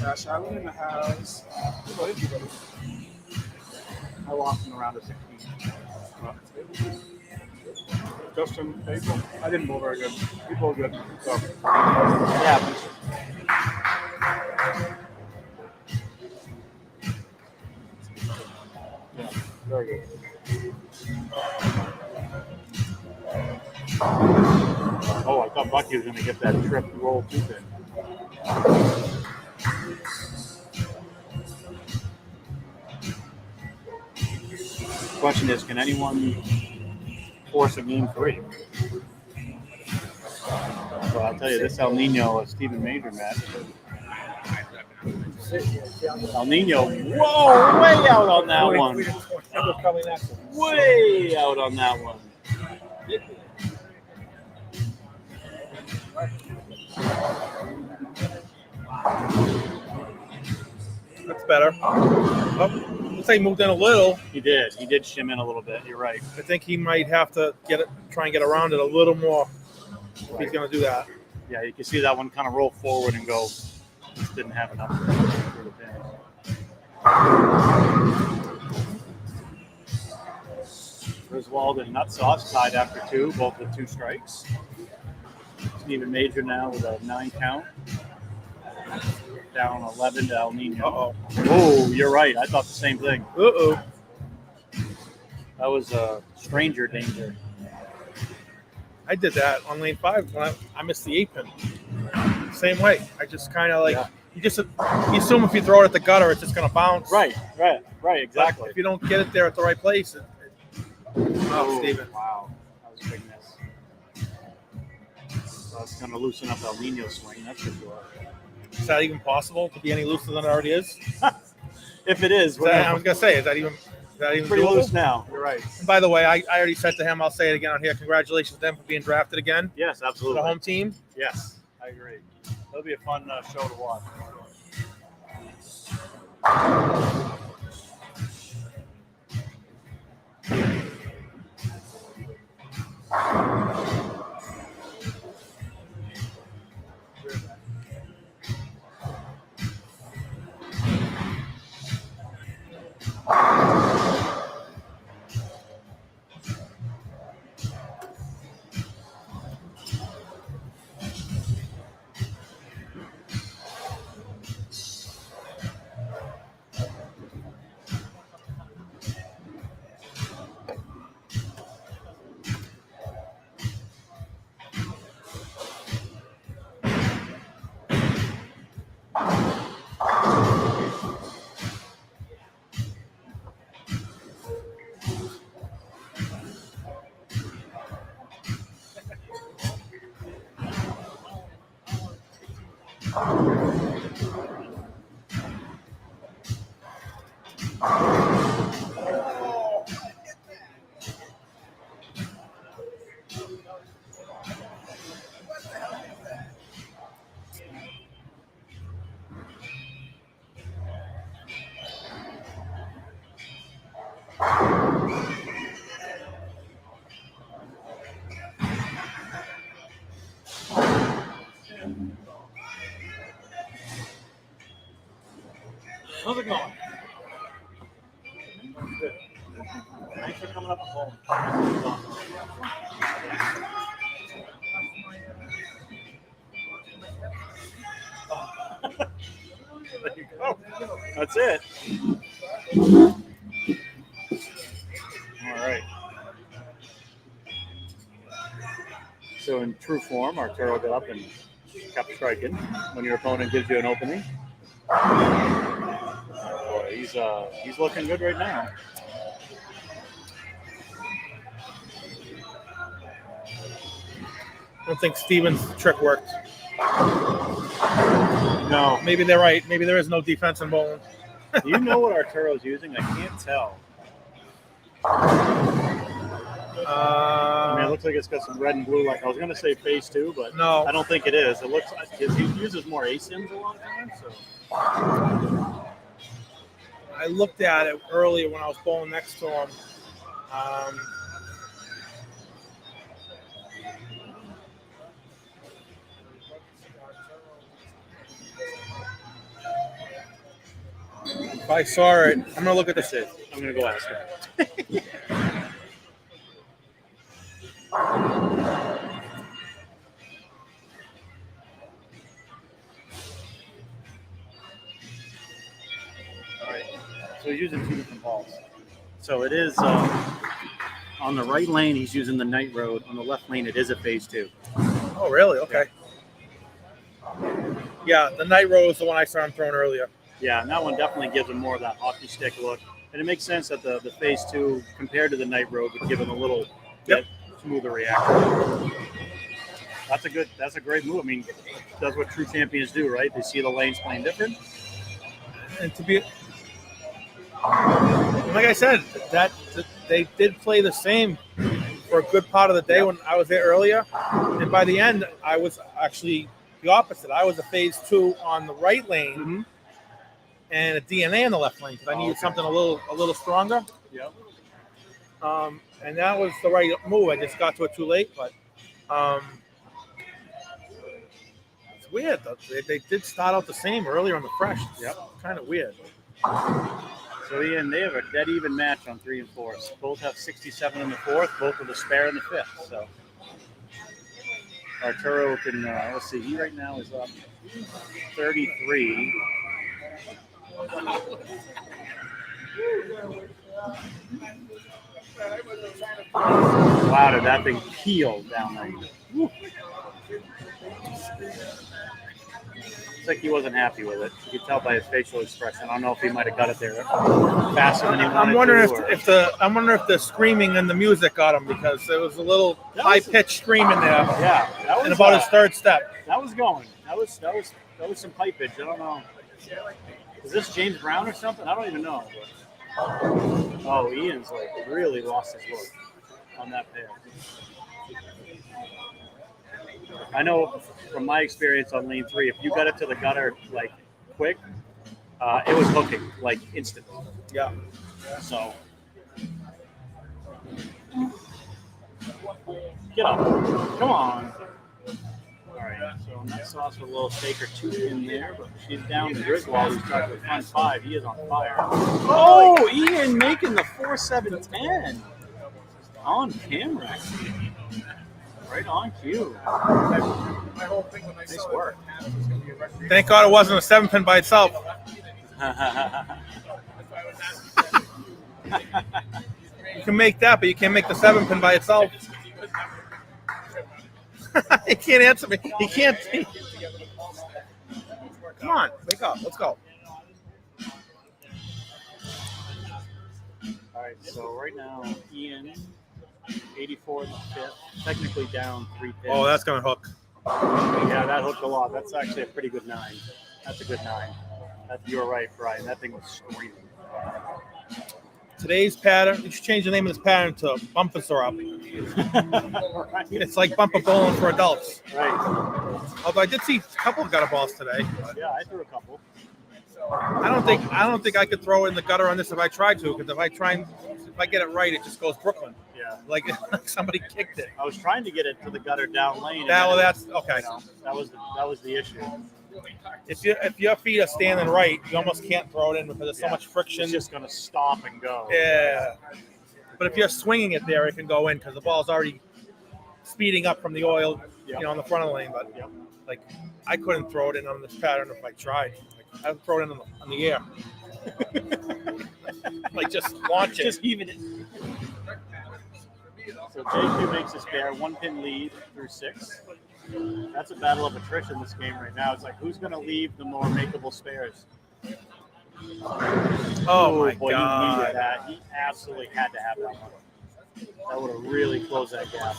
Speaker 5: Josh Allen in the house.
Speaker 1: I lost in the round of 16. Justin, April, I didn't bowl very good. You bowled good. So, yeah. Yeah, very good. Oh, I thought Bucky was going to get that trip roll too thin. Question is, can anyone force a game 3? So I'll tell you, this El Nino Stephen Major match. El Nino, whoa, way out on that one. Way out on that one.
Speaker 4: That's better. Oh, looks like he moved in a little.
Speaker 1: He did. He did shim in a little bit. You're right.
Speaker 4: I think he might have to try and get around it a little more if he's going to do that.
Speaker 1: Yeah, you can see that one kind of roll forward and go. Just didn't have enough for the pins. Griswold and Nutsoft tied after 2, both with 2 strikes. Stephen Major now with a 9 count. Down 11 to El Nino.
Speaker 4: Uh-oh.
Speaker 1: Oh, you're right. I thought the same thing.
Speaker 4: Uh-oh.
Speaker 1: That was a stranger danger.
Speaker 4: I did that on lane 5 when I missed the 8 pin. Same way. I just kind of you assume if you throw it at the gutter, it's just going to bounce.
Speaker 1: Right, exactly.
Speaker 4: But if you don't get it there at the right place,
Speaker 1: Oh,
Speaker 4: Steven.
Speaker 1: wow. That was a big miss. So it's going to loosen up El Nino's swing, that's for sure.
Speaker 4: Is that even possible to be any looser than it already is?
Speaker 1: If it is,
Speaker 4: I was going to say, is that even
Speaker 1: pretty
Speaker 4: doable?
Speaker 1: loose now. You're right.
Speaker 4: And by the way, I already said to him, I'll say it again on here. Congratulations to them for being drafted again.
Speaker 1: Yes,
Speaker 4: To
Speaker 1: absolutely.
Speaker 4: the home team.
Speaker 1: Yes, I agree. It'll be a fun show to watch. How's it going? Good. Thanks for coming up home. There you go. That's it. All right. So in true form, Arturo got up and kept striking when your opponent gives you an opening. Boy, he's looking good right now.
Speaker 4: I don't think Steven's trick worked.
Speaker 1: No.
Speaker 4: Maybe they're right. Maybe there is no defense in bowling.
Speaker 1: Do you know what Arturo's using? I can't tell. I mean, it looks like it's got some red and blue. Like I was going to say phase 2, but
Speaker 4: no,
Speaker 1: I don't think it is. It looks like he uses more ASIMs a lot of times. So
Speaker 4: I looked at it earlier when I was bowling next to him. If I saw it, I'm gonna look at this.
Speaker 1: I'm gonna go ask him. All right. So he's using 2 different balls. So it is on the right lane. He's using the night road. On the left lane, it is a phase 2.
Speaker 4: Oh, really? Okay. Yeah, the night road is the one I saw him throwing earlier.
Speaker 1: Yeah, and that one definitely gives him more of that hockey stick look. And it makes sense that the phase 2 compared to the night road would give him a little bit smoother reaction. That's a great move. I mean, that's what true champions do, right? They see the lanes playing different.
Speaker 4: And to be, like I said, that they did play the same for a good part of the day when I was there earlier. And by the end, I was actually the opposite. I was a phase 2 on the right lane and a DNA on the left lane because I needed something a little stronger.
Speaker 1: Yeah.
Speaker 4: And that was the right move. I just got to it too late, but it's weird. They did start out the same earlier on the fresh. It's kind of weird.
Speaker 1: So Ian, they have a dead even match on 3 and 4. Both have 67 in the 4th, both with a spare in the 5th. So Arturo can, let's see, he right now is up 33. Wow, did that thing peel down there? Woo. like he wasn't happy with it. You could tell by his facial expression. I don't know if he might have got it there faster than he wanted
Speaker 4: I'm wondering
Speaker 1: to.
Speaker 4: if the screaming and the music got him, because there was a little high pitched scream in there.
Speaker 1: Yeah, that was
Speaker 4: and about his third step.
Speaker 1: That was going. That was some pipage. I don't know. Is this James Brown or something? I don't even know. But, oh, Ian's like really lost his look on that pair. I know from my experience on lane 3, if you got it to the gutter like quick, it was hooking like instantly.
Speaker 4: Yeah.
Speaker 1: So get up. Come on. All right. So Nut Sauce with a little shaker 2 in there, but she's down to Griswold, who's starting with front 5. He is on fire. Oh, Ian making the 4-7-10 on camera. Right on cue. Nice work.
Speaker 4: Thank God it wasn't a 7-pin by itself. You can make that, but you can't make the 7-pin by itself. He can't answer me. He can't. Come on, wake up. Let's go.
Speaker 1: All right, so right now, Ian, 84 in the 5th, technically down 3 pins.
Speaker 4: Oh, that's going to hook.
Speaker 1: Yeah, that hooked a lot. That's actually a pretty good 9. That's a good 9. You're right, Brian. That thing was screaming.
Speaker 4: Today's pattern, you should change the name of this pattern to Bump and Syrup. It's like bumper bowling for adults.
Speaker 1: Right.
Speaker 4: Although I did see a couple of gutter balls today.
Speaker 1: Yeah, I threw a couple.
Speaker 4: I don't think I could throw in the gutter on this if I tried to, because if I get it right, it just goes Brooklyn.
Speaker 1: Yeah.
Speaker 4: Like somebody kicked it.
Speaker 1: I was trying to get it to the gutter down lane.
Speaker 4: That's okay.
Speaker 1: You know, that was the issue.
Speaker 4: If your feet are standing right, you almost can't throw it in because there's so much friction.
Speaker 1: It's just gonna stop and go.
Speaker 4: Yeah. But if you're swinging it there, it can go in because the ball's already speeding up from the oil, on the front of the lane. But like, I couldn't throw it in on this pattern if I tried. Like, I'd throw it in on the air. Like just launch it.
Speaker 1: Just even it. So JQ makes his pair, 1-pin lead through 6. That's a battle of attrition this game right now. It's like, who's going to leave the more makeable spares?
Speaker 4: Oh my
Speaker 1: boy,
Speaker 4: God.
Speaker 1: He needed that. He absolutely had to have that one. That would have really closed that gap.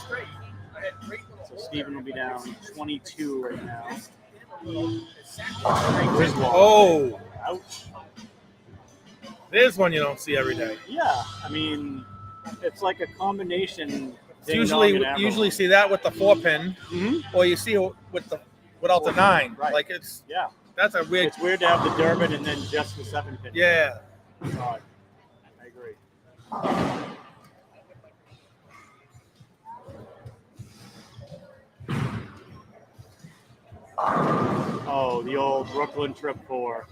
Speaker 1: So Steven will be down 22 right now.
Speaker 4: Oh.
Speaker 1: Ouch.
Speaker 4: There's one you don't see every day.
Speaker 1: Yeah, I mean, it's like a combination.
Speaker 4: Usually see that with the 4-pin, or you see it without the 9.
Speaker 1: Right.
Speaker 4: Like that's a weird.
Speaker 1: It's weird to have the Durbin and then just the 7-pin.
Speaker 4: Yeah.
Speaker 1: It's odd. I agree. Oh, the old Brooklyn Trip 4.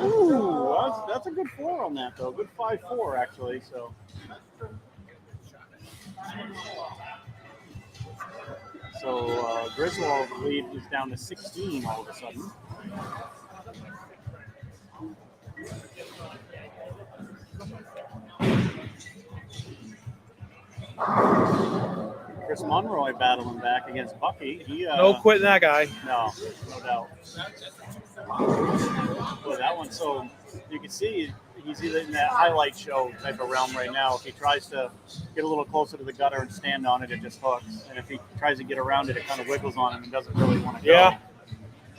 Speaker 1: Ooh, that's a good 4 on that, though. Good 5-4, actually. So Griswold's lead is down to 16 all of a sudden. Chris Monroy battling back against Bucky.
Speaker 4: No quitting that guy.
Speaker 1: No doubt. Boy, that one, so you can see he's either in that highlight show type of realm right now. If he tries to get a little closer to the gutter and stand on it, it just hooks. And if he tries to get around it, it kind of wiggles on him and doesn't really want to go.
Speaker 4: Yeah.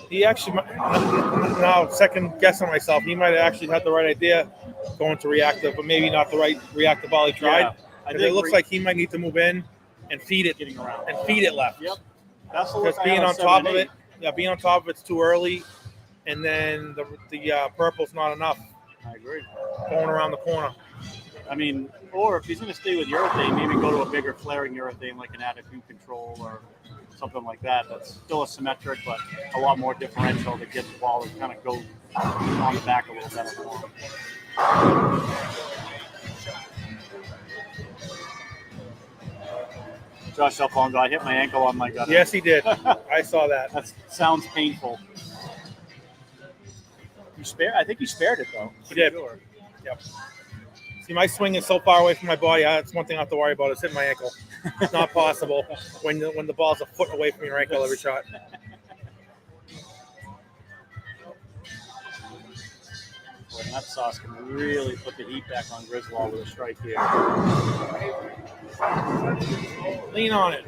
Speaker 4: He actually, now second guessing myself, he might have actually had the right idea going to reactive, but maybe not the right reactive ball he tried.
Speaker 1: Yeah.
Speaker 4: Because it looks like he might need to move in and feed it,
Speaker 1: getting around.
Speaker 4: And feed it left.
Speaker 1: Yep. That's the
Speaker 4: because
Speaker 1: look
Speaker 4: being on top of it, being on top of it's too early, and then the purple's not enough.
Speaker 1: I agree.
Speaker 4: Going around the corner.
Speaker 1: I mean, or if he's going to stay with urethane, maybe go to a bigger flaring urethane like an attitude control or something like that. That's still a symmetric, but a lot more differential to get the ball to kind of go on the back a little better for him. Josh Alfonso, I hit my ankle on my gutter.
Speaker 4: Yes, he did. I saw that.
Speaker 1: That sounds painful. I think you spared it, though.
Speaker 4: He did.
Speaker 1: Sure.
Speaker 4: Yep. See, my swing is so far away from my body. That's one thing I have to worry about is hitting my ankle. It's not possible when the ball's a foot away from your ankle every shot.
Speaker 1: Boy, that sauce can really put the heat back on Griswold with a strike here.
Speaker 4: Lean on it.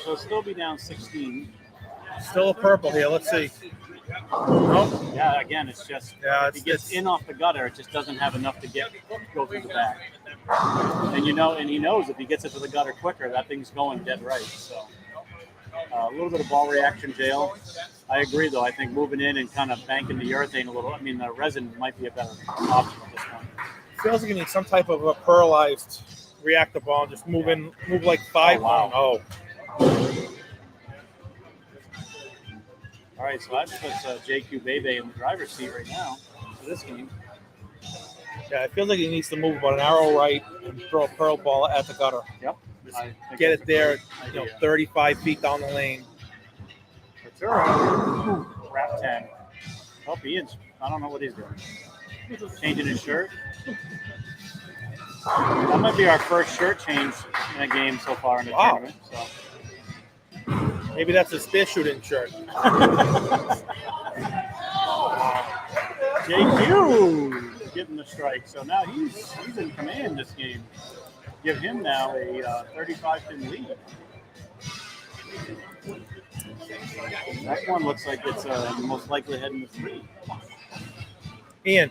Speaker 1: So still be down 16.
Speaker 4: Still a purple here. Let's see. Nope.
Speaker 1: Yeah, again, it's just if he gets in off the gutter, it just doesn't have enough to go through the back. And he knows if he gets it to the gutter quicker, that thing's going dead right. So a little bit of ball reaction jail. I agree, though. I think moving in and kind of banking the urethane a little. I mean, the resin might be a better option at this point.
Speaker 4: Feels like you need some type of a pearlized reactor ball. Just move like 5.
Speaker 1: Oh, wow.
Speaker 4: Oh.
Speaker 1: All right, so that puts JQ Bebe in the driver's seat right now for this game.
Speaker 4: Yeah, it feels like he needs to move about an arrow right and throw a pearl ball at the gutter.
Speaker 1: Yep.
Speaker 4: Get it there, 35 feet down the lane.
Speaker 1: Wrap 10. Oh, Ian's, I don't know what he's doing. Changing his shirt. That might be our first shirt change in a game so far in the tournament. So.
Speaker 4: Maybe that's his spear shooting shirt.
Speaker 1: JQ getting the strike. So now he's in command this game. Give him now a 35-pin lead. That one looks like it's most likely heading to 3.
Speaker 4: Ian.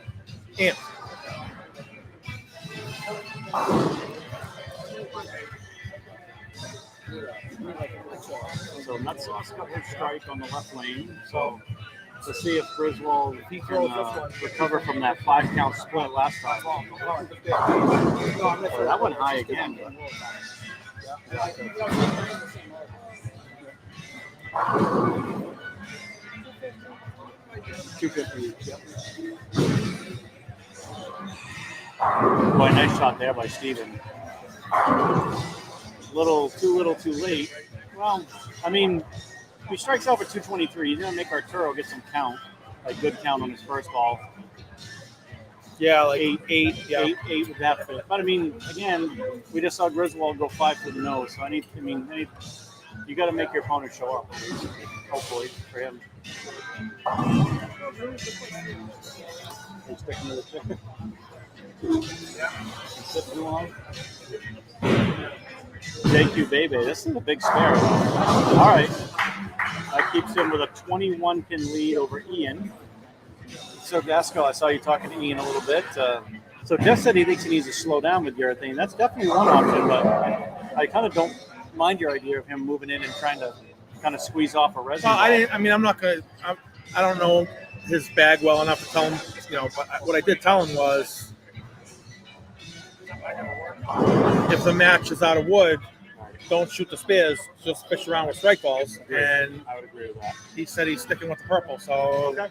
Speaker 1: So Nutsauce got her strike on the left lane. So to see if Griswold can recover from that 5-count split last time. Oh, that went high again. But... 250. Yep. Boy, nice shot there by Steven. Too little, too late. Well, I mean, if he strikes out for 223, he's going to make Arturo get some count, like good count on his first ball.
Speaker 4: Yeah, like 8
Speaker 1: with that fit. But I mean, again, we just saw Griswold go 5 to the nose. So you got to make your opponent show up, hopefully, for him. He's sticking to the chicken. Sit too long. JQ Bebe, this is a big spare. All right. That keeps him with a 21-pin lead over Ian. So, Gasco, I saw you talking to Ian a little bit. So, Jeff said he thinks he needs to slow down with urethane. That's definitely one option, but I kind of don't mind your idea of him moving in and trying to kind of squeeze off a resin.
Speaker 4: I don't know his bag well enough to tell him, but what I did tell him was if the match is out of wood, don't shoot the spares, just fish around with strike balls. And
Speaker 1: I would agree with that.
Speaker 4: He said he's sticking with the purple, so
Speaker 1: okay.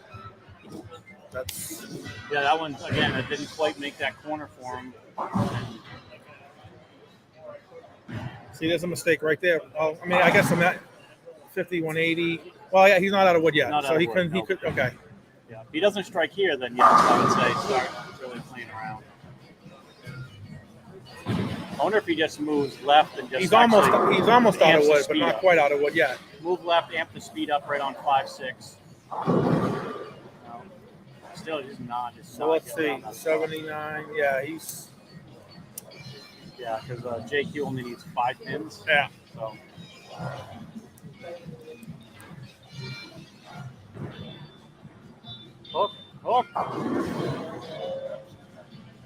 Speaker 1: That one, again, it didn't quite make that corner for him.
Speaker 4: See, there's a mistake right there. Well, I mean, I guess I'm at 50, 180. Well, yeah, he's not out of wood yet, so he could. Okay.
Speaker 1: Yeah, if he doesn't strike here, then yes, I would say start really playing around. I wonder if he just moves left and just.
Speaker 4: He's almost out of wood, but not quite out of wood yet.
Speaker 1: Move left, amp the speed up right on 5-6. Still, he's not.
Speaker 4: So let's see, 79. Yeah, he's.
Speaker 1: Yeah, because JQ only needs 5 pins.
Speaker 4: Yeah.
Speaker 1: So. Hook.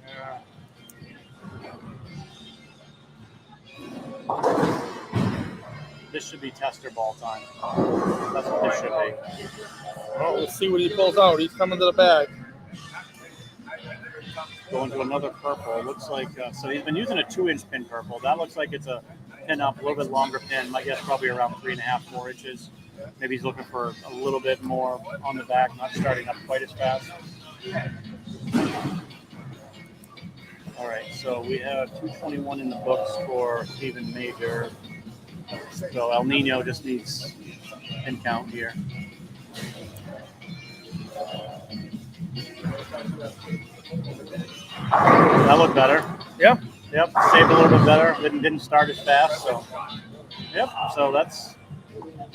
Speaker 1: Yeah. This should be tester ball time. That's what this should be.
Speaker 4: Well, we'll see what he pulls out. He's coming to the bag.
Speaker 1: Going to another purple. Looks like, so he's been using a 2-inch pin purple. That looks like it's a pin up, a little bit longer pin. My guess probably around 3.5, 4 inches. Maybe he's looking for a little bit more on the back, not starting up quite as fast. All right, so we have 221 in the books for Steven Major. So El Nino just needs pin count here. That looked better.
Speaker 4: Yeah.
Speaker 1: Yep, saved a little bit better. Didn't start as fast. So, yep. So that's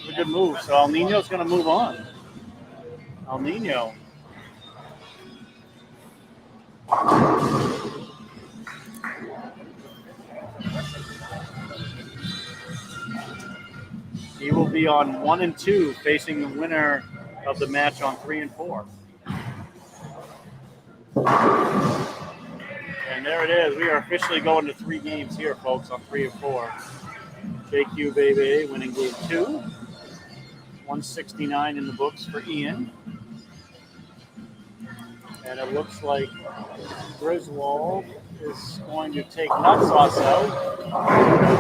Speaker 1: a good move. So El Nino's going to move on. El Nino. He will be on 1 and 2, facing the winner of the match on 3 and 4. And there it is. We are officially going to 3 games here, folks, on 3 and 4. JQ Baby winning game 2. 169 in the books for Ian. And it looks like Griswold is going to take Nut Sauce out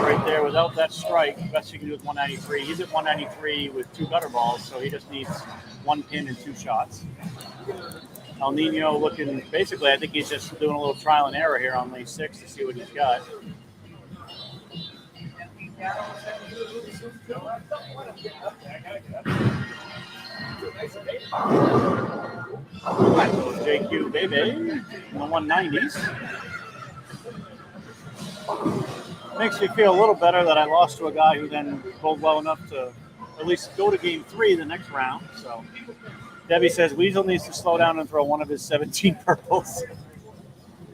Speaker 1: right there without that strike. Best you can do is 193. He's at 193 with 2 gutter balls, so he just needs 1 pin and 2 shots. El Nino looking, basically, I think he's just doing a little trial and error here on lane 6 to see what he's got. JQ Baby in the 190s. Makes me feel a little better that I lost to a guy who then bowled well enough to at least go to game 3 the next round. So Debbie says Weasel needs to slow down and throw one of his 17 purples.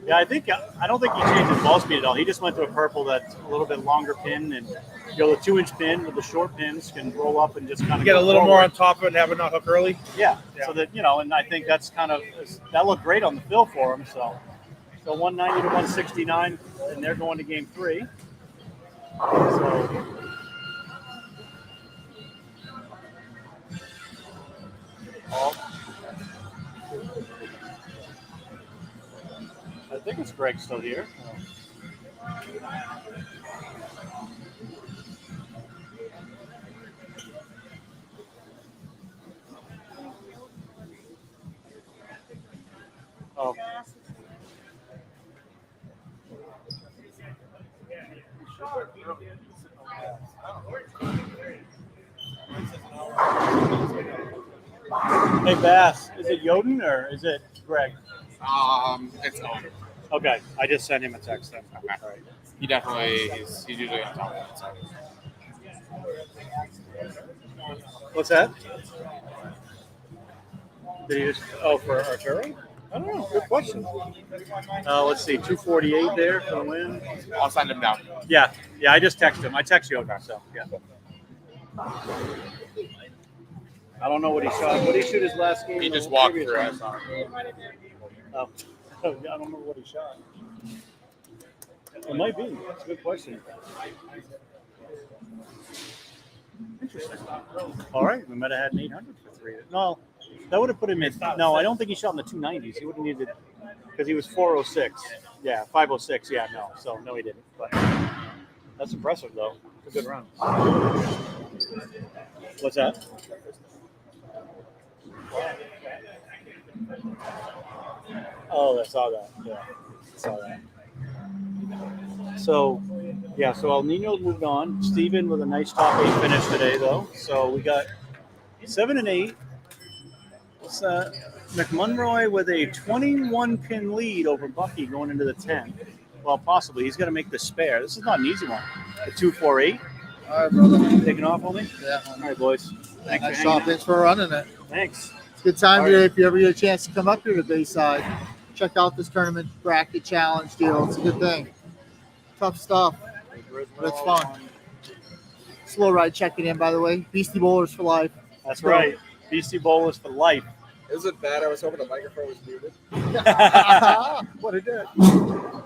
Speaker 1: Yeah, I don't think he changed his ball speed at all. He just went to a purple that's a little bit longer pin, and the 2-inch pin with the short pins can roll up and just kind of
Speaker 4: get a little more on top of it and have it not hook early.
Speaker 1: Yeah. So that and I think that's that looked great on the fill for him. So 190 to 169, and they're going to game 3. So. I think it's Greg still here. Oh. Hey Bass, is it Yoden or is it Greg?
Speaker 5: It's on.
Speaker 1: Okay, I just sent him a text then.
Speaker 5: Okay. All right. He's usually on top of it.
Speaker 1: What's that? Did he just, for Arturo? I don't know. Good question. Let's see, 248 there for the win.
Speaker 5: I'll send him down.
Speaker 1: Yeah, I just texted him. I text you, okay, so yeah. I don't know what he shot. What did he shoot his last game?
Speaker 5: He just walked through. I saw him.
Speaker 1: Oh, I don't remember what he shot. It might be. That's a good question. Interesting. All right, we might have had an 800 for 3. No, that would have put him in. No, I don't think he shot in the 290s. He would have needed, because he was 406. Yeah, 506. Yeah, no. So, no, he didn't. But that's impressive, though. It's a good run. What's that? Oh, I saw that. Yeah, I saw that. So El Nino moved on. Steven with a nice top 8 finish today, though. So we got 7 and 8. What's that? McMunroy with a 21-pin lead over Bucky going into the 10. Well, possibly. He's going to make the spare. This is not an easy one. The 248.
Speaker 2: All right, brother.
Speaker 1: Taking off on me?
Speaker 2: Yeah.
Speaker 1: All right, boys. Thanks
Speaker 2: Nice
Speaker 1: for
Speaker 2: job.
Speaker 1: hanging out.
Speaker 2: Thanks for running it.
Speaker 1: Thanks.
Speaker 2: It's a good time
Speaker 1: All
Speaker 2: here
Speaker 1: right.
Speaker 2: if you ever get a chance to come up here to Bayside. Check out this tournament bracket challenge deal. It's a good thing. Tough stuff, but it's fun. Slow ride checking in, by the way. Beastie Bowlers for life.
Speaker 1: That's right. Beastie Bowlers for life.
Speaker 11: Is it bad? I was hoping the microphone was muted.
Speaker 2: What it did. All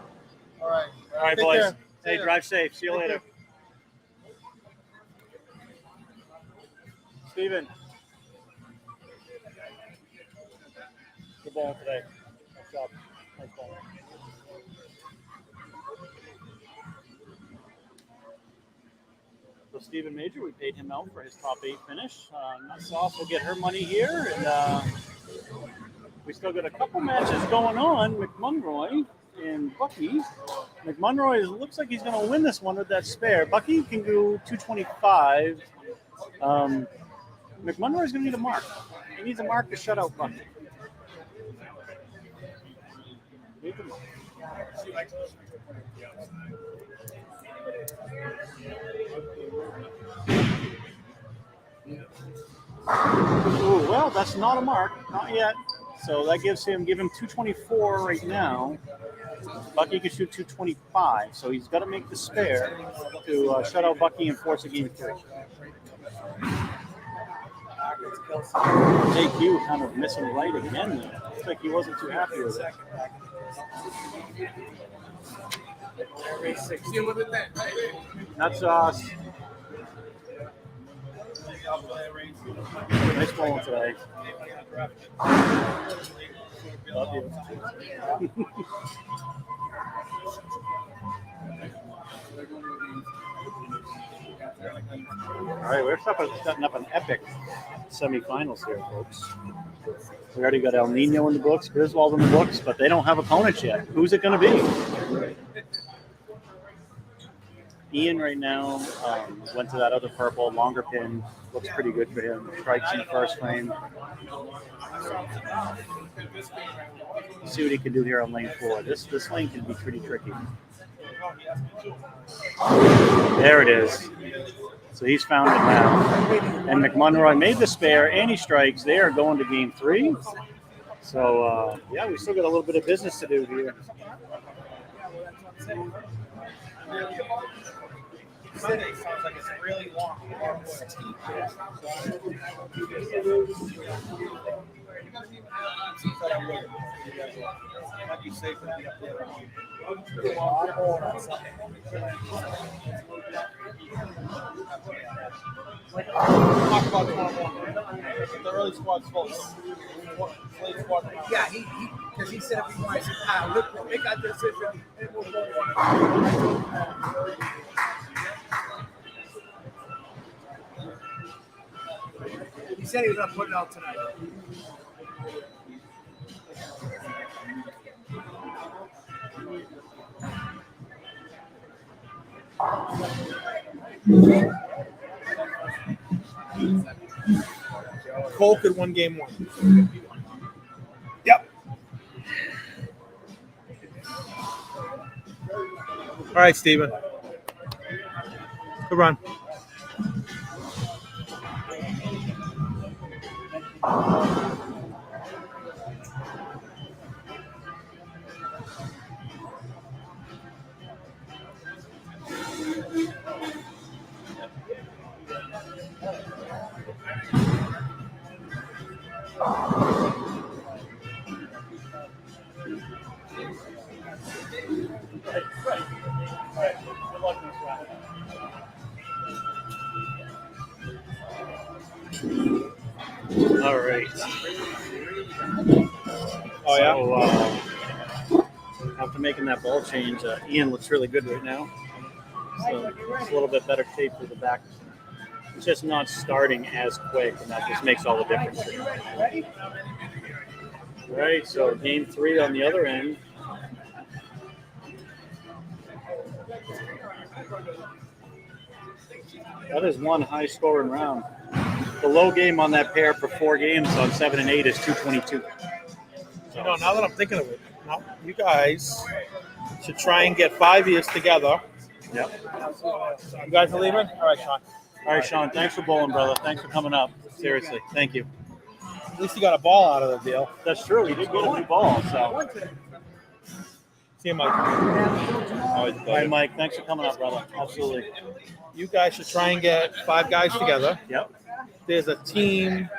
Speaker 2: right.
Speaker 1: All right,
Speaker 2: Take
Speaker 1: boys.
Speaker 2: care.
Speaker 1: Hey, drive safe. See you later. Steven. Good ball today. Nice job. Nice ball. So Steven Major, we paid him out for his top 8 finish. Nut Sauce will get her money here, and we still got a couple matches going on. McMunroy and Bucky. McMunroy looks like he's going to win this one with that spare. Bucky can go 225. McMunroy's going to need a mark. He needs a mark to shut out Bucky. Ooh, well, that's not a mark. Not yet. So that give him 224 right now. Bucky can shoot 225, so he's got to make the spare to shut out Bucky and force a game 3. JQ kind of missing right again there. Looks like he wasn't too happy with it. That's us. Nice bowling today. Love you. All right, we're setting up an epic semifinals here, folks. We already got El Nino in the books, Griswold in the books, but they don't have opponents yet. Who's it going to be? Ian right now went to that other purple, longer pin. Looks pretty good for him. Strikes in the first frame. See what he can do here on lane 4. This lane can be pretty tricky. There it is. So he's found it now. And McMunroy made the spare, and he strikes. They are going to game 3. So, yeah, we still got a little bit of business to do here.
Speaker 4: Sunday sounds like it's really long. Might be safer to be up there. Talk about the early squad's full.
Speaker 3: Yeah, because he said every morning, look, they got their decision, and we'll go on. He said he was going to put it out tonight.
Speaker 4: Cole could win game 1. Yep. All right, Steven. Good run.
Speaker 1: All right.
Speaker 4: Oh, yeah?
Speaker 1: So, after making that ball change, Ian looks really good right now. So it's a little bit better shape for the back. It's just not starting as quick, and that just makes all the difference. All right, so game 3 on the other end. That is one high-scoring round. The low game on that pair for 4 games on 7 and 8 is 222.
Speaker 4: You know, now that I'm thinking of it, you guys should try and get 5 years together.
Speaker 1: Yep.
Speaker 4: You guys are leaving? All right, Sean.
Speaker 1: All right, Sean. Thanks for bowling, brother. Thanks for coming up. Seriously, thank you.
Speaker 4: At least you got a ball out of the deal.
Speaker 1: That's true. He did get a new ball. So.
Speaker 4: See you, Mike.
Speaker 1: Hi, Mike. Thanks for coming up, brother. Absolutely.
Speaker 4: You guys should try and get 5 guys together.
Speaker 1: Yep.
Speaker 4: There's a team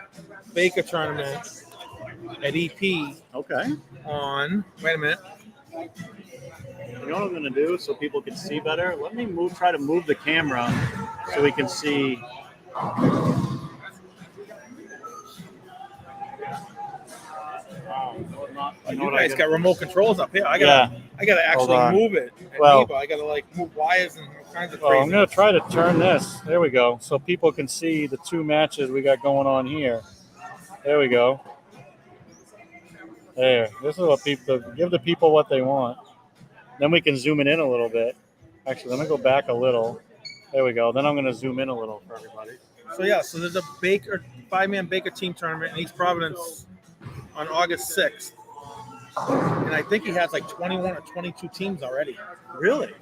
Speaker 4: Baker tournament at EP.
Speaker 1: Okay.
Speaker 4: On. Wait a minute.
Speaker 1: You know what I'm going to do so people can see better? Let me try to move the camera so we can see.
Speaker 4: You guys got remote controls up here. I gotta actually move it.
Speaker 1: Well,
Speaker 4: I gotta move wires and all kinds of
Speaker 1: well,
Speaker 4: crazy.
Speaker 1: I'm going to try to turn this. There we go. So people can see the 2 matches we got going on here. There we go. There. This is what people give the people what they want. Then we can zoom it in a little bit. Actually, let me go back a little. There we go. Then I'm going to zoom in a little for everybody.
Speaker 4: So there's a Baker 5-man Baker team tournament in East Providence on August 6th. and I think he has like 21 or 22 teams already.
Speaker 1: Really?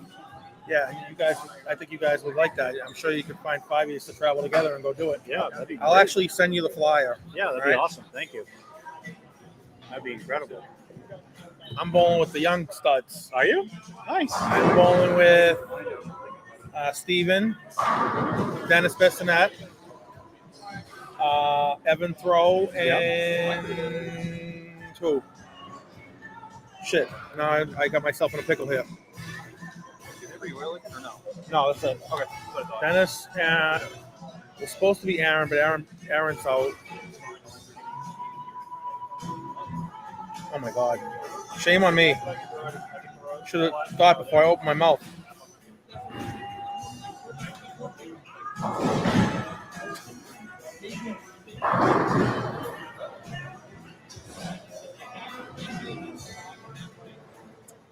Speaker 4: Yeah, you guys. I think you guys would like that. I'm sure you could find 5 years to travel together and go do it.
Speaker 1: Yeah, that'd be
Speaker 4: I'll
Speaker 1: great.
Speaker 4: actually send you the flyer.
Speaker 1: Yeah, that'd be awesome. Thank you. That'd be incredible.
Speaker 4: I'm bowling with the young studs.
Speaker 1: Are you? Nice.
Speaker 4: I'm bowling with Steven, Dennis Bissonette, Evan Throw, and who? Shit. No, I got myself in a pickle here. No, that's it. Okay. Dennis, was supposed to be Aaron, but Aaron's out. Oh my God. Shame on me. Should have thought before I opened my mouth.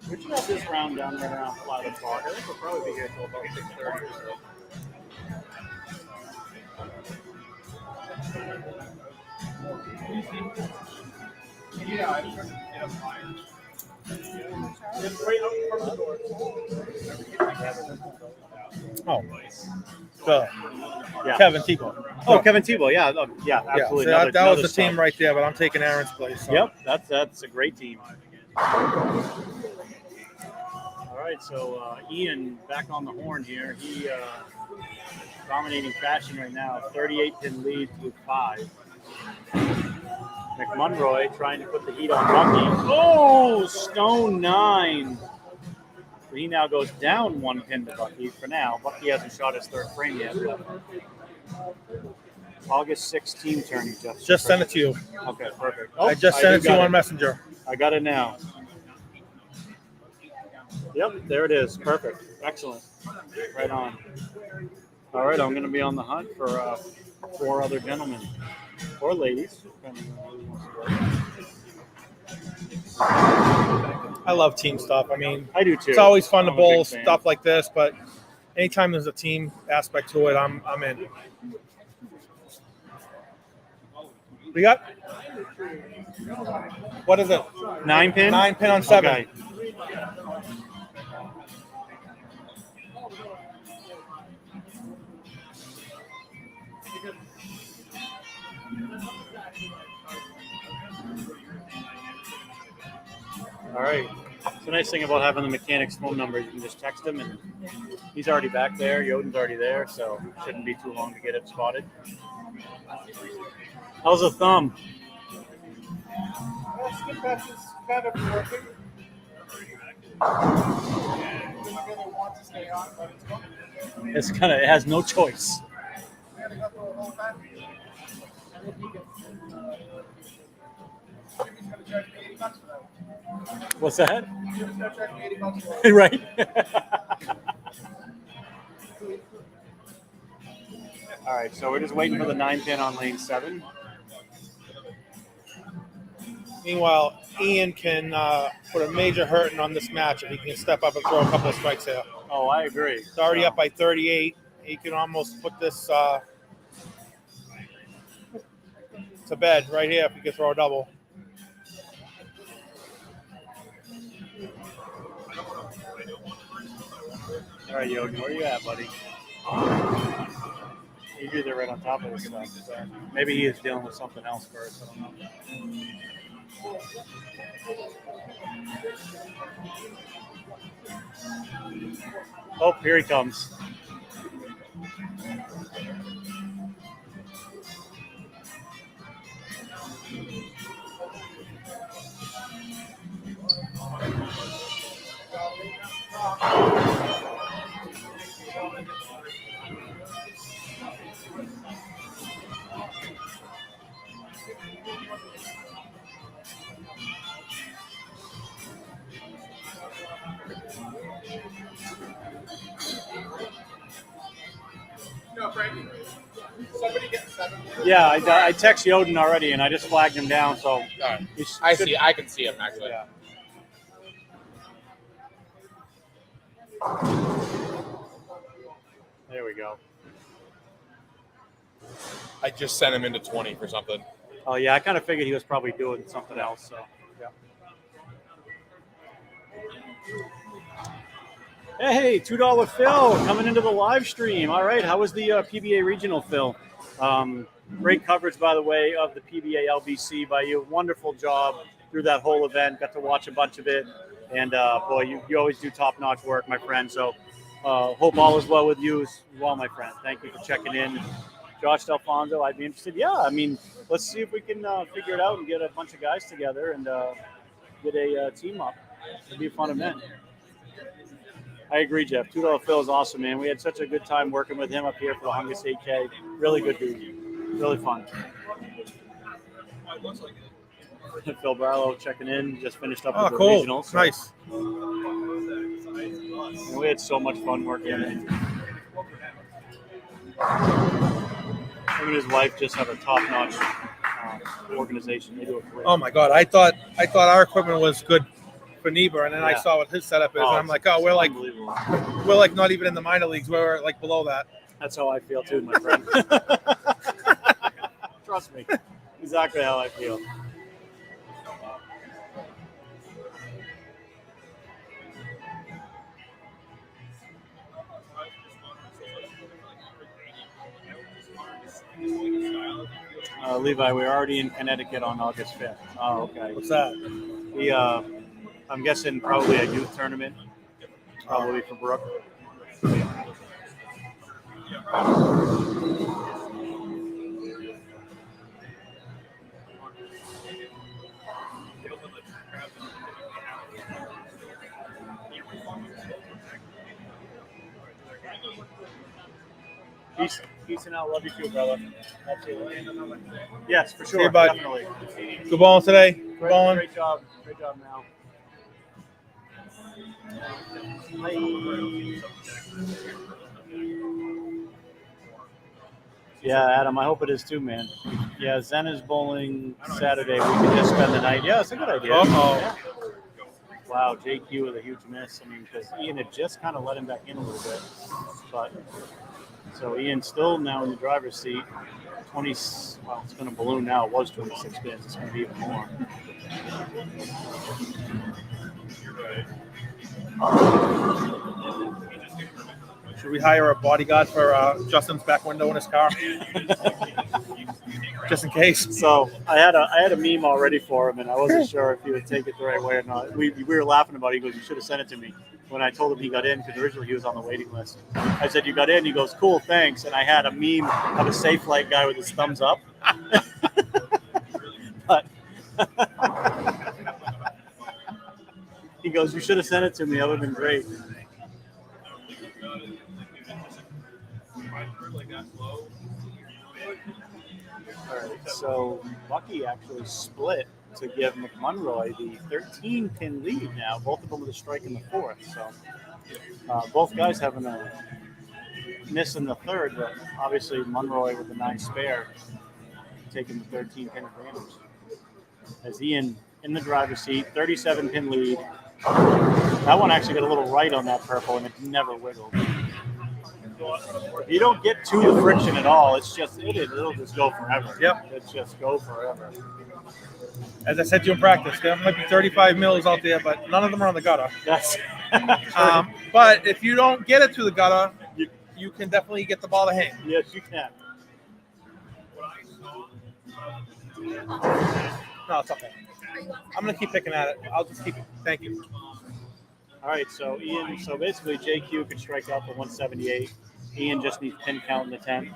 Speaker 1: We should have this round done right around 5 o'clock. I think we'll probably be here till about 6:30 or so.
Speaker 4: Yeah, I just get up fine. Just right up in front of the door.
Speaker 1: Oh,
Speaker 4: Yeah. Kevin Tebow.
Speaker 1: Oh, Kevin Tebow. Yeah, yeah, absolutely.
Speaker 4: Yeah, so that was the team right there, but I'm taking Aaron's place. So.
Speaker 1: Yep, that's a great team. All right, so Ian back on the horn here. He dominating fashion right now. 38-pin lead with 5. McMunroy trying to put the heat on Bucky. Oh, stone 9. So he now goes down 1 pin to Bucky for now. Bucky hasn't shot his 3rd frame yet. August 6th team turn.
Speaker 4: Just sent it to you.
Speaker 1: Okay, perfect.
Speaker 4: I just sent it to you on Messenger.
Speaker 1: I got it now. Yep, there it is. Perfect. Excellent. Right on. All right, I'm going to be on the hunt for 4 other gentlemen or ladies, depending on who wants to go.
Speaker 4: I love team stuff. I mean,
Speaker 1: I do too.
Speaker 4: It's always fun to
Speaker 1: I'm a
Speaker 4: bowl
Speaker 1: big fan.
Speaker 4: stuff like this, but anytime there's a team aspect to it, I'm in. We got what is it?
Speaker 1: 9 pin?
Speaker 4: 9 pin on 7.
Speaker 1: Okay. All right. It's the nice thing about having the mechanic's phone number. You can just text him, and he's already back there. Yoden's already there, so it shouldn't be too long to get it spotted. How's the thumb? It has no choice. What's that? Right. All right, so we're just waiting for the 9 pin on lane 7.
Speaker 4: Meanwhile, Ian can put a major hurting on this match if he can step up and throw a couple of strikes here.
Speaker 1: Oh, I agree.
Speaker 4: It's already up by 38. He can almost put this to bed right here if he can throw a double.
Speaker 1: All right, Yoden, where you at, buddy? Usually they're right on top of this stuff. So maybe he is dealing with something else first. I don't know. Oh, here he comes.
Speaker 11: No, Frankie. Somebody get 7.
Speaker 1: Yeah, I text Yoden already, and I just flagged him down. So
Speaker 11: I see. I can see him actually.
Speaker 1: Yeah. There we go.
Speaker 11: I just sent him into 20 for something.
Speaker 1: Oh yeah, I kind of figured he was probably doing something else. So yeah. Hey, $2 Phil coming into the live stream. All right, how was the PBA regional, Phil? Great coverage, by the way, of the PBA LBC by you. Wonderful job through that whole event. Got to watch a bunch of it, and boy, you always do top-notch work, my friend. So hope all is well with you as well, my friend. Thank you for checking in. Josh Delfonso, I'd be interested. Yeah, I mean, let's see if we can figure it out and get a bunch of guys together and get a team up. It'd be a fun event. I agree, Jeff. $2 Phil is awesome, man. We had such a good time working with him up here for the Hungus 8K. Really good dude. Really fun. Phil Barlow checking in. Just finished up with the
Speaker 4: cool.
Speaker 1: regional. So.
Speaker 4: Nice.
Speaker 1: And we had so much fun working with him. Him and his wife just have a top-notch organization. They do it great.
Speaker 4: Oh my God! I thought our equipment was good for Niebuhr, and then I
Speaker 1: Yeah.
Speaker 4: saw what his setup is, and I'm like, oh, we're like not even in the minor leagues. We're like below that.
Speaker 1: That's how I feel too, my friend. Trust me, exactly how I feel. Levi, we're already in Connecticut on August 5th. Oh, okay.
Speaker 4: What's that?
Speaker 1: I'm guessing probably a youth tournament, probably for Brooke. Peace and out. Love you too, brother. Absolutely. Yes, for sure.
Speaker 4: See you, bud.
Speaker 1: Definitely.
Speaker 4: Good balling today. Good balling.
Speaker 1: Great job. Great job, Mal. Yeah, Adam, I hope it is too, man. Yeah, Zen is bowling Saturday. We could just spend the night. Yeah, it's a good idea.
Speaker 4: Uh-oh.
Speaker 1: Yeah. Wow, JQ with a huge miss. I mean, because Ian had just kind of let him back in a little bit. But so Ian's still now in the driver's seat. 20, well, it's going to balloon now. It was 26 spins. It's going to be even more.
Speaker 4: Should we hire a bodyguard for Justin's back window in his car? Just in case.
Speaker 1: So I had a meme already for him, and I wasn't sure if he would take it the right way or not. We were laughing about it. He goes, "You should have sent it to me." When I told him he got in, because originally he was on the waiting list. I said, "You got in?" He goes, "Cool, thanks." And I had a meme of a Safe Flight guy with his thumbs up. But he goes, "You should have sent it to me. That would have been great." All right, so Bucky actually split to give McMunroy the 13-pin lead now, both of them with a strike in the fourth. So both guys having a miss in the third, but obviously Munroy with the 9 spare taking the 13-pin advantage. As Ian in the driver's seat, 37-pin lead. That one actually got a little right on that purple, and it never wiggled. If you don't get to the friction at all, it'll just go forever.
Speaker 4: Yep.
Speaker 1: It's just go forever.
Speaker 4: As I said to you in practice, there might be 35 mils out there, but none of them are on the gutter.
Speaker 1: That's
Speaker 4: but if you don't get it to the gutter, you can definitely get the ball to hang.
Speaker 1: Yes, you can.
Speaker 4: No, it's okay. I'm going to keep picking at it. I'll just keep it. Thank you.
Speaker 1: All right, so Ian, so basically JQ could strike out for 178. Ian just needs pin count in the 10th,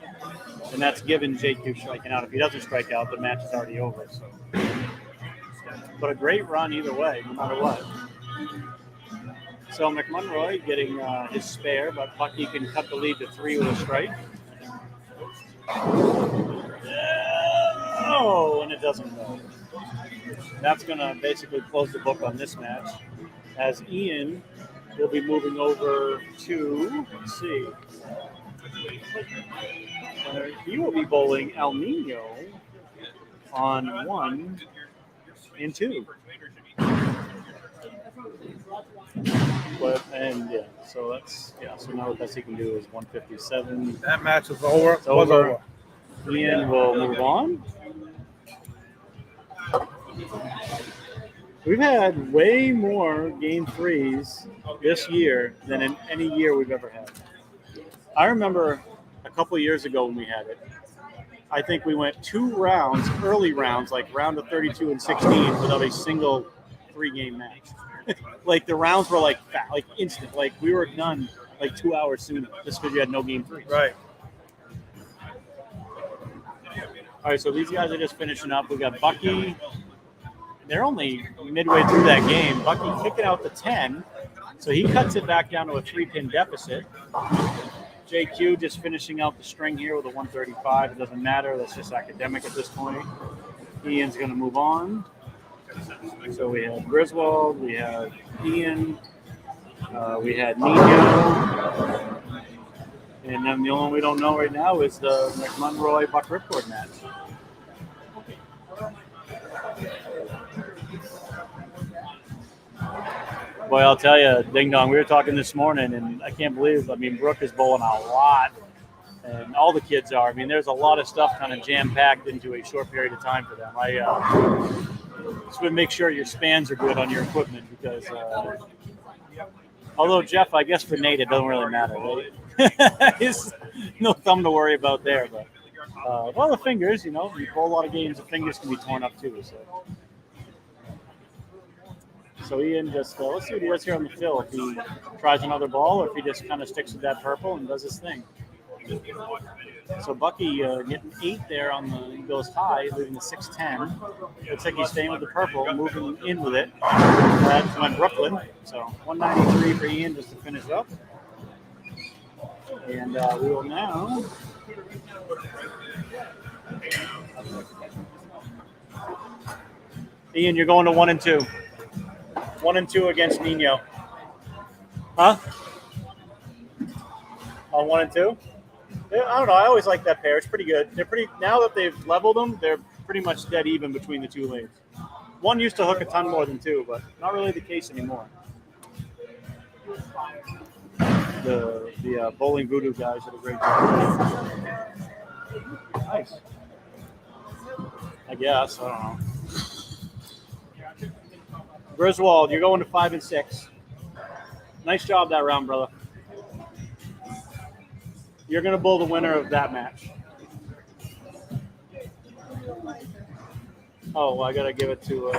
Speaker 1: and that's given JQ striking out. If he doesn't strike out, the match is already over. So, but a great run either way, no matter what. So McMunroy getting his spare, but Bucky can cut the lead to 3 with a strike. Oh, and it doesn't go. That's going to basically close the book on this match, as Ian will be moving over to, let's see, he will be bowling El Nino on 1 and 2. So so now the best he can do is 157.
Speaker 4: That match is over.
Speaker 1: It's over. Ian will move on. We've had way more game threes this year than in any year we've ever had. I remember a couple of years ago when we had it. I think we went 2 rounds, early rounds, like round of 32 and 16, without a single 3-game match. Like the rounds were like instant. Like we were done like 2 hours sooner just because you had no game 3.
Speaker 4: Right.
Speaker 1: All right, so these guys are just finishing up. We got Bucky. They're only midway through that game. Bucky kicking out the 10, so he cuts it back down to a 3-pin deficit. JQ just finishing out the string here with a 135. It doesn't matter. That's just academic at this point. Ian's going to move on. So we have Griswold, we have Ian, we had Nino, and then the only one we don't know right now is the McMunroy-Buck Ripcord match. Boy, I'll tell you, Ding Dong, we were talking this morning, and I can't believe, Brooke is bowling a lot, and all the kids are. I mean, there's a lot of stuff kind of jam-packed into a short period of time for them. I just want to make sure your spans are good on your equipment because, although Jeff, I guess for Nate, it doesn't really matter, right? There's no thumb to worry about there, but, well, the fingers, you bowl a lot of games, the fingers can be torn up too, so. So Ian just, let's see what he does here on the fill. If he tries another ball or if he just kind of sticks with that purple and does his thing. So Bucky getting 8 there he goes high, leaving the 6-10. Looks like he's staying with the purple, moving in with it. That's went Brooklyn. So 193 for Ian just to finish up. And we will now. Ian, you're going to 1 and 2. 1 and 2 against Nino. Huh? On 1 and 2? Yeah, I don't know. I always like that pair. It's pretty good. They're pretty. Now that they've leveled them, they're pretty much dead even between the 2 lanes. 1 used to hook a ton more than 2, but not really the case anymore. The bowling voodoo guys did a great job. Nice. I guess. I don't know. Griswold, you're going to 5 and 6. Nice job that round, brother. You're going to bowl the winner of that match. Oh, well, I got to give it to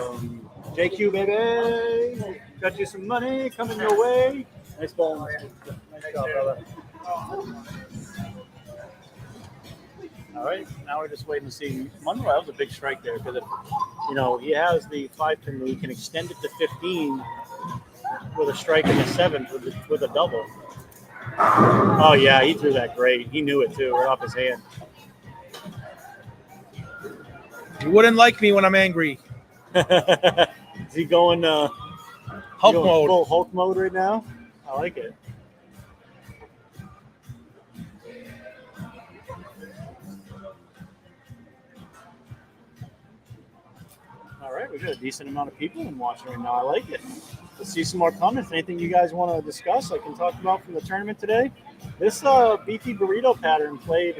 Speaker 1: JQ, baby. Got you some money coming your way. Nice ball. Nice job, brother. All right, now we're just waiting to see. Monroe, that was a big strike there because, he has the 5-pin where he can extend it to 15 with a strike in the 7th with a double. Oh, yeah, he threw that great. He knew it, too, right off his hand.
Speaker 4: You wouldn't like me when I'm angry.
Speaker 1: Is he going
Speaker 4: Hulk mode?
Speaker 1: Full Hulk mode right now? I like it. All right, we've got a decent amount of people in watching right now. I like it. Let's see some more comments. Anything you guys want to discuss I can talk about from the tournament today? This beefy burrito pattern played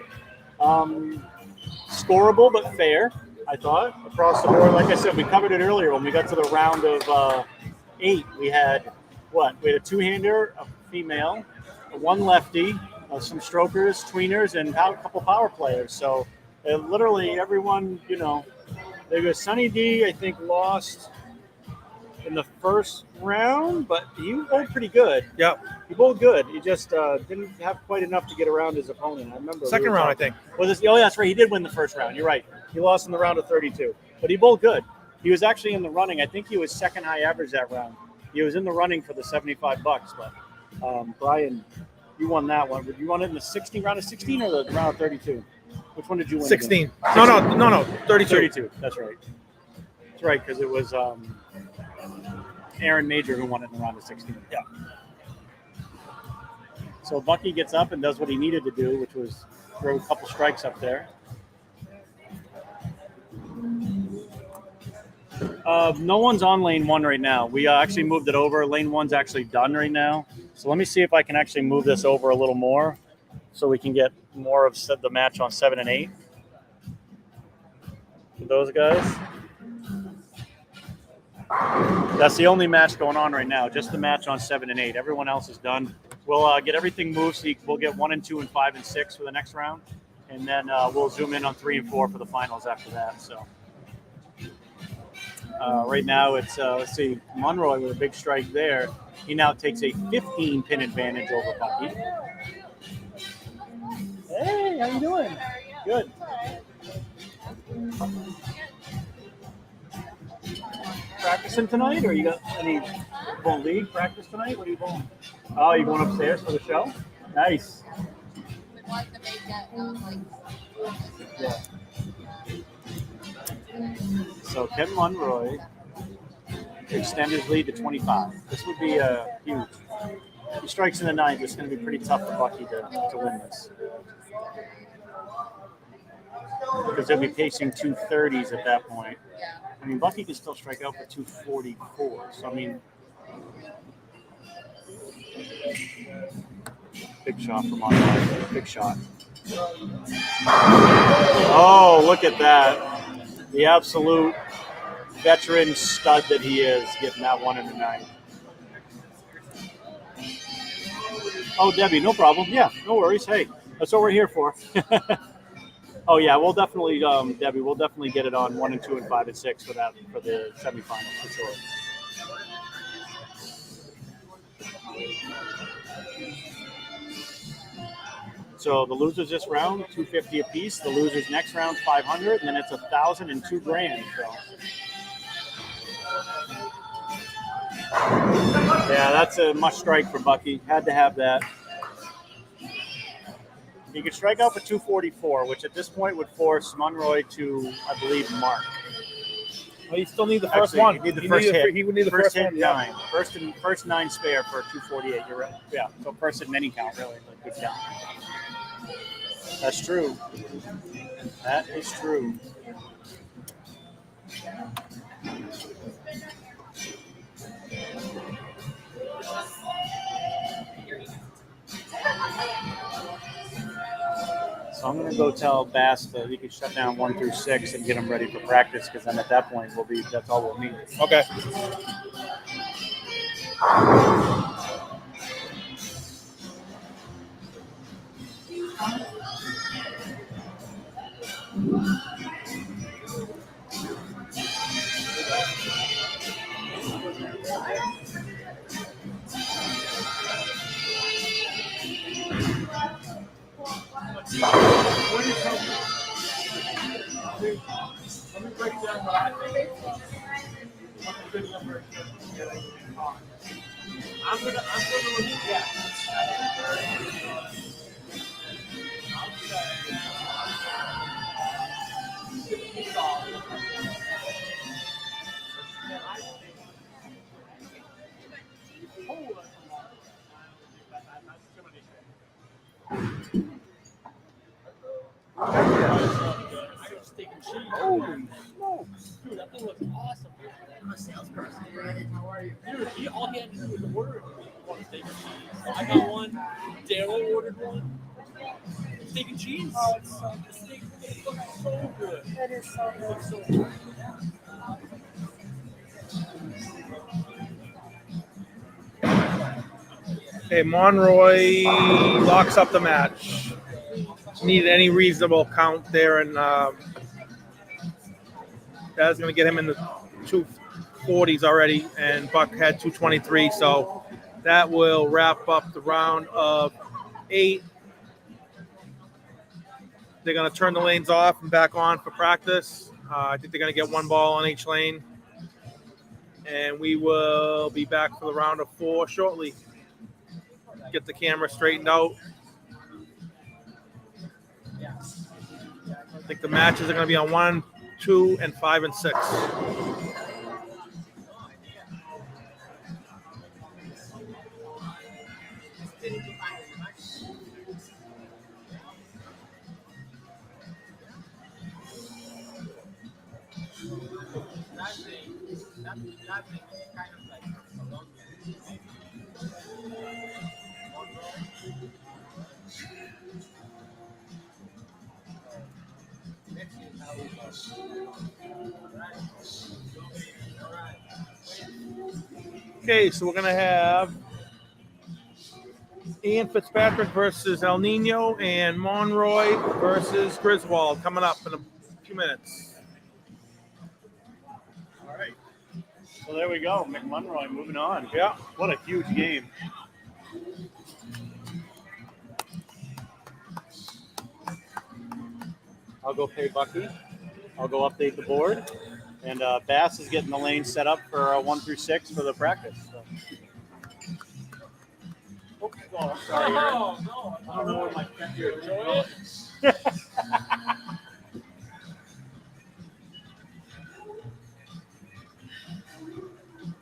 Speaker 1: scoreable but fair, I thought, across the board. Like I said, we covered it earlier when we got to the round of 8. We had what? We had a 2-hander, a female, a 1 lefty, some strokers, tweeners, and a couple power players. So literally everyone, there goes Sonny D, I think, lost in the first round, but he bowled pretty good.
Speaker 4: Yep.
Speaker 1: He bowled good. He just didn't have quite enough to get around his opponent. I remember.
Speaker 4: Second round, I think.
Speaker 1: Oh, that's right. He did win the first round. You're right. He lost in the round of 32, but he bowled good. He was actually in the running. I think he was second high average that round. He was in the running for the $75, but Brian, you won that one. Did you won it in the round of 16 or the round of 32? Which one did you win?
Speaker 4: 16.
Speaker 1: Again?
Speaker 4: No, 32.
Speaker 1: 32. That's right. That's right, because it was Aaron Major who won it in the round of 16.
Speaker 4: Yeah.
Speaker 1: So Bucky gets up and does what he needed to do, which was throw a couple strikes up there. No one's on lane 1 right now. We actually moved it over. Lane 1's actually done right now. So let me see if I can actually move this over a little more so we can get more of the match on 7 and 8. For those guys. That's the only match going on right now. Just the match on 7 and 8. Everyone else is done. We'll get everything moved. So we'll get 1 and 2 and 5 and 6 for the next round, and then we'll zoom in on 3 and 4 for the finals after that. So right now it's let's see, Monroy with a big strike there. He now takes a 15 pin advantage over Bucky. Hey, how you doing? Good. Practicing tonight, or you got any going league practice tonight? What are you going? Oh, you going upstairs for the show? Nice. Yeah. So Ken Monroy extend his lead to 25. This would be huge. He strikes in the ninth. It's going to be pretty tough for Bucky to win this. Because they'll be pacing 230s at that point. I mean, Bucky can still strike out for 244. So, I mean, big shot from Monroy. Big shot. Oh, look at that. The absolute veteran stud that he is, getting that one in the ninth. Oh, Debbie, no problem. Yeah, no worries. Hey, that's what we're here for. Oh yeah, we'll definitely, Debbie, we'll definitely get it on 1 and 2 and 5 and 6 for that for the semifinals for sure. So the losers this round, $250 apiece. The losers next round, $500, and then it's $1,000 and $2,000. So yeah, that's a must strike for Bucky. Had to have that. He could strike out for 244, which at this point would force Monroy to, I believe, mark.
Speaker 4: Well, you still need the first one.
Speaker 1: You need the first hit.
Speaker 4: He would need the first
Speaker 1: hit
Speaker 4: one. Yeah.
Speaker 1: 9. First 9 spare for 248. You're right. Yeah. So first at many count, really. Like good count. That's true. That is true. So I'm going to go tell Bass that he can shut down 1 through 6 and get them ready for practice, because then at that point that's all we'll need.
Speaker 4: Okay.
Speaker 12: Let me break down what I think. What's a good number? I'm gonna yeah.
Speaker 10: Holy smokes. Dude, that thing looks awesome. I'm a salesperson. How are you? Dude, all he had to do was order one steak and cheese. I got one. Daryl ordered one. Steak and cheese. Oh, it's so good. Steak looks so good. That is so good. It looks so good.
Speaker 4: Okay, Monroy locks up the match. Need any reasonable count there, and that's going to get him in the 240s already, and Buck had 223, so that will wrap up the round of 8. They're going to turn the lanes off and back on for practice. I think they're going to get 1 ball on each lane, and we will be back for the round of 4 shortly. Get the camera straightened out. I think the matches are going to be on 1, 2, and 5 and 6. Okay, so we're gonna have Ian Fitzpatrick versus El Nino and Monroy versus Griswold coming up in a few minutes.
Speaker 1: All right. So there we go. McMunroy moving on.
Speaker 4: Yeah.
Speaker 1: What a huge game. I'll go pay Bucky. I'll go update the board. And Bass is getting the lane set up for 1 through 6 for the practice. So. Oh, I'm sorry.
Speaker 10: Oh, no.
Speaker 1: I don't know where my
Speaker 10: You enjoy it?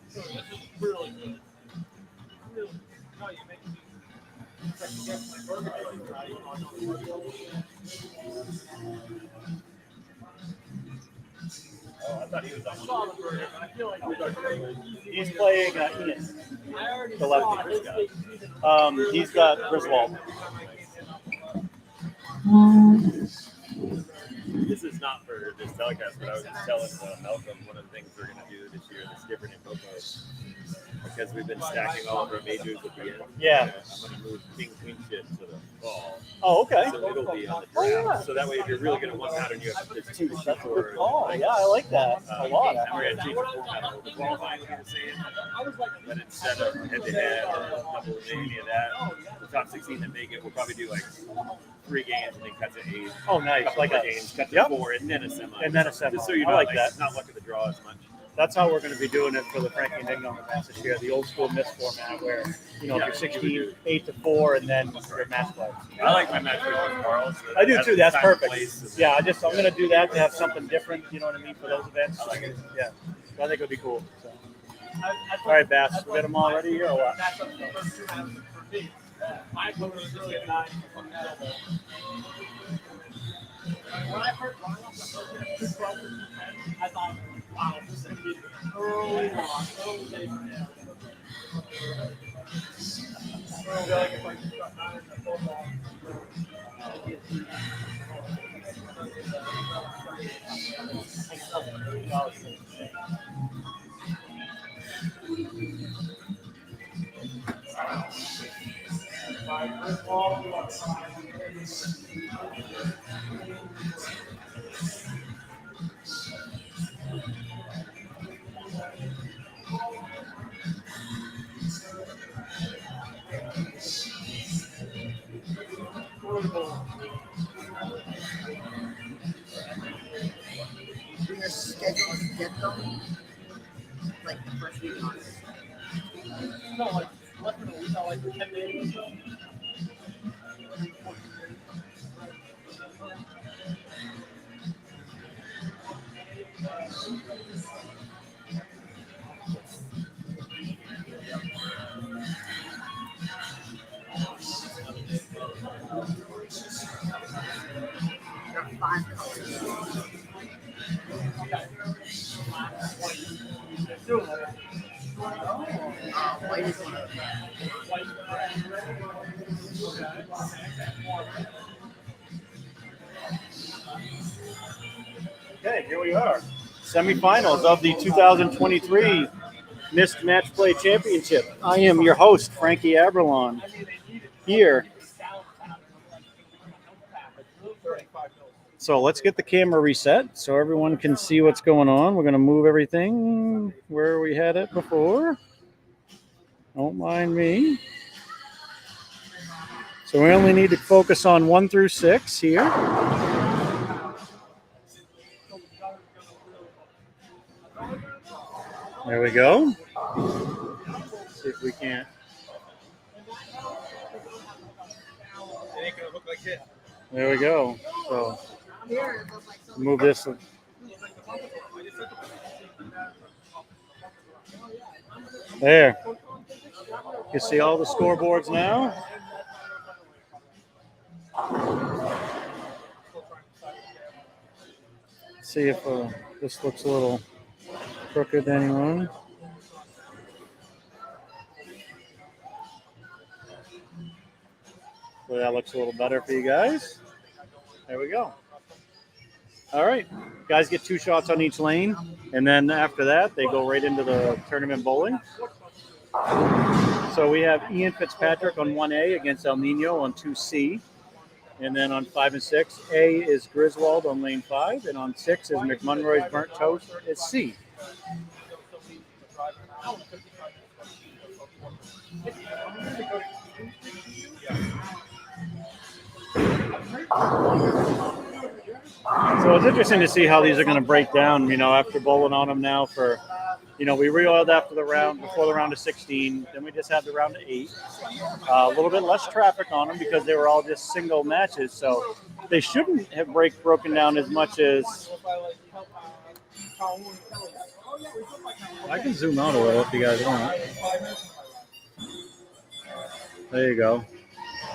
Speaker 10: This is really good. Really. No, you make me second guess my burger joint, right?
Speaker 1: Oh, I thought he was
Speaker 10: I saw the burger, but I feel like
Speaker 1: He's playing Ian.
Speaker 10: I already
Speaker 1: The
Speaker 10: saw
Speaker 1: lefty.
Speaker 10: his big
Speaker 1: He's got Griswold.
Speaker 13: This is not for this telecast, but I was just telling Malcolm one of the things we're going to do this year that's different in Poco, because we've been stacking all of our majors at the end.
Speaker 1: Yeah.
Speaker 13: I'm going to move King Queen shit to the fall.
Speaker 1: Oh, okay.
Speaker 13: So it'll be on the draft.
Speaker 1: Oh, yeah.
Speaker 13: So that way, if you're really going to one pattern, you have there's 2 to shoot for.
Speaker 1: Oh, yeah, I like that a lot.
Speaker 13: And we're going to change the format a little bit qualifying to be the same. But instead of head-to-head or double any of that, the top 16 that make it, we'll probably do like 3 games and then cut to 8.
Speaker 1: Oh, nice.
Speaker 13: Couple
Speaker 1: Like
Speaker 13: more
Speaker 1: a
Speaker 13: games, cut to 4, and then a semi.
Speaker 1: And then a semi.
Speaker 13: Just so you're
Speaker 1: I
Speaker 13: not
Speaker 1: like that.
Speaker 13: not luck of the draw as much.
Speaker 1: That's how we're going to be doing it for the Frankie and Ding Dong events this year, the old school MIST format where, if you're 16, 8 to 4, and then your match play.
Speaker 13: I like my match with Carl. So
Speaker 1: I do too. That's
Speaker 13: time
Speaker 1: perfect.
Speaker 13: and place.
Speaker 1: Yeah, I'm going to do that to have something different. You know what I mean for those events.
Speaker 13: I like it.
Speaker 1: Yeah, so I think it would be cool. So. All right, Bass, we got them all ready here or what?
Speaker 10: That's the first 2 rounds for me. My vote was really a 9. When I heard Ronald the first 2 12 to 10, I thought, wow, this is going to be an early loss, early day for him. I feel like if I just got 9 in the football.
Speaker 9: Do your schedule to get them like the first week on.
Speaker 10: No, like less than a week, like 10 days.
Speaker 9: There are 5 colors. White is one of them.
Speaker 1: Okay, here we are. Semifinals of the 2023 MIST Match Play Championship. I am your host, Frankie Aberlon, here. So let's get the camera reset so everyone can see what's going on. We're going to move everything where we had it before. Don't mind me. So we only need to focus on 1 through 6 here. There we go. See if we can't.
Speaker 4: It ain't gonna look like it.
Speaker 1: There we go. So move this. There. You see all the scoreboards now? See if this looks a little crooked to anyone. So that looks a little better for you guys. There we go. All right. Guys get 2 shots on each lane. And then after that, they go right into the tournament bowling. So we have Ian Fitzpatrick on 1A against El Nino on 2C. And then on 5 and 6, A is Griswold on lane 5. And on 6 is McMunroy's Burnt Toast at C. So it's interesting to see how these are going to break down, you know, after bowling on them now for, you know, we re-oiled after the round, before the round of 16. Then we just had the round of 8. A little bit less traffic on them because they were all just single matches. So they shouldn't have broken down as much as. I can zoom out a little if you guys want. There you go.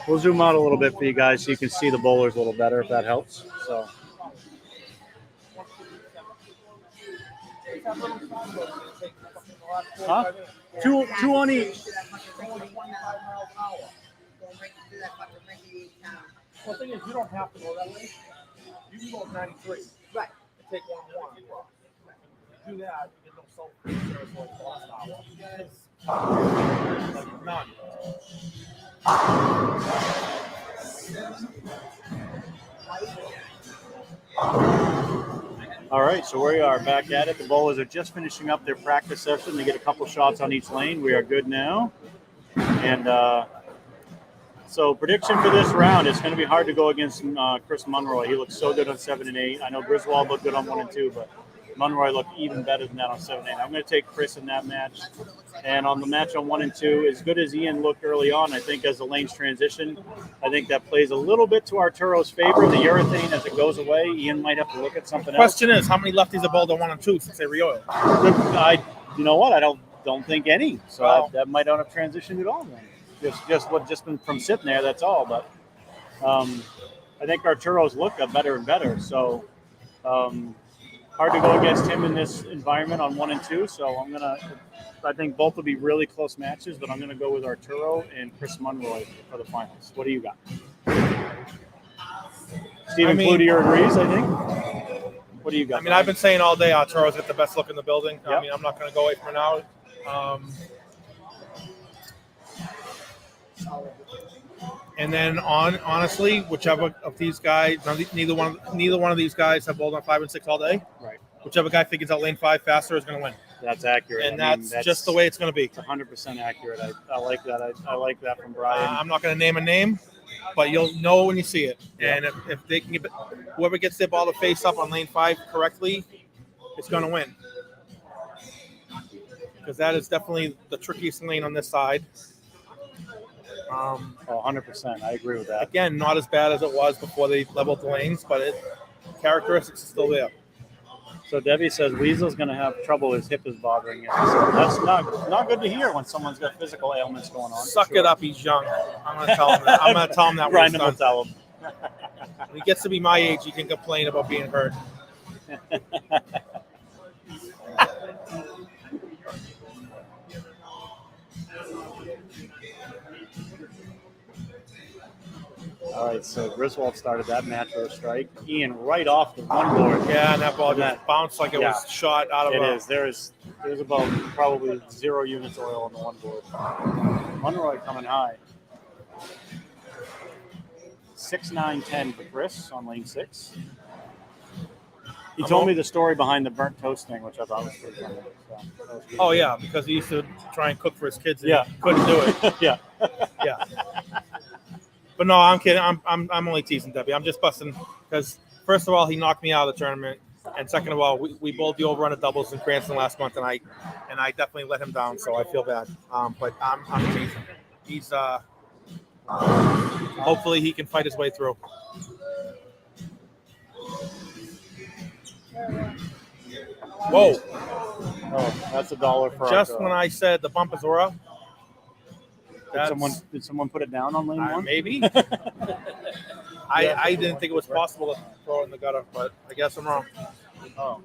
Speaker 1: We'll zoom out a little bit for you guys so you can see the bowlers a little better if that helps. So. Huh? Two on each.
Speaker 4: Well, the thing is, you don't have to go that way. You can go 93.
Speaker 9: Right.
Speaker 4: And take 1 across. Do that, you get no self-service like the last hour. Like none.
Speaker 1: All right, so we are back at it. The bowlers are just finishing up their practice session. They get a couple shots on each lane. We are good now. And so prediction for this round, it's going to be hard to go against Chris Munroy. He looks so good on 7 and 8. I know Griswold looked good on 1 and 2, but Munroy looked even better than that on 7 and 8. I'm going to take Chris in that match. And on the match on 1 and 2, as good as Ian looked early on, I think as the lanes transition, I think that plays a little bit to Arturo's favor. The urethane, as it goes away, Ian might have to look at something else.
Speaker 4: Question is, how many lefties have bowled on 1 and 2 since they re-oiled?
Speaker 1: You know what? I don't think any. So
Speaker 4: Wow.
Speaker 1: that might not have transitioned at all then. Just been from sitting there, that's all. But I think Arturo's look got better and better. So hard to go against him in this environment on 1 and 2. So I think both will be really close matches, but I'm gonna go with Arturo and Chris Munroy for the finals. What do you got? Stephen Cloutier agrees, I think. What do you got?
Speaker 4: I mean, I've been saying all day Arturo's got the best look in the building.
Speaker 1: Yep.
Speaker 4: I mean, I'm not going to go away from it now. And then honestly, whichever of these guys, neither one of these guys have bowled on 5 and 6 all day.
Speaker 1: Right.
Speaker 4: Whichever guy figures out lane 5 faster is going to win.
Speaker 1: That's accurate.
Speaker 4: And that's just the way it's going to be.
Speaker 1: It's 100% accurate. I like that. I like that from Brian.
Speaker 4: I'm not going to name a name, but you'll know when you see it. And if they can get whoever gets their ball to face up on lane 5 correctly, it's going to win. Because that is definitely the trickiest lane on this side.
Speaker 1: 100%. I agree with that.
Speaker 4: Again, not as bad as it was before they leveled the lanes, but characteristics are still there.
Speaker 1: So Debbie says Weasel's going to have trouble. His hip is bothering him. So that's not good to hear when someone's got physical ailments going on.
Speaker 4: Suck it up. He's young. I'm going to tell him that. I'm going to tell him that.
Speaker 1: Ryan will tell him.
Speaker 4: When he gets to be my age, he can complain about being hurt.
Speaker 1: All right, so Griswold started that match with a strike. Ian right off the one board.
Speaker 4: Yeah, and that ball just bounced like it was shot out of
Speaker 1: It is. There's about probably 0 units oil on the one board. Munroy coming high. 6-9-10 for Chris on lane 6. He told me the story behind the burnt toast thing, which I thought was pretty funny. So
Speaker 4: Oh, yeah, because he used to try and cook for his kids and
Speaker 1: Yeah.
Speaker 4: he couldn't do it.
Speaker 1: Yeah.
Speaker 4: Yeah. But no, I'm kidding. I'm only teasing Debbie. I'm just busting because, first of all, he knocked me out of the tournament. And second of all, we bowled the overrun of doubles in Cranston last month, and I definitely let him down, so I feel bad. But I'm teasing. He's hopefully he can fight his way through. Whoa.
Speaker 1: Oh, that's $1 for
Speaker 4: Just when I said the bumpers were up.
Speaker 1: Did someone put it down on lane 1?
Speaker 4: Maybe. I didn't think it was possible to throw it in the gutter, but I guess I'm wrong.
Speaker 1: Oh.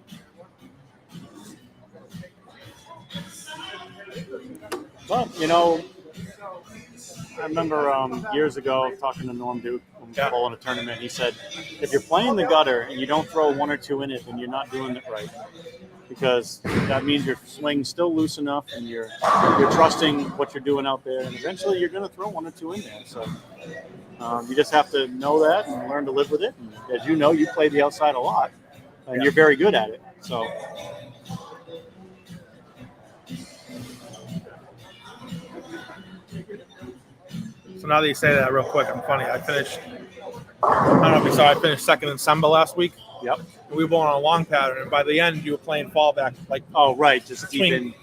Speaker 1: Well, you know, I remember years ago talking to Norm Duke when we were bowling a tournament. He said, if you're playing the gutter and you don't throw 1 or 2 in it, then you're not doing it right. because that means your swing's still loose enough and you're trusting what you're doing out there, and eventually you're going to throw 1 or 2 in there. So you just have to know that and learn to live with it. And as you know, you play the outside a lot, and you're very good at it. So.
Speaker 4: So now that you say that real quick, I'm funny. I finished, I don't know if you saw, I finished second in Samba last week.
Speaker 1: Yep.
Speaker 4: We were on a long pattern, and by the end, you were playing fallback. Like,
Speaker 1: oh, right. Just
Speaker 4: between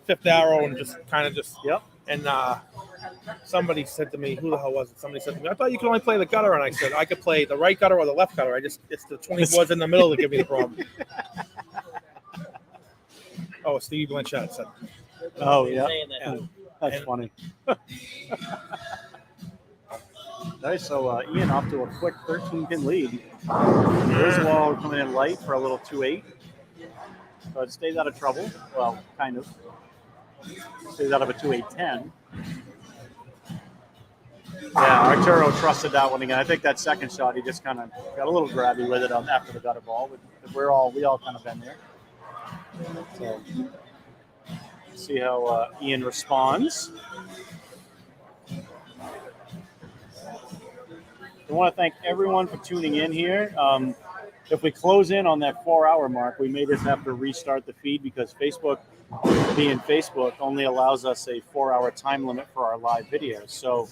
Speaker 4: fifth arrow and just kind of just.
Speaker 1: Yep.
Speaker 4: And somebody said to me, who the hell was it? Somebody said to me, I thought you could only play the gutter. And I said, I could play the right gutter or the left gutter. It's the 20 boards in the middle that give me the problem. Oh, Steve Blanchett said.
Speaker 1: Oh, yeah. That's funny. Nice. So Ian off to a quick 13-pin lead. Griswold coming in light for a little 2-8. So it stays out of trouble. Well, kind of. Stays out of a 2-8-10. Yeah, Arturo trusted that one again. I think that second shot, he just kind of got a little grabby with it after the gutter ball. But we all kind of been there. So see how Ian responds. I want to thank everyone for tuning in here. If we close in on that 4-hour mark, we may just have to restart the feed because Facebook, being Facebook, only allows us a 4-hour time limit for our live videos. So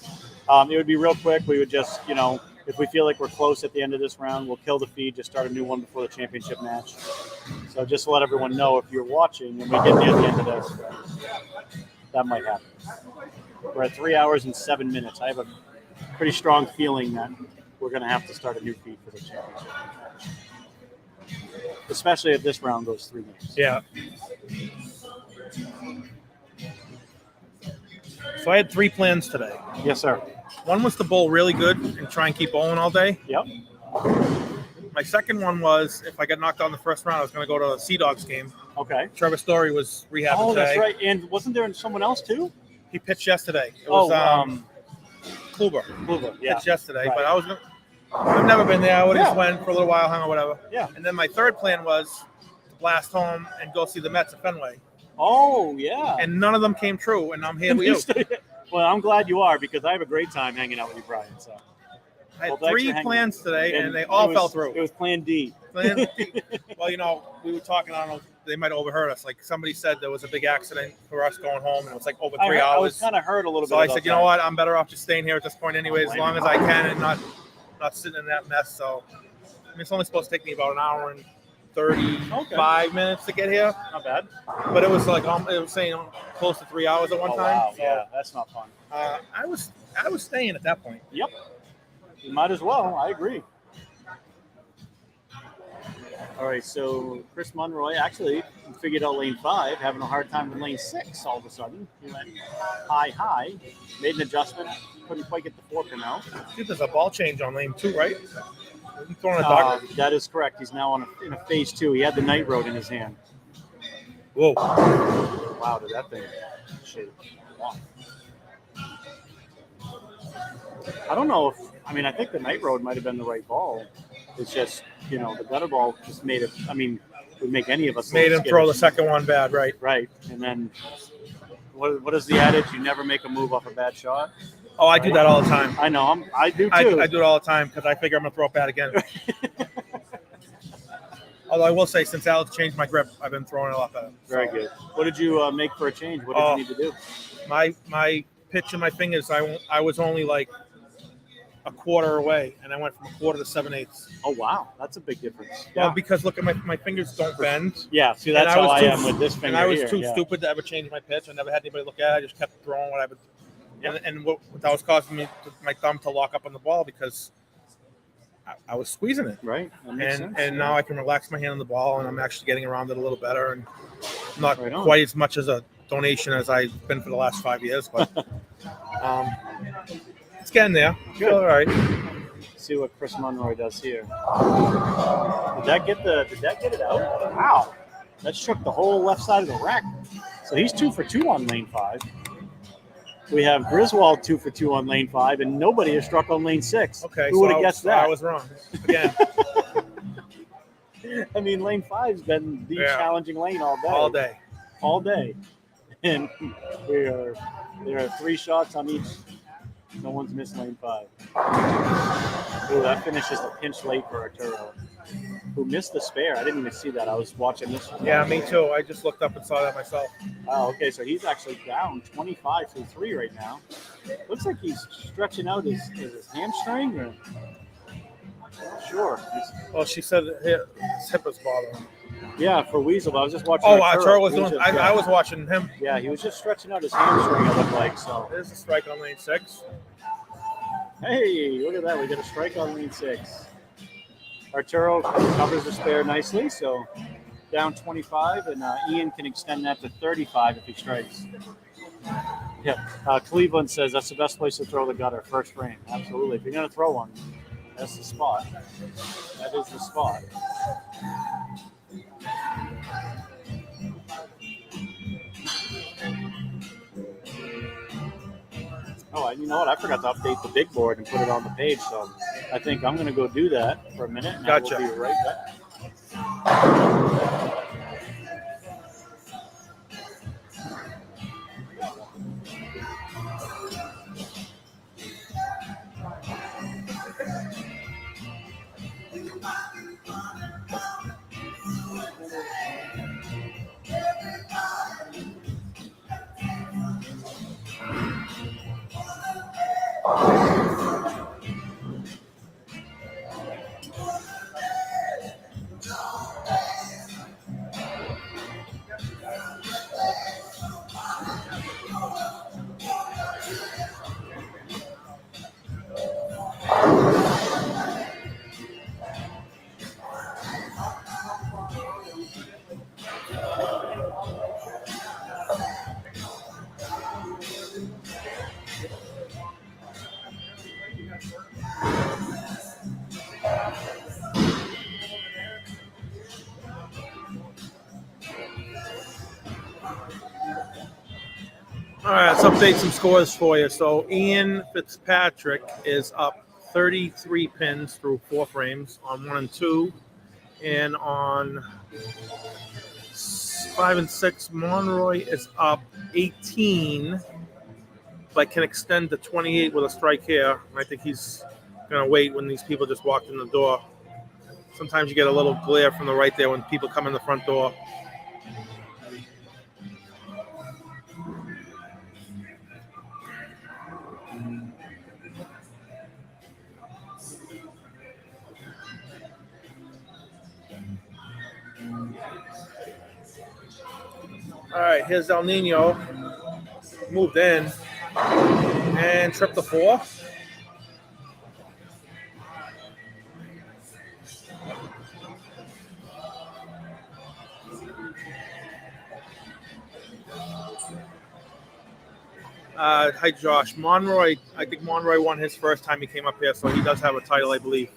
Speaker 1: it would be real quick. We would just, if we feel like we're close at the end of this round, we'll kill the feed, just start a new one before the championship match. So just to let everyone know, if you're watching and we get near the end of this, that might happen. We're at 3 hours and 7 minutes. I have a pretty strong feeling that we're going to have to start a new feed for the championship match. Especially if this round goes 3 games.
Speaker 4: Yeah. So I had 3 plans today.
Speaker 1: Yes, sir.
Speaker 4: One was to bowl really good and try and keep bowling all day.
Speaker 1: Yep.
Speaker 4: My second one was if I got knocked out in the first round, I was going to go to a Sea Dogs game.
Speaker 1: Okay.
Speaker 4: Trevor Story was rehabbing today.
Speaker 1: Oh, that's right. And wasn't there someone else too?
Speaker 4: He pitched yesterday. It was Kluber.
Speaker 1: Yeah.
Speaker 4: Pitched yesterday,
Speaker 1: Right.
Speaker 4: but I've never been there. I would just went for a little while, hung or whatever.
Speaker 1: Yeah.
Speaker 4: And then my third plan was to blast home and go see the Mets at Fenway.
Speaker 1: Oh, yeah.
Speaker 4: And none of them came true, and I'm here with you.
Speaker 1: Well, I'm glad you are because I have a great time hanging out with you, Brian. So
Speaker 4: I had 3 plans today, and they all fell through.
Speaker 1: It was Plan D.
Speaker 4: Well, we were talking, I don't know, they might have overheard us. Like somebody said there was a big accident for us going home, and it was like over 3 hours.
Speaker 1: I was kind of hurt a little bit.
Speaker 4: So I said, you know what, I'm better off just staying here at this point anyway, as long as I can and not sitting in that mess. So it's only supposed to take me about an hour and 35 minutes to get here.
Speaker 1: Not bad.
Speaker 4: But it was like it was saying close to 3 hours at one time.
Speaker 1: Wow.
Speaker 4: So,
Speaker 1: yeah, that's not fun.
Speaker 4: I was staying at that point.
Speaker 1: Yep. You might as well. I agree. All right, so Chris Monroy actually figured out lane 5, having a hard time with lane 6 all of a sudden. He went high, made an adjustment, couldn't quite get the 4-pin out.
Speaker 4: Dude, there's a ball change on lane 2, right? He's throwing a dog.
Speaker 1: That is correct. He's now in a phase 2. He had the night road in his hand.
Speaker 4: Whoa.
Speaker 1: Wow, did that thing shit. Wow. I don't know if, I think the night road might have been the right ball. It's just, the gutter ball just made it, would make any of us.
Speaker 4: Made him throw the second one bad, right?
Speaker 1: Right. And then, what is the adage? You never make a move off a bad shot.
Speaker 4: Oh, I do that all the time.
Speaker 1: I know. I do too.
Speaker 4: I do it all the time because I figure I'm going to throw it bad again. Although I will say, since Alex changed my grip, I've been throwing it a lot better.
Speaker 1: Very good. What did you make for a change? What did you need to do?
Speaker 4: My pitch and my fingers, I was only like a quarter away, and I went from a quarter to 7/8.
Speaker 1: Oh, wow. That's a big difference.
Speaker 4: Well, because look at my fingers don't bend.
Speaker 1: Yeah, see, that's how I am with this finger.
Speaker 4: And I was too stupid to ever change my pitch. I never had anybody look at it. I just kept throwing what I would. And what that was causing me, my thumb to lock up on the ball because I was squeezing it.
Speaker 1: Right.
Speaker 4: And now I can relax my hand on the ball, and I'm actually getting around it a little better, and not quite as much as a donation as I've been for the last 5 years, but it's getting there.
Speaker 1: Good.
Speaker 4: All right.
Speaker 1: Let's see what Chris Monroy does here. Did that get it out? Wow. That shook the whole left side of the rack. So he's 2 for 2 on lane 5. We have Griswold 2 for 2 on lane 5, and nobody has struck on lane 6.
Speaker 4: Okay,
Speaker 1: who would have guessed that?
Speaker 4: I was wrong again.
Speaker 1: I mean, lane 5's been the
Speaker 4: Yeah.
Speaker 1: challenging lane all day. All day. And there are 3 shots on each. No one's missed lane 5. Ooh, that finish is a pinch late for Arturo, who missed the spare. I didn't even see that. I was watching this one.
Speaker 4: Yeah, me too. I just looked up and saw that myself.
Speaker 1: Oh, okay. So he's actually down 25 through 3 right now. Looks like he's stretching out his hamstring. Or... Sure.
Speaker 4: Well, she said his hip was bothering him.
Speaker 1: Yeah, for Weasel. But I was just watching.
Speaker 4: Oh,
Speaker 1: Arturo.
Speaker 4: Arturo was
Speaker 1: He
Speaker 4: doing.
Speaker 1: just-
Speaker 4: I was watching him.
Speaker 1: Yeah, he was just stretching out his hamstring. It looked like so.
Speaker 4: There's a strike on lane 6.
Speaker 1: Hey, look at that. We got a strike on lane 6. Arturo covers the spare nicely, so down 25, and Ian can extend that to 35 if he strikes. Yeah, Cleveland says that's the best place to throw the gutter, first frame. Absolutely. If you're going to throw one, that's the spot. That is the spot. Oh, and you know what? I forgot to update the big board and put it on the page, so I think I'm going to go do that for a minute, and
Speaker 4: Gotcha.
Speaker 1: I will be right back.
Speaker 4: All right, let's update some scores for you. So Ian Fitzpatrick is up 33 pins through 4 frames on 1 and 2, and on 5 and 6, Monroy is up 18, but can extend to 28 with a strike here. I think he's going to wait when these people just walked in the door. Sometimes you get a little glare from the right there when people come in the front door. All right, here's El Nino. Moved in and tripped the 4. Hi, Josh. Monroy, I think Monroy won his first time he came up here, so he does have a title, I believe.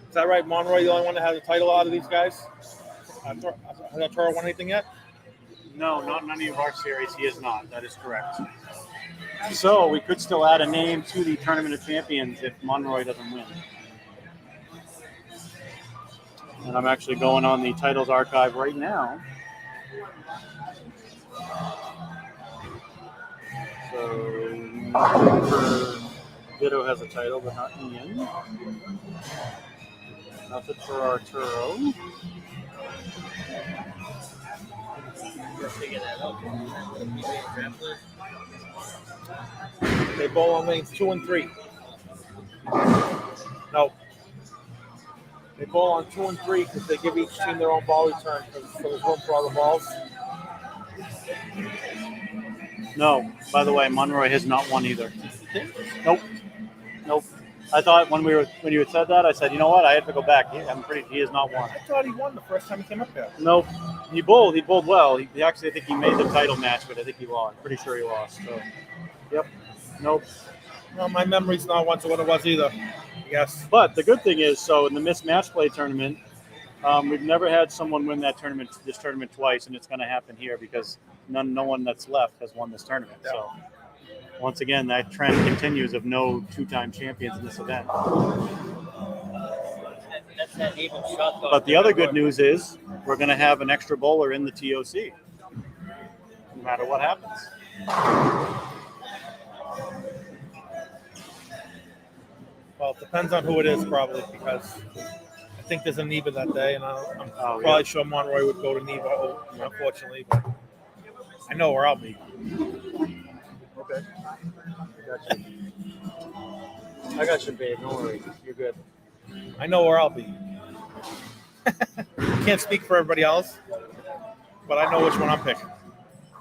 Speaker 4: Is that right? Monroy, the only one that has a title out of these guys? Has Arturo won anything yet?
Speaker 1: No, not in any of our series. He is not. That is correct. So we could still add a name to the Tournament of Champions if Monroy doesn't win. And I'm actually going on the titles archive right now. So Vito has a title, but not Ian. Nothing for Arturo.
Speaker 4: They bowl on lanes 2 and 3. No. They bowl on 2 and 3 because they give each team their own ball return so there's room for all the balls.
Speaker 1: No, by the way, Monroy has not won either. Nope. I thought when you had said that, I said, you know what? I have to go back. He has not won.
Speaker 4: I thought he won the first time he came up here.
Speaker 1: Nope. He bowled well. He actually, I think he made the title match, but I think he lost. Pretty sure he lost. So, yep. Nope.
Speaker 4: No, my memory's not what it was either. Yes.
Speaker 1: But the good thing is, so in the M.I.S.T Matchplay tournament, we've never had someone win this tournament twice, and it's going to happen here because no one that's left has won this tournament. So once again, that trend continues of no two-time champions in this event.
Speaker 6: That's that even shot though.
Speaker 1: But the other good news is we're going to have an extra bowler in the TOC, no matter what happens.
Speaker 4: Well, it depends on who it is, probably, because I think there's a Neva that day, and I'm probably sure Monroy would go to Neva, unfortunately. But I know where I'll be.
Speaker 1: Okay. I got you, babe. Don't worry. You're good.
Speaker 4: I know where I'll be. Can't speak for everybody else, but I know which one I'm picking.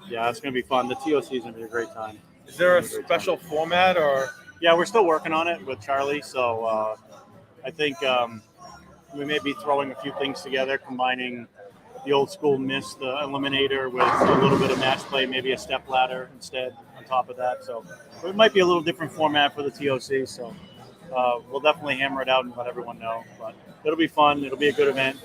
Speaker 1: Yeah, it's going to be fun. The TOC is going to be a great time.
Speaker 4: Is there a special format or?
Speaker 1: Yeah, we're still working on it with Charlie. So I think we may be throwing a few things together, combining the old school M.I.S.T, the eliminator, with a little bit of match play, maybe a step ladder instead on top of that. So it might be a little different format for the TOC. So we'll definitely hammer it out and let everyone know. But it'll be fun. It'll be a good event.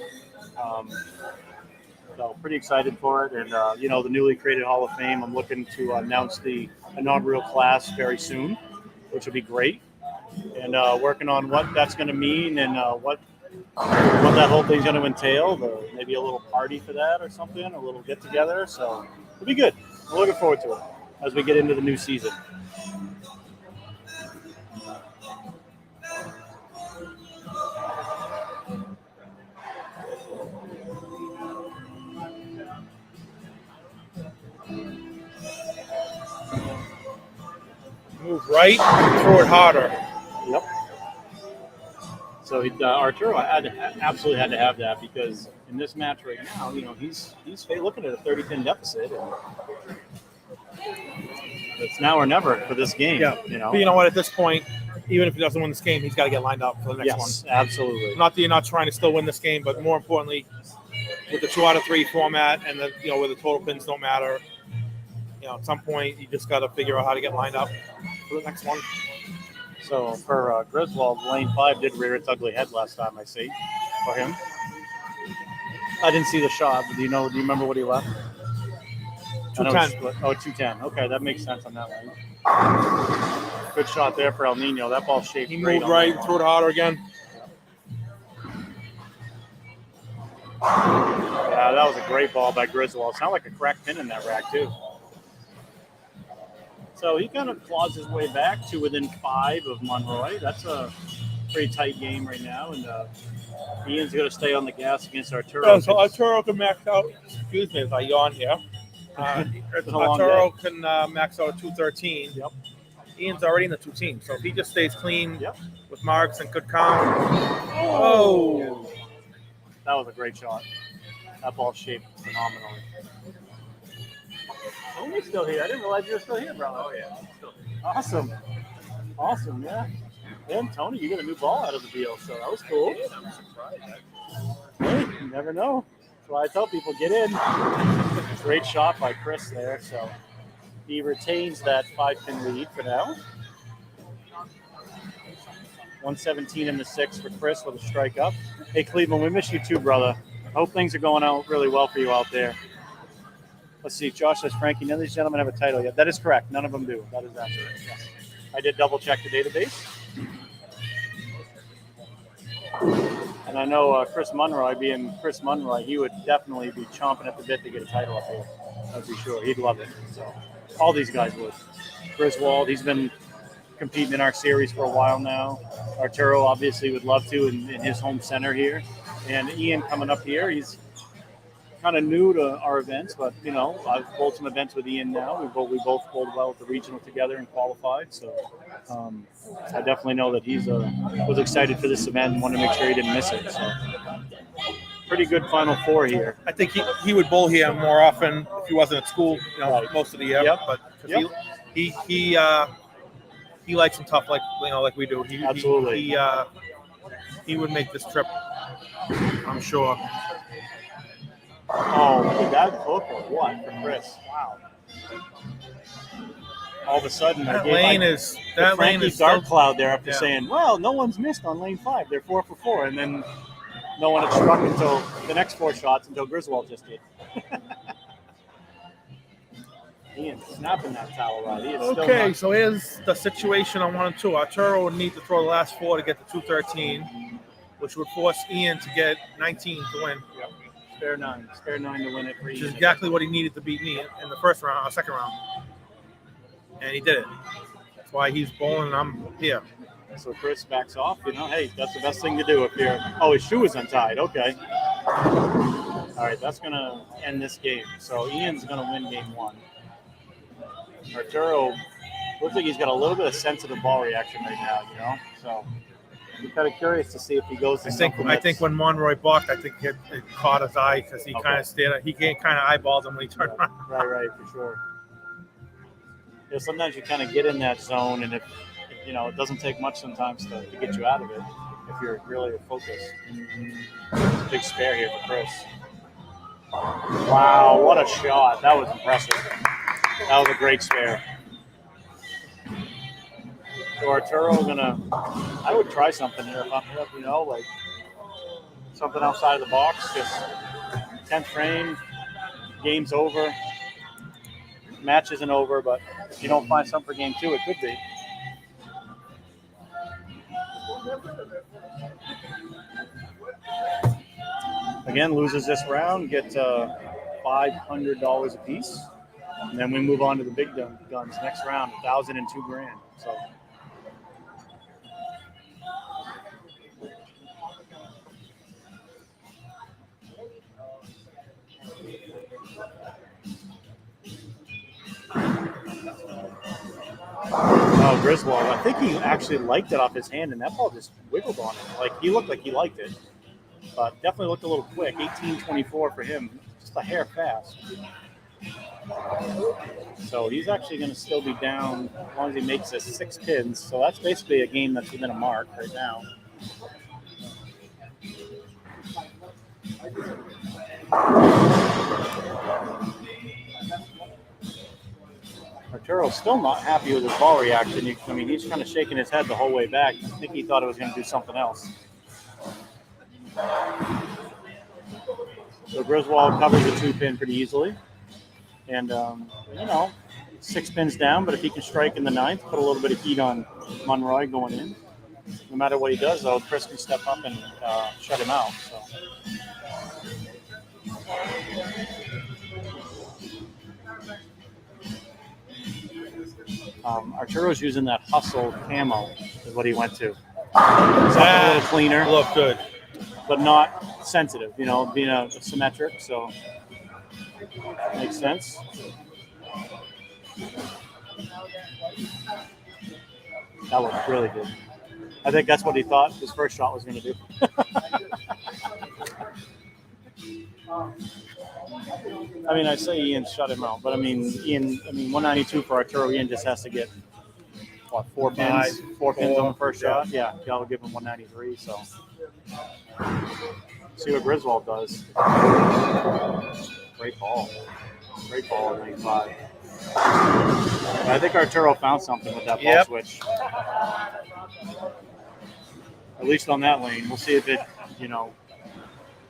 Speaker 1: So pretty excited for it. And, the newly created Hall of Fame, I'm looking to announce the inaugural class very soon, which will be great. And working on what that's going to mean and what that whole thing's going to entail. Maybe a little party for that or something, a little get-together. So it'll be good. We're looking forward to it as we get into the new season.
Speaker 4: Move right, throw it harder.
Speaker 1: Yep. So Arturo absolutely had to have that because in this match right now, he's looking at a 30-pin deficit, and it's now or never for this game.
Speaker 4: Yeah. But you know what? At this point, even if he doesn't win this game, he's got to get lined up for the next one.
Speaker 1: Yes, absolutely.
Speaker 4: Not that you're not trying to still win this game, but more importantly, with the 2 out of 3 format and where the total pins don't matter. At some point, you just got to figure out how to get lined up for the next one.
Speaker 1: So for Griswold, lane 5 did rear its ugly head last time I see for him. I didn't see the shot, but do you remember what he left?
Speaker 4: 210.
Speaker 1: 210. Okay, that makes sense on that one. Good shot there for El Nino. That ball shaped
Speaker 4: He
Speaker 1: great.
Speaker 4: moved right, threw it harder again.
Speaker 1: Yeah, that was a great ball by Griswold. Sounded like a cracked pin in that rack, too. So he kind of claws his way back to within 5 of Monroy. That's a pretty tight game right now. And Ian's going to stay on the gas against Arturo.
Speaker 4: So Arturo can max out. Excuse me if I yawn here. Arturo can max out at 213.
Speaker 1: Yep.
Speaker 4: Ian's already in the 2 teams. So if he just stays clean with marks and could count.
Speaker 1: Oh! That was a great shot. That ball shaped phenomenally. Tony's still here. I didn't realize you were still here, brother. Oh, yeah. Awesome. Awesome, yeah. And Tony, you get a new ball out of the deal, so that was cool.
Speaker 13: I'm surprised.
Speaker 1: Hey, you never know. That's why I tell people, get in. Great shot by Chris there, so he retains that 5-pin lead for now. 117 in the 6 for Chris with a strike up. Hey, Cleveland, we miss you too, brother. I hope things are going out really well for you out there. Let's see. Josh says, Frankie, none of these gentlemen have a title yet. That is correct. None of them do. That is accurate. Yes. I did double check the database. And I know Chris Monroy, being Chris Monroy, he would definitely be chomping at the bit to get a title up here. I'd be sure. He'd love it. So all these guys would. Griswold, he's been competing in our series for a while now. Arturo obviously would love to in his home center here. And Ian coming up here, he's kind of new to our events, but I've bowled some events with Ian now. We both bowled well at the regional together and qualified, so I definitely know that he's was excited for this event and wanted to make sure he didn't miss it. So pretty good Final Four here.
Speaker 4: I think he would bowl here more often if he wasn't at school, most of the year.
Speaker 1: Yep.
Speaker 4: But he likes some tough, like we do.
Speaker 1: Absolutely.
Speaker 4: He would make this trip, I'm sure.
Speaker 1: Oh, did that hook or what for Chris? Wow. All of a sudden,
Speaker 4: that lane is
Speaker 1: dark cloud there after saying, well, no one's missed on lane 5. They're 4 for 4. And then no one had struck until the next 4 shots until Griswold just did. Ian's snapping that towel out. He is still
Speaker 4: Okay,
Speaker 1: not-
Speaker 4: so here's the situation on 1 and 2. Arturo would need to throw the last 4 to get to 213, which would force Ian to get 19 to win.
Speaker 1: Yep. Spare 9 to win it for
Speaker 4: Which
Speaker 1: Ian.
Speaker 4: is exactly what he needed to beat me in the first round, second round. And he did it. That's why he's bowling and I'm here.
Speaker 1: So Chris backs off. You know, hey, that's the best thing to do if you're. Oh, his shoe is untied. Okay. All right, that's gonna end this game. So Ian's gonna win game 1. Arturo looks like he's got a little bit of sensitive ball reaction right now. You know, so I'm kind of curious to see if he goes. To
Speaker 4: I think when Monroy balked, I think it caught his eye because he kind of stared. He kind of eyeballed him when he turned around.
Speaker 1: Right, for sure. You know, sometimes you kind of get in that zone, and if you know, it doesn't take much sometimes to get you out of it if you're really focused. Big spare here for Chris. Wow, what a shot. That was impressive. That was a great spare. So Arturo I would try something here if I'm here, you know, like something outside of the box. Just 10th frame, game's over. Match isn't over, but if you don't find something for game 2, it could be. Again, loses this round, get $500 apiece, and then we move on to the big guns next round, $1,000 and $2,000. So. Oh, Griswold. I think he actually liked it off his hand, and that ball just wiggled on it. Like, he looked like he liked it. But definitely looked a little quick. 18-24 for him. Just a hair fast. So he's actually going to still be down as long as he makes it 6 pins. So that's basically a game that's within a mark right now. Arturo's still not happy with his ball reaction. He's kind of shaking his head the whole way back. I think he thought it was going to do something else. So Griswold covers the 2-pin pretty easily. And, 6 pins down, but if he can strike in the 9th, put a little bit of heat on Monroy going in. No matter what he does, though, Chris can step up and shut him out. So. Arturo's using that hustle camo is what he went to. Something a little cleaner.
Speaker 4: Look good.
Speaker 1: But not sensitive, being a symmetric, so makes sense. That looked really good. I think that's what he thought his first shot was going to do. I say Ian shut him out, but Ian, 192 for Arturo. Ian just has to get, 4 pins? 4 pins on the first shot? Yeah, I'll give him 193, so. See what Griswold does. Great ball at 95. I think Arturo found something with that ball switch. At least on that lane. We'll see if it,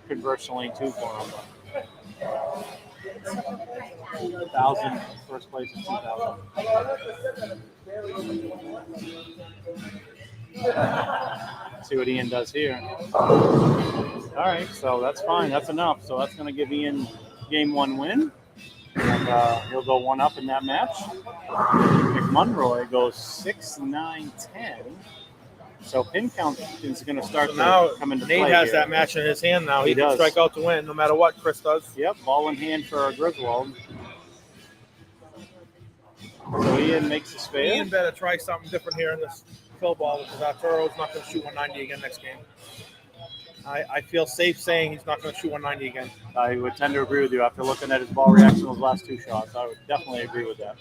Speaker 1: converts to lane 2 for him. 1,000. First place is 2,000. See what Ian does here. All right, so that's fine. That's enough. So that's going to give Ian game 1 win. And he'll go 1 up in that match. McMunroy goes 6, 9, 10. So pin count is going to start to come into play.
Speaker 4: Nate has
Speaker 1: here.
Speaker 4: that match in his hand now. He can
Speaker 1: does.
Speaker 4: strike out to win no matter what Chris does.
Speaker 1: Yep, ball in hand for Griswold. So Ian makes a spare.
Speaker 4: Ian better try something different here in this fill ball because Arturo's not going to shoot 190 again next game. I feel safe saying he's not going to shoot 190 again.
Speaker 1: I would tend to agree with you after looking at his ball reaction those last 2 shots. I would definitely agree with that.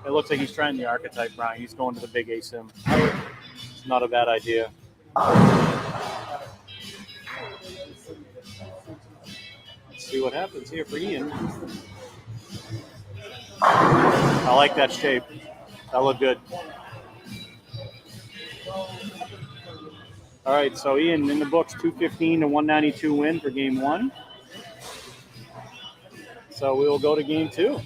Speaker 1: It looks like he's trying the archetype, Brian. He's going to the big ASIM. It's not a bad idea. Let's see what happens here for Ian. I like that shape. That looked good. All right, so Ian in the books, 215 to 192 win for game 1. So we will go to game 2.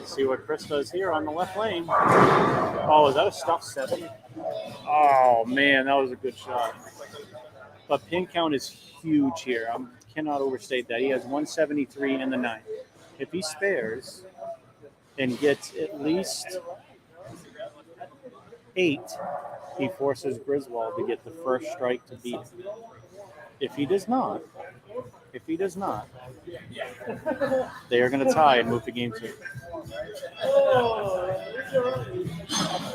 Speaker 1: See what Chris does here on the left lane. Oh, is that a stuff 7? Oh, man, that was a good shot. But pin count is huge here. I cannot overstate that. He has 173 in the 9th. If he spares and gets at least 8, he forces Griswold to get the first strike to beat it. If he does not, they are going to tie and move to game 2.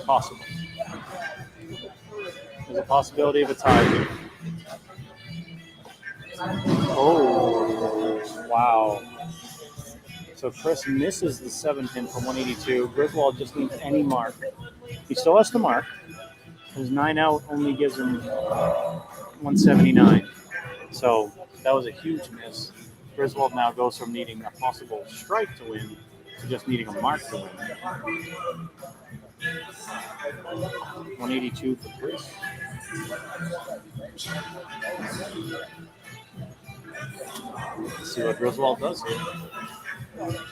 Speaker 1: Possible. There's a possibility of a tie here. Oh, wow. So Chris misses the 7 pin for 182. Griswold just needs any mark. He still has to mark. His 9 out only gives him 179. So that was a huge miss. Griswold now goes from needing a possible strike to win to just needing a mark to win. 182 for Chris. Let's see what Griswold does here.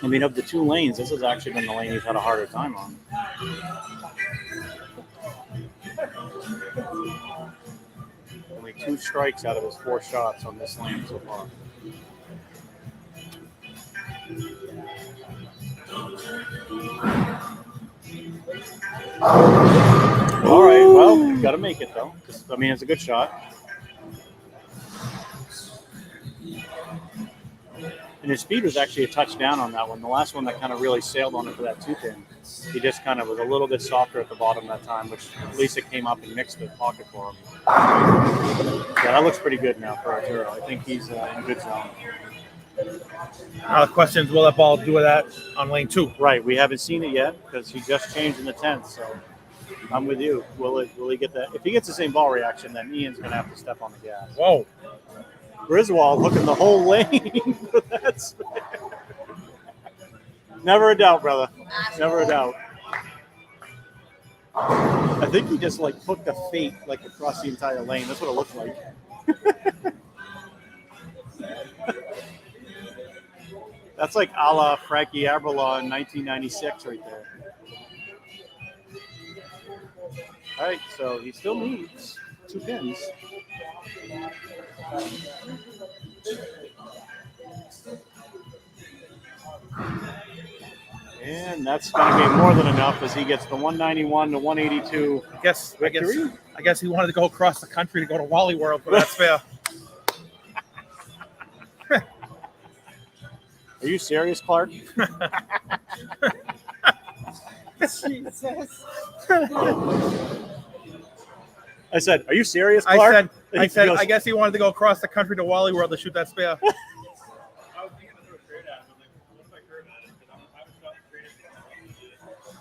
Speaker 1: I mean, of the 2 lanes, this has actually been the lane he's had a harder time on. Only 2 strikes out of his 4 shots on this lane so far. All right, well, you got to make it, though. I mean, it's a good shot. And his speed was actually a touchdown on that one. The last one that kind of really sailed on it for that 2 pin. He just kind of was a little bit softer at the bottom that time, which at least it came up and mixed the pocket for him. Yeah, that looks pretty good now for Arturo. I think he's in good zone.
Speaker 4: Now the question is, will that ball do that on lane 2?
Speaker 1: Right, we haven't seen it yet because he just changed in the 10th, so I'm with you. Will he get that? If he gets the same ball reaction, then Ian's going to have to step on the gas.
Speaker 4: Whoa.
Speaker 1: Griswold hooking the whole lane for that spare. Never a doubt, brother. Never a doubt. I think he just hooked a fate across the entire lane. That's what it looked like. That's like a la Frankie Aberlaw in 1996 right there. All right, so he still needs 2 pins. And that's going to be more than enough as he gets the 191 to 182 victory.
Speaker 4: I guess he wanted to go across the country to go to Wally World for that spare.
Speaker 1: Are you serious, Clark?
Speaker 9: Jesus.
Speaker 1: I said, are you serious, Clark?
Speaker 4: I said, I guess he wanted to go across the country to Wally World to shoot that spare.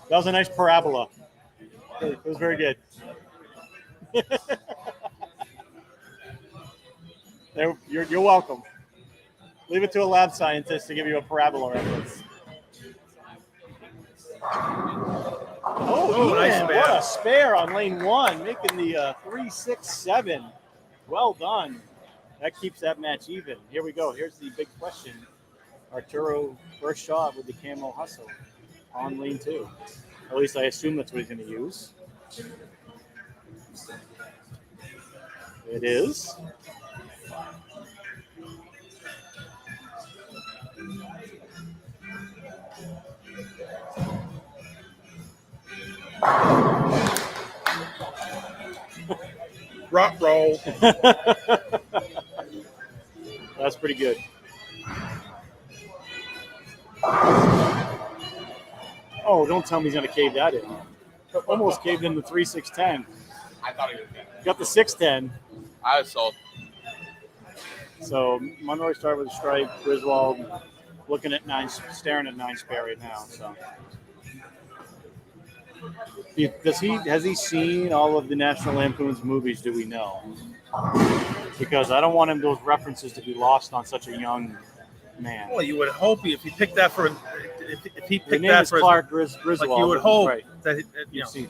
Speaker 1: That was a nice parabola. It was very good. You're welcome. Leave it to a lab scientist to give you a parabola reference. Oh,
Speaker 4: nice
Speaker 1: Ian,
Speaker 4: spare.
Speaker 1: what a spare on lane 1, making the 3-6-7. Well done. That keeps that match even. Here we go. Here's the big question. Arturo first shot with the camo hustle on lane 2. At least I assume that's what he's going to use. It is.
Speaker 4: Rock roll.
Speaker 1: That's pretty good. Oh, don't tell me he's going to cave that in. Almost caved in the 3-6-10.
Speaker 11: I thought he was going to.
Speaker 1: Got the 6-10.
Speaker 11: I was sold.
Speaker 1: So Monroe started with a strike. Griswold looking at 9, staring at 9 spare right now. So Has he seen all of the National Lampoon's movies? Do we know? Because I don't want those references to be lost on such a young man.
Speaker 4: Well, you would hope if he picked that for if he
Speaker 1: Your
Speaker 4: picked
Speaker 1: name
Speaker 4: that
Speaker 1: is
Speaker 4: for
Speaker 1: Clark Griswold.
Speaker 4: like you would hope
Speaker 1: right.
Speaker 4: that you
Speaker 1: You've
Speaker 4: know.
Speaker 1: seen.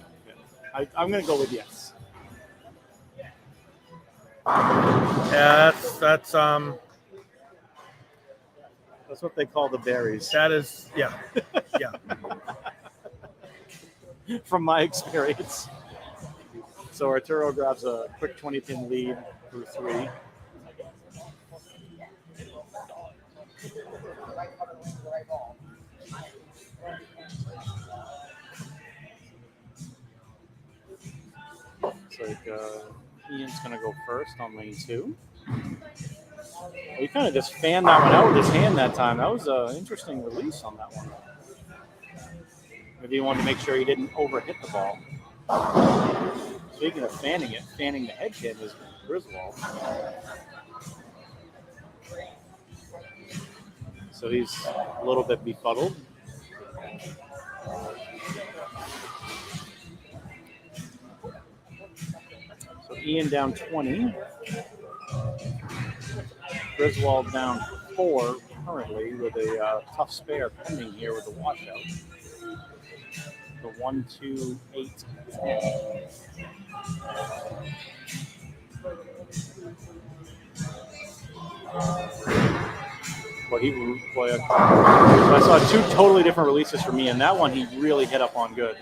Speaker 1: I'm going to go with yes.
Speaker 4: Yeah, that's
Speaker 1: what they call the berries.
Speaker 4: That is, yeah.
Speaker 1: From my experience. So Arturo grabs a quick 20-pin lead through 3. Looks like Ian's going to go first on lane 2. He kind of just fanned that one out with his hand that time. That was an interesting release on that one. Maybe he wanted to make sure he didn't overhit the ball. Speaking of fanning the head pin is Griswold. So he's a little bit befuddled. So Ian down 20. Griswold down 4 currently with a tough spare pending here with the washout. The 1, 2, 8, 10. I saw 2 totally different releases from Ian. That one he really hit up on good.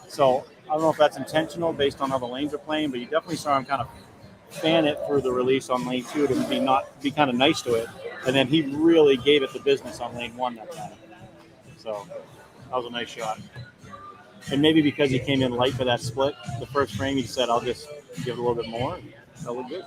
Speaker 1: So I don't know if that's intentional based on how the lanes are playing, but you definitely saw him kind of fan it through the release on lane 2 to be kind of nice to it, and then he really gave it the business on lane 1 that time. So that was a nice shot. And maybe because he came in light for that split, the first frame he said, I'll just give it a little bit more. That looked good.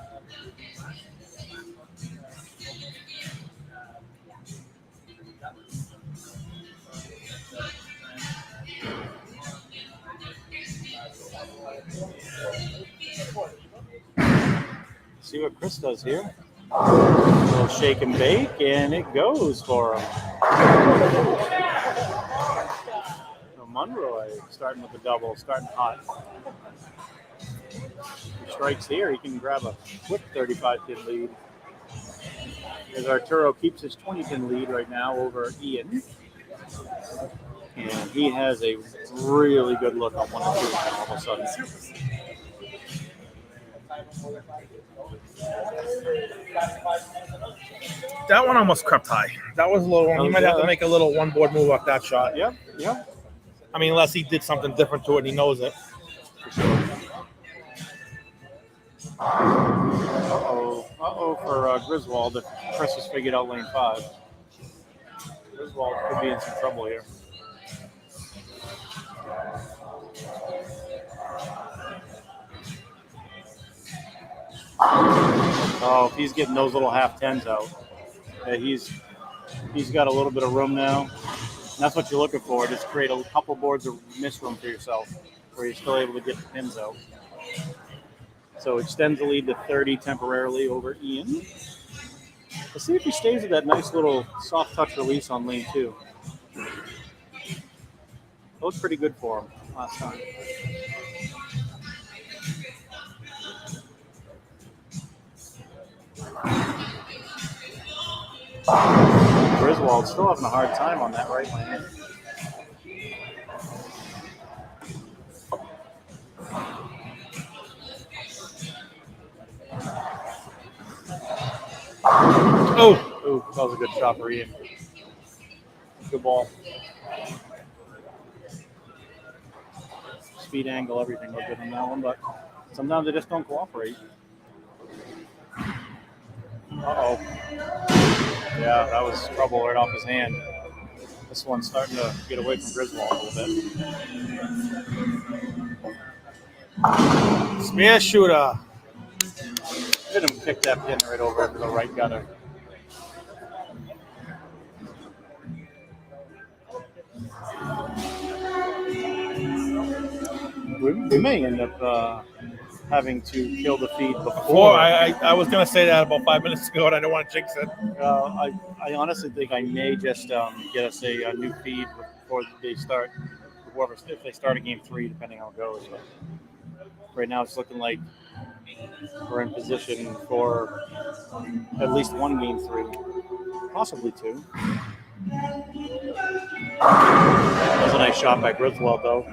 Speaker 1: See what Chris does here. A little shake and bake, and it goes for him. So Monroy starting with the double, starting hot. He strikes here, he can grab a quick 35-pin lead. As Arturo keeps his 20-pin lead right now over Ian. And he has a really good look on 1 and 2 now all of a sudden.
Speaker 4: That one almost crept high. That was a little one. He might have to make a little one-board move off that shot.
Speaker 1: Yeah.
Speaker 4: I mean, unless he did something different to it and he knows it.
Speaker 1: For sure. Uh-oh for Griswold if Chris has figured out lane 5. Griswold could be in some trouble here. Oh, if he's getting those little half 10s out, he's got a little bit of room now. And that's what you're looking for. Just create a couple boards of miss room for yourself where you're still able to get the pins out. So extends the lead to 30 temporarily over Ian. Let's see if he stays with that nice little soft touch release on lane 2. Looked pretty good for him last time. Griswold still having a hard time on that right lane. Oh, that was a good shot for Ian. Good ball. Speed, angle, everything looked good on that one, but sometimes they just don't cooperate. Uh-oh. Yeah, that was trouble right off his hand. This one's starting to get away from Griswold a little bit.
Speaker 4: Spear shooter.
Speaker 1: Hit him pick that pin right over into the right gutter. We may end up having to kill the feed before.
Speaker 4: I was going to say that about 5 minutes ago, and I don't want to jinx it.
Speaker 1: I honestly think I may just get us a new feed before they start whoever, if they start a game 3, depending how it goes. But right now, it's looking like we're in position for at least one game 3, possibly 2. That was a nice shot by Griswold, though.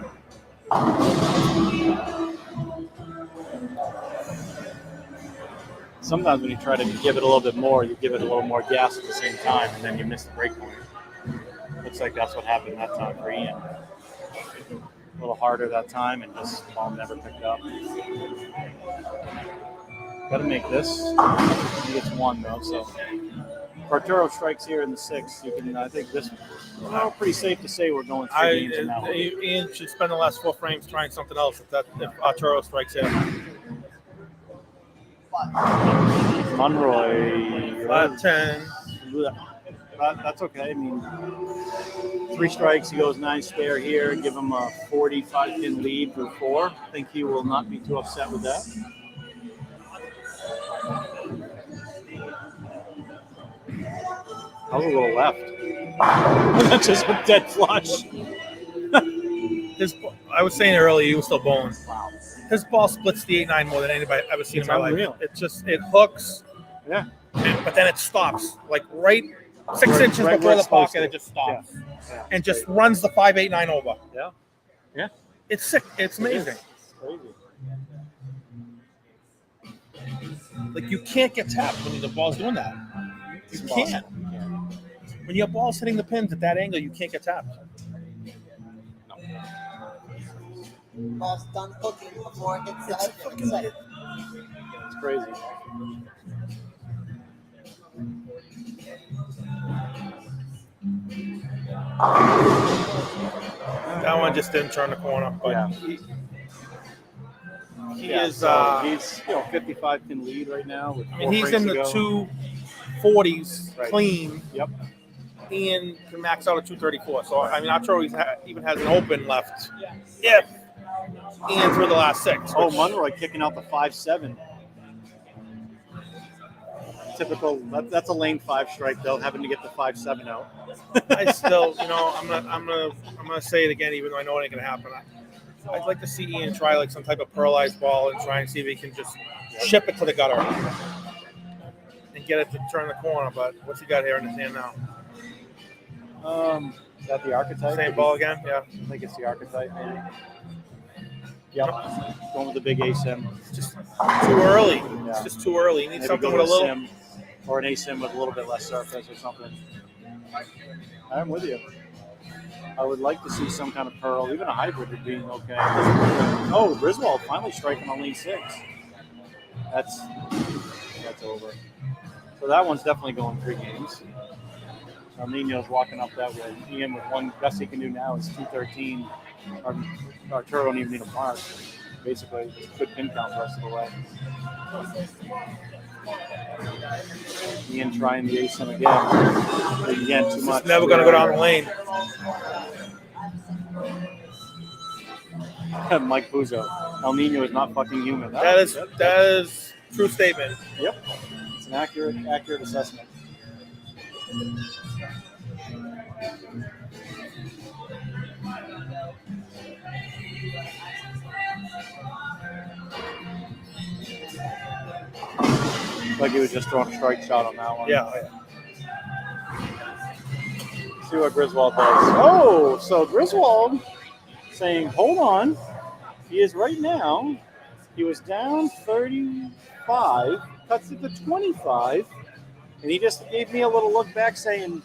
Speaker 1: Sometimes when you try to give it a little bit more, you give it a little more gas at the same time, and then you miss the break point. Looks like that's what happened that time for Ian. A little harder that time, and just the ball never picked up. Got to make this. He gets 1 though, so if Arturo strikes here in the 6th, you can. I think this. Pretty safe to say we're going 3 games in that one.
Speaker 4: Ian should spend the last 4 frames trying something else if Arturo strikes in.
Speaker 1: Monroy.
Speaker 4: 10.
Speaker 1: That's okay. I mean, 3 strikes. He goes 9 spare here. Give him a 45-pin lead through 4. I think he will not be too upset with that. I was a little left. That's just a dead flush.
Speaker 4: I was saying earlier, he was still bowling. Wow. His ball splits the 8-9 more than anybody I've ever seen in my life. It hooks.
Speaker 1: Yeah.
Speaker 4: But then it stops. Like right 6 inches before the pocket, it just stops.
Speaker 1: Yeah.
Speaker 4: And just runs the 5-8-9 over.
Speaker 1: Yeah. Yeah.
Speaker 4: It's sick. It's amazing.
Speaker 1: It's crazy.
Speaker 4: Like you can't get tapped when the ball's doing that. You can't. When your ball's hitting the pins at that angle, you can't get tapped.
Speaker 9: Ball's done cooking before it hits the head.
Speaker 1: It's crazy.
Speaker 4: That one just didn't turn the corner. But
Speaker 1: yeah. He's 55-pin lead right now. With
Speaker 4: he's in the 240s clean.
Speaker 1: Yep.
Speaker 4: Ian can max out at 234. So I'm not sure he even has an open left. If Ian threw the last 6.
Speaker 1: Oh, Monroy kicking out the 5-7. Typical. That's a lane 5 strike though, having to get the 5-7 out.
Speaker 4: I still, I'm gonna say it again, even though I know it ain't gonna happen. I'd like to see Ian try like some type of pearlized ball and try and see if he can just ship it to the gutter and get it to turn the corner. But what's he got here in his hand now?
Speaker 1: Is that the archetype?
Speaker 4: Same ball again? Yeah.
Speaker 1: I think it's the archetype, maybe. Yep. Going with the big ASIM.
Speaker 4: It's just too early. Yeah. It's just too early. You need something with a little
Speaker 1: sim, or an ASIM with a little bit less surface or something. I'm with you. I would like to see some kind of pearl, even a hybrid would be okay. Oh, Griswold finally striking on lane 6. That's over. So that one's definitely going 3 games. El Nino's walking up that way. Ian with one best he can do now is 213. Arturo don't even need a mark. Basically, good pin count the rest of the way. Ian trying the ASIM again. Again, too much.
Speaker 4: Never going to go down the lane.
Speaker 1: Mike Puzo. El Nino is not fucking human.
Speaker 4: That is true statement.
Speaker 1: Yep. It's an accurate assessment. Like he was just throwing a strike shot on that one.
Speaker 4: Yeah.
Speaker 1: See what Griswold does. Oh, so Griswold saying, hold on. He is right now. He was down 35, cuts it to 25, and he just gave me a little look back saying,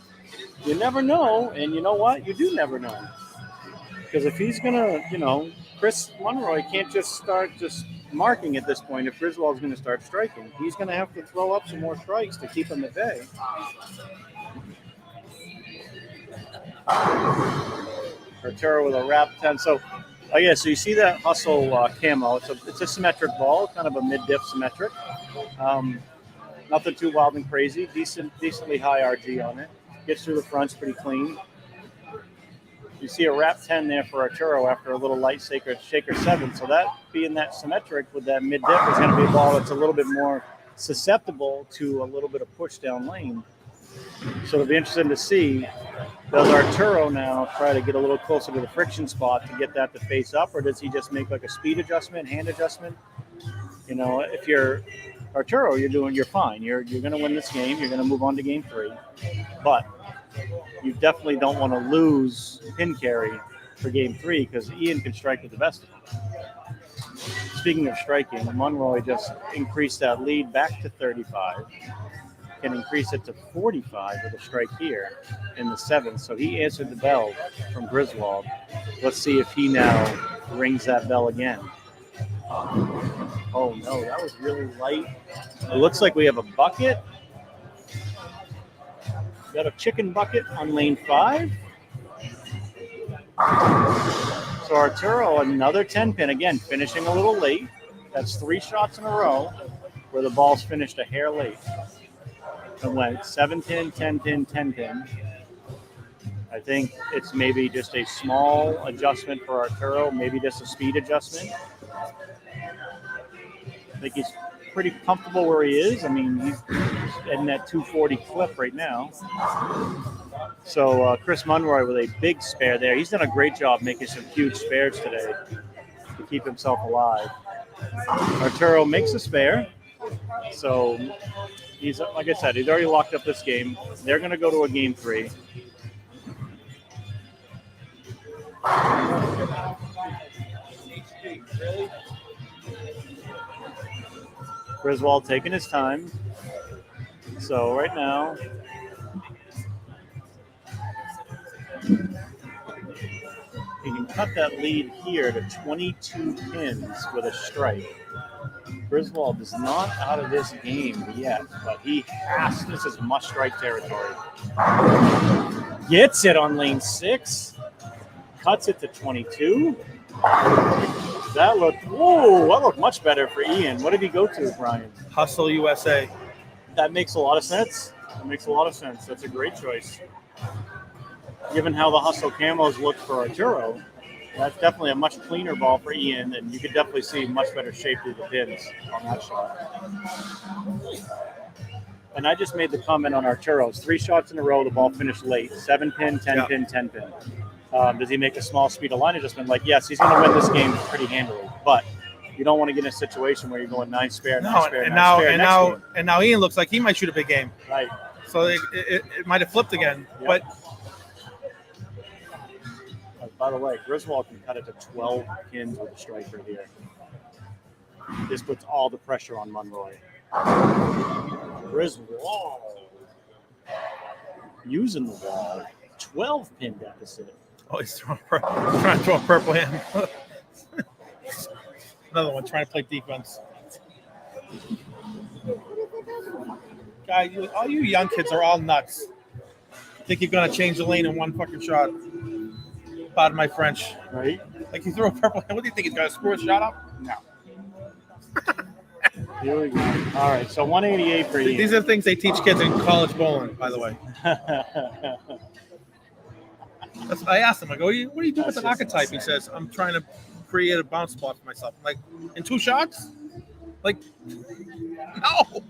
Speaker 1: you never know, and you know what? You do never know. Because if he's going to, Chris Monroy can't just start just marking at this point. If Griswold's going to start striking, he's going to have to throw up some more strikes to keep him at bay. Arturo with a wrap 10. So you see that hustle camo. It's a symmetric ball, kind of a mid-diff symmetric. Nothing too wild and crazy. Decently high RG on it. Gets through the fronts pretty clean. You see a wrap 10 there for Arturo after a little light shaker 7. So that being that symmetric with that mid-dip is going to be a ball that's a little bit more susceptible to a little bit of push down lane. So it'll be interesting to see, does Arturo now try to get a little closer to the friction spot to get that to face up, or does he just make like a speed adjustment, hand adjustment? You know, if you're Arturo, you're fine. You're going to win this game. You're going to move on to game 3. But you definitely don't want to lose pin carry for game 3 because Ian can strike with the best of them. Speaking of striking, Monroy just increased that lead back to 35. Can increase it to 45 with a strike here in the 7th. So he answered the bell from Griswold. Let's see if he now rings that bell again. Oh no, that was really light. It looks like we have a bucket. Got a chicken bucket on lane 5. So Arturo, another 10 pin, again, finishing a little late. That's 3 shots in a row where the ball's finished a hair late. It went 7 pin, 10 pin, 10 pin. I think it's maybe just a small adjustment for Arturo, maybe just a speed adjustment. I think he's pretty comfortable where he is. I mean, he's in that 240 clip right now. So Chris Monroy with a big spare there. He's done a great job making some huge spares today to keep himself alive. Arturo makes a spare. So he's, like I said, he's already locked up this game. They're going to go to a game 3. Griswold taking his time. So right now, he can cut that lead here to 22 pins with a strike. Griswold is not out of this game yet, but he has. This is must-strike territory. Gets it on lane 6. Cuts it to 22. That looked much better for Ian. What did he go to, Brian?
Speaker 4: Hustle USA.
Speaker 1: That makes a lot of sense. That's a great choice. Given how the Hustle camos looked for Arturo, that's definitely a much cleaner ball for Ian, and you could definitely see much better shape through the pins on that shot. And I just made the comment on Arturo's 3 shots in a row, the ball finished late. 7 pin, 10 pin, 10 pin. Does he make a small speed of line adjustment? Like, yes, he's going to win this game pretty handily, but you don't want to get in a situation where you're going 9 spare, 9 spare,
Speaker 4: and
Speaker 1: 9 spare.
Speaker 4: now Ian looks like he might shoot a big game.
Speaker 1: Right.
Speaker 4: So it might have flipped again.
Speaker 1: Yep.
Speaker 4: But
Speaker 1: by the way, Griswold can cut it to 12 pins with a striker here. This puts all the pressure on Monroy. Griswold using the wall. 12 pin deficit.
Speaker 4: Oh, he's trying to throw a purple hand. Another one trying to play defense. Guy, all you young kids are all nuts. Think you're gonna change the lane in one fucking shot. Pardon my French.
Speaker 1: Right?
Speaker 4: Like you throw a purple hand. What do you think? He's gonna screw a shot up? No.
Speaker 1: Here we go. All right, so 188 for Ian.
Speaker 4: These are the things they teach kids in college bowling, by the way. I asked him, I go, what are you doing with an archetype? He says, I'm trying to create a bounce spot for myself. I'm like, in 2 shots? Like, no.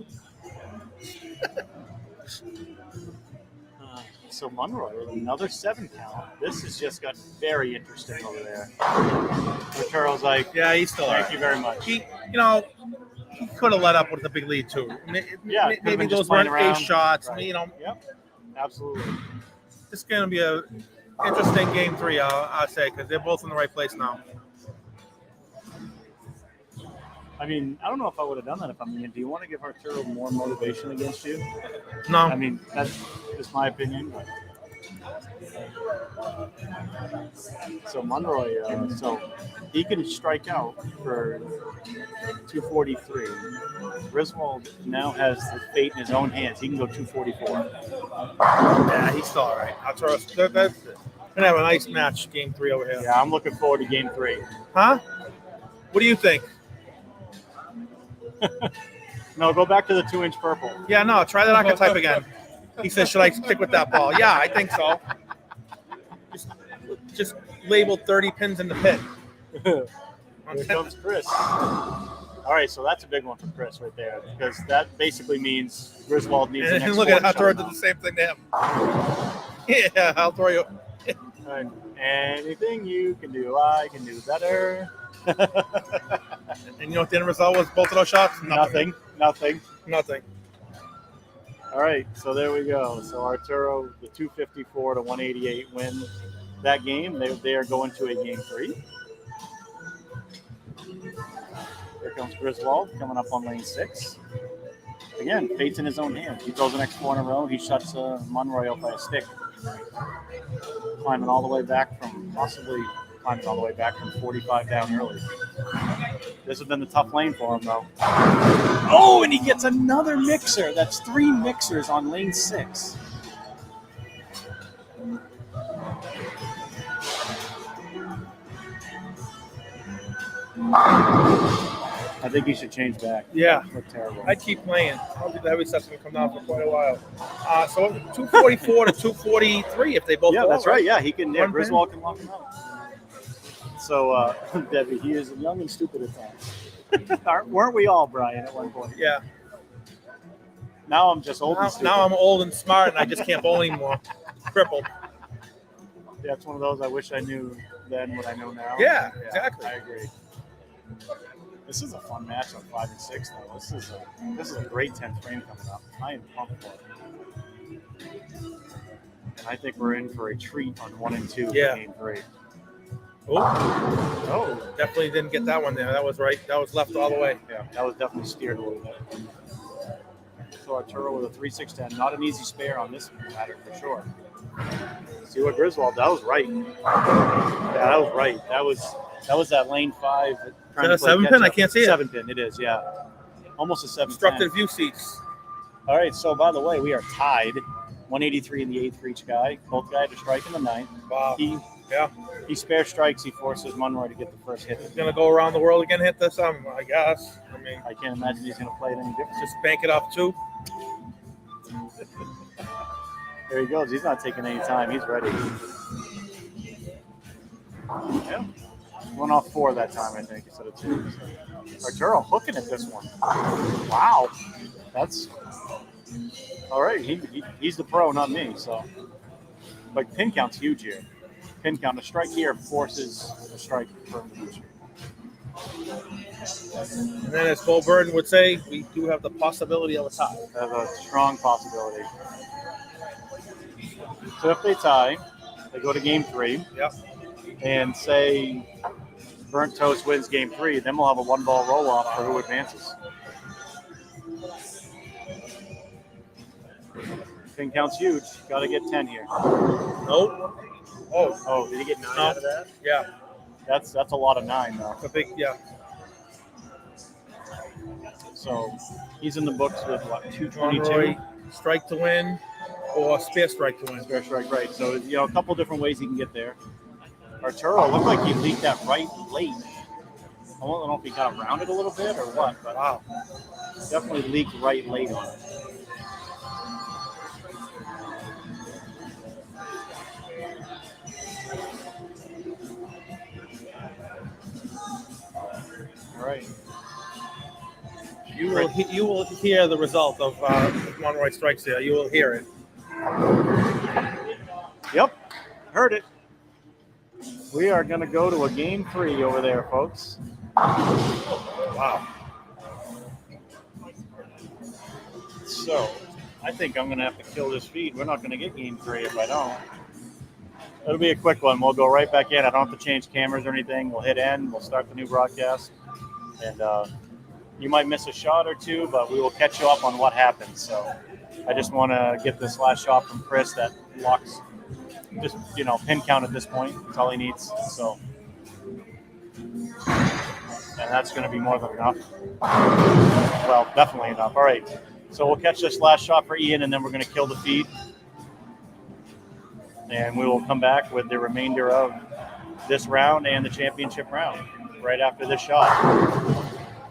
Speaker 1: So Monroy with another 7 count. This has just got very interesting over there. Arturo's like,
Speaker 4: yeah, he's still
Speaker 1: thank you very much.
Speaker 4: He could have let up with the big lead too.
Speaker 1: Yeah,
Speaker 4: maybe those weren't ace shots.
Speaker 1: Right. Yep, absolutely.
Speaker 4: It's going to be a interesting game 3, I'll say, because they're both in the right place now.
Speaker 1: I mean, I don't know if I would have done that if I'm Ian. Do you want to give Arturo more motivation against you?
Speaker 4: No.
Speaker 1: I mean, that's just my opinion. But... So Monroy, so he can strike out for 243. Griswold now has the fate in his own hands. He can go 244.
Speaker 4: Yeah, he's still all right. Arturo's going to have a nice match, game 3 over here.
Speaker 1: Yeah, I'm looking forward to game 3.
Speaker 4: Huh? What do you think?
Speaker 1: No, go back to the 2-inch purple.
Speaker 4: Yeah, no, try that archetype again. He says, should I stick with that ball? Yeah, I think so. Just label 30 pins in the pit.
Speaker 1: Here comes Chris. All right, so that's a big one for Chris right there, because that basically means Griswold needs the
Speaker 4: And
Speaker 1: next
Speaker 4: look at
Speaker 1: four
Speaker 4: Arturo
Speaker 1: to
Speaker 4: did
Speaker 1: shut
Speaker 4: the same thing to him. Yeah, I'll throw you.
Speaker 1: him out. All right. Anything you can do, I can do better.
Speaker 4: And you know what the end result was? Both of those shots?
Speaker 1: Nothing.
Speaker 4: Nothing.
Speaker 1: All right, so there we go. So Arturo, the 254 to 188 win that game. They are going to a game 3. Here comes Griswold coming up on lane 6. Again, fate's in his own hands. He throws the next 4 in a row. He shuts Monroy up by a stick. Climbing all the way back from 45 down early. This has been the tough lane for him, though. Oh, and he gets another mixer. That's 3 mixers on lane 6. I think he should change back.
Speaker 4: Yeah.
Speaker 1: Look terrible.
Speaker 4: I'd keep playing. I don't think the heavy stuff's going to come down for quite a while. So 244 to 243 if they both
Speaker 1: Yeah,
Speaker 4: go,
Speaker 1: that's right. Yeah, he can. Yeah,
Speaker 4: One
Speaker 1: Griswold can lock him out. So, Debbie, he is young and stupid at times. Weren't we all, Brian, at one point?
Speaker 4: Yeah.
Speaker 1: Now I'm just old and stupid.
Speaker 4: Now I'm old and smart, and I just can't bowl anymore. Crippled.
Speaker 1: Yeah, it's one of those I wish I knew then what I know now.
Speaker 4: Yeah, exactly.
Speaker 1: I agree. This is a fun match on 5 and 6, though. This is a great 10th frame coming up. I am pumped for it. And I think we're in for a treat on 1 and 2
Speaker 4: Yeah.
Speaker 1: for game 3.
Speaker 4: Oh, definitely didn't get that one there. That was right. That was left all the way.
Speaker 1: Yeah, that was definitely steered a little bit. So Arturo with a 3-6-10. Not an easy spare on this matter for sure. See what Griswold, that was right. Yeah, that was right. That was that lane 5.
Speaker 4: Is that a 7-pin? I can't see it.
Speaker 1: 7-pin, it is, yeah. Almost a 7-pin.
Speaker 4: Obstructed view seats.
Speaker 1: All right, so by the way, we are tied. 183 in the 8th for each guy. Both guys to strike in the 9th.
Speaker 4: Wow.
Speaker 1: He spare strikes. He forces Monroy to get the first hit.
Speaker 4: He's going to go around the world again, hit this, I guess. I mean,
Speaker 1: I can't imagine he's going to play it any different.
Speaker 4: Just bank it off 2.
Speaker 1: There he goes. He's not taking any time. He's ready. Yeah. Went off 4 that time, I think, instead of 2. So. Arturo hooking at this one. Wow. That's all right. He's the pro, not me. So, but pin count's huge here. Pin count, a strike here forces a strike from the future.
Speaker 4: And then, as Bo Burden would say, we do have the possibility of a tie.
Speaker 1: Have a strong possibility. So if they tie, they go to game 3.
Speaker 4: Yep.
Speaker 1: And say Burnt Toast wins game 3, then we'll have a 1-ball roll-off for who advances. Pin count's huge. Got to get 10 here.
Speaker 4: Nope.
Speaker 1: Oh, did he get 9 out of that?
Speaker 4: Yeah.
Speaker 1: That's a lot of 9, though.
Speaker 4: It's a big, yeah.
Speaker 1: So he's in the books with what, 222?
Speaker 4: Monroy, strike to win, or spare strike to win.
Speaker 1: Spare strike, right. So, a couple different ways he can get there. Arturo looked like he leaked that right late. I don't know if he got around it a little bit or what, but
Speaker 4: wow.
Speaker 1: Definitely leaked right late on it. All right.
Speaker 4: You will hear the result of Monroy strikes there. You will hear it.
Speaker 1: Yep, heard it. We are going to go to a game 3 over there, folks.
Speaker 4: Wow.
Speaker 1: So, I think I'm going to have to kill this feed. We're not going to get game 3 if I don't. It'll be a quick one. We'll go right back in. I don't have to change cameras or anything. We'll hit end. We'll start the new broadcast. And you might miss a shot or two, but we will catch you up on what happens. So I just want to get this last shot from Chris that locks, just, pin count at this point. That's all he needs. So, and that's going to be more than enough. Well, definitely enough. All right. So we'll catch this last shot for Ian, and then we're going to kill the feed. And we will come back with the remainder of this round and the championship round right after this shot.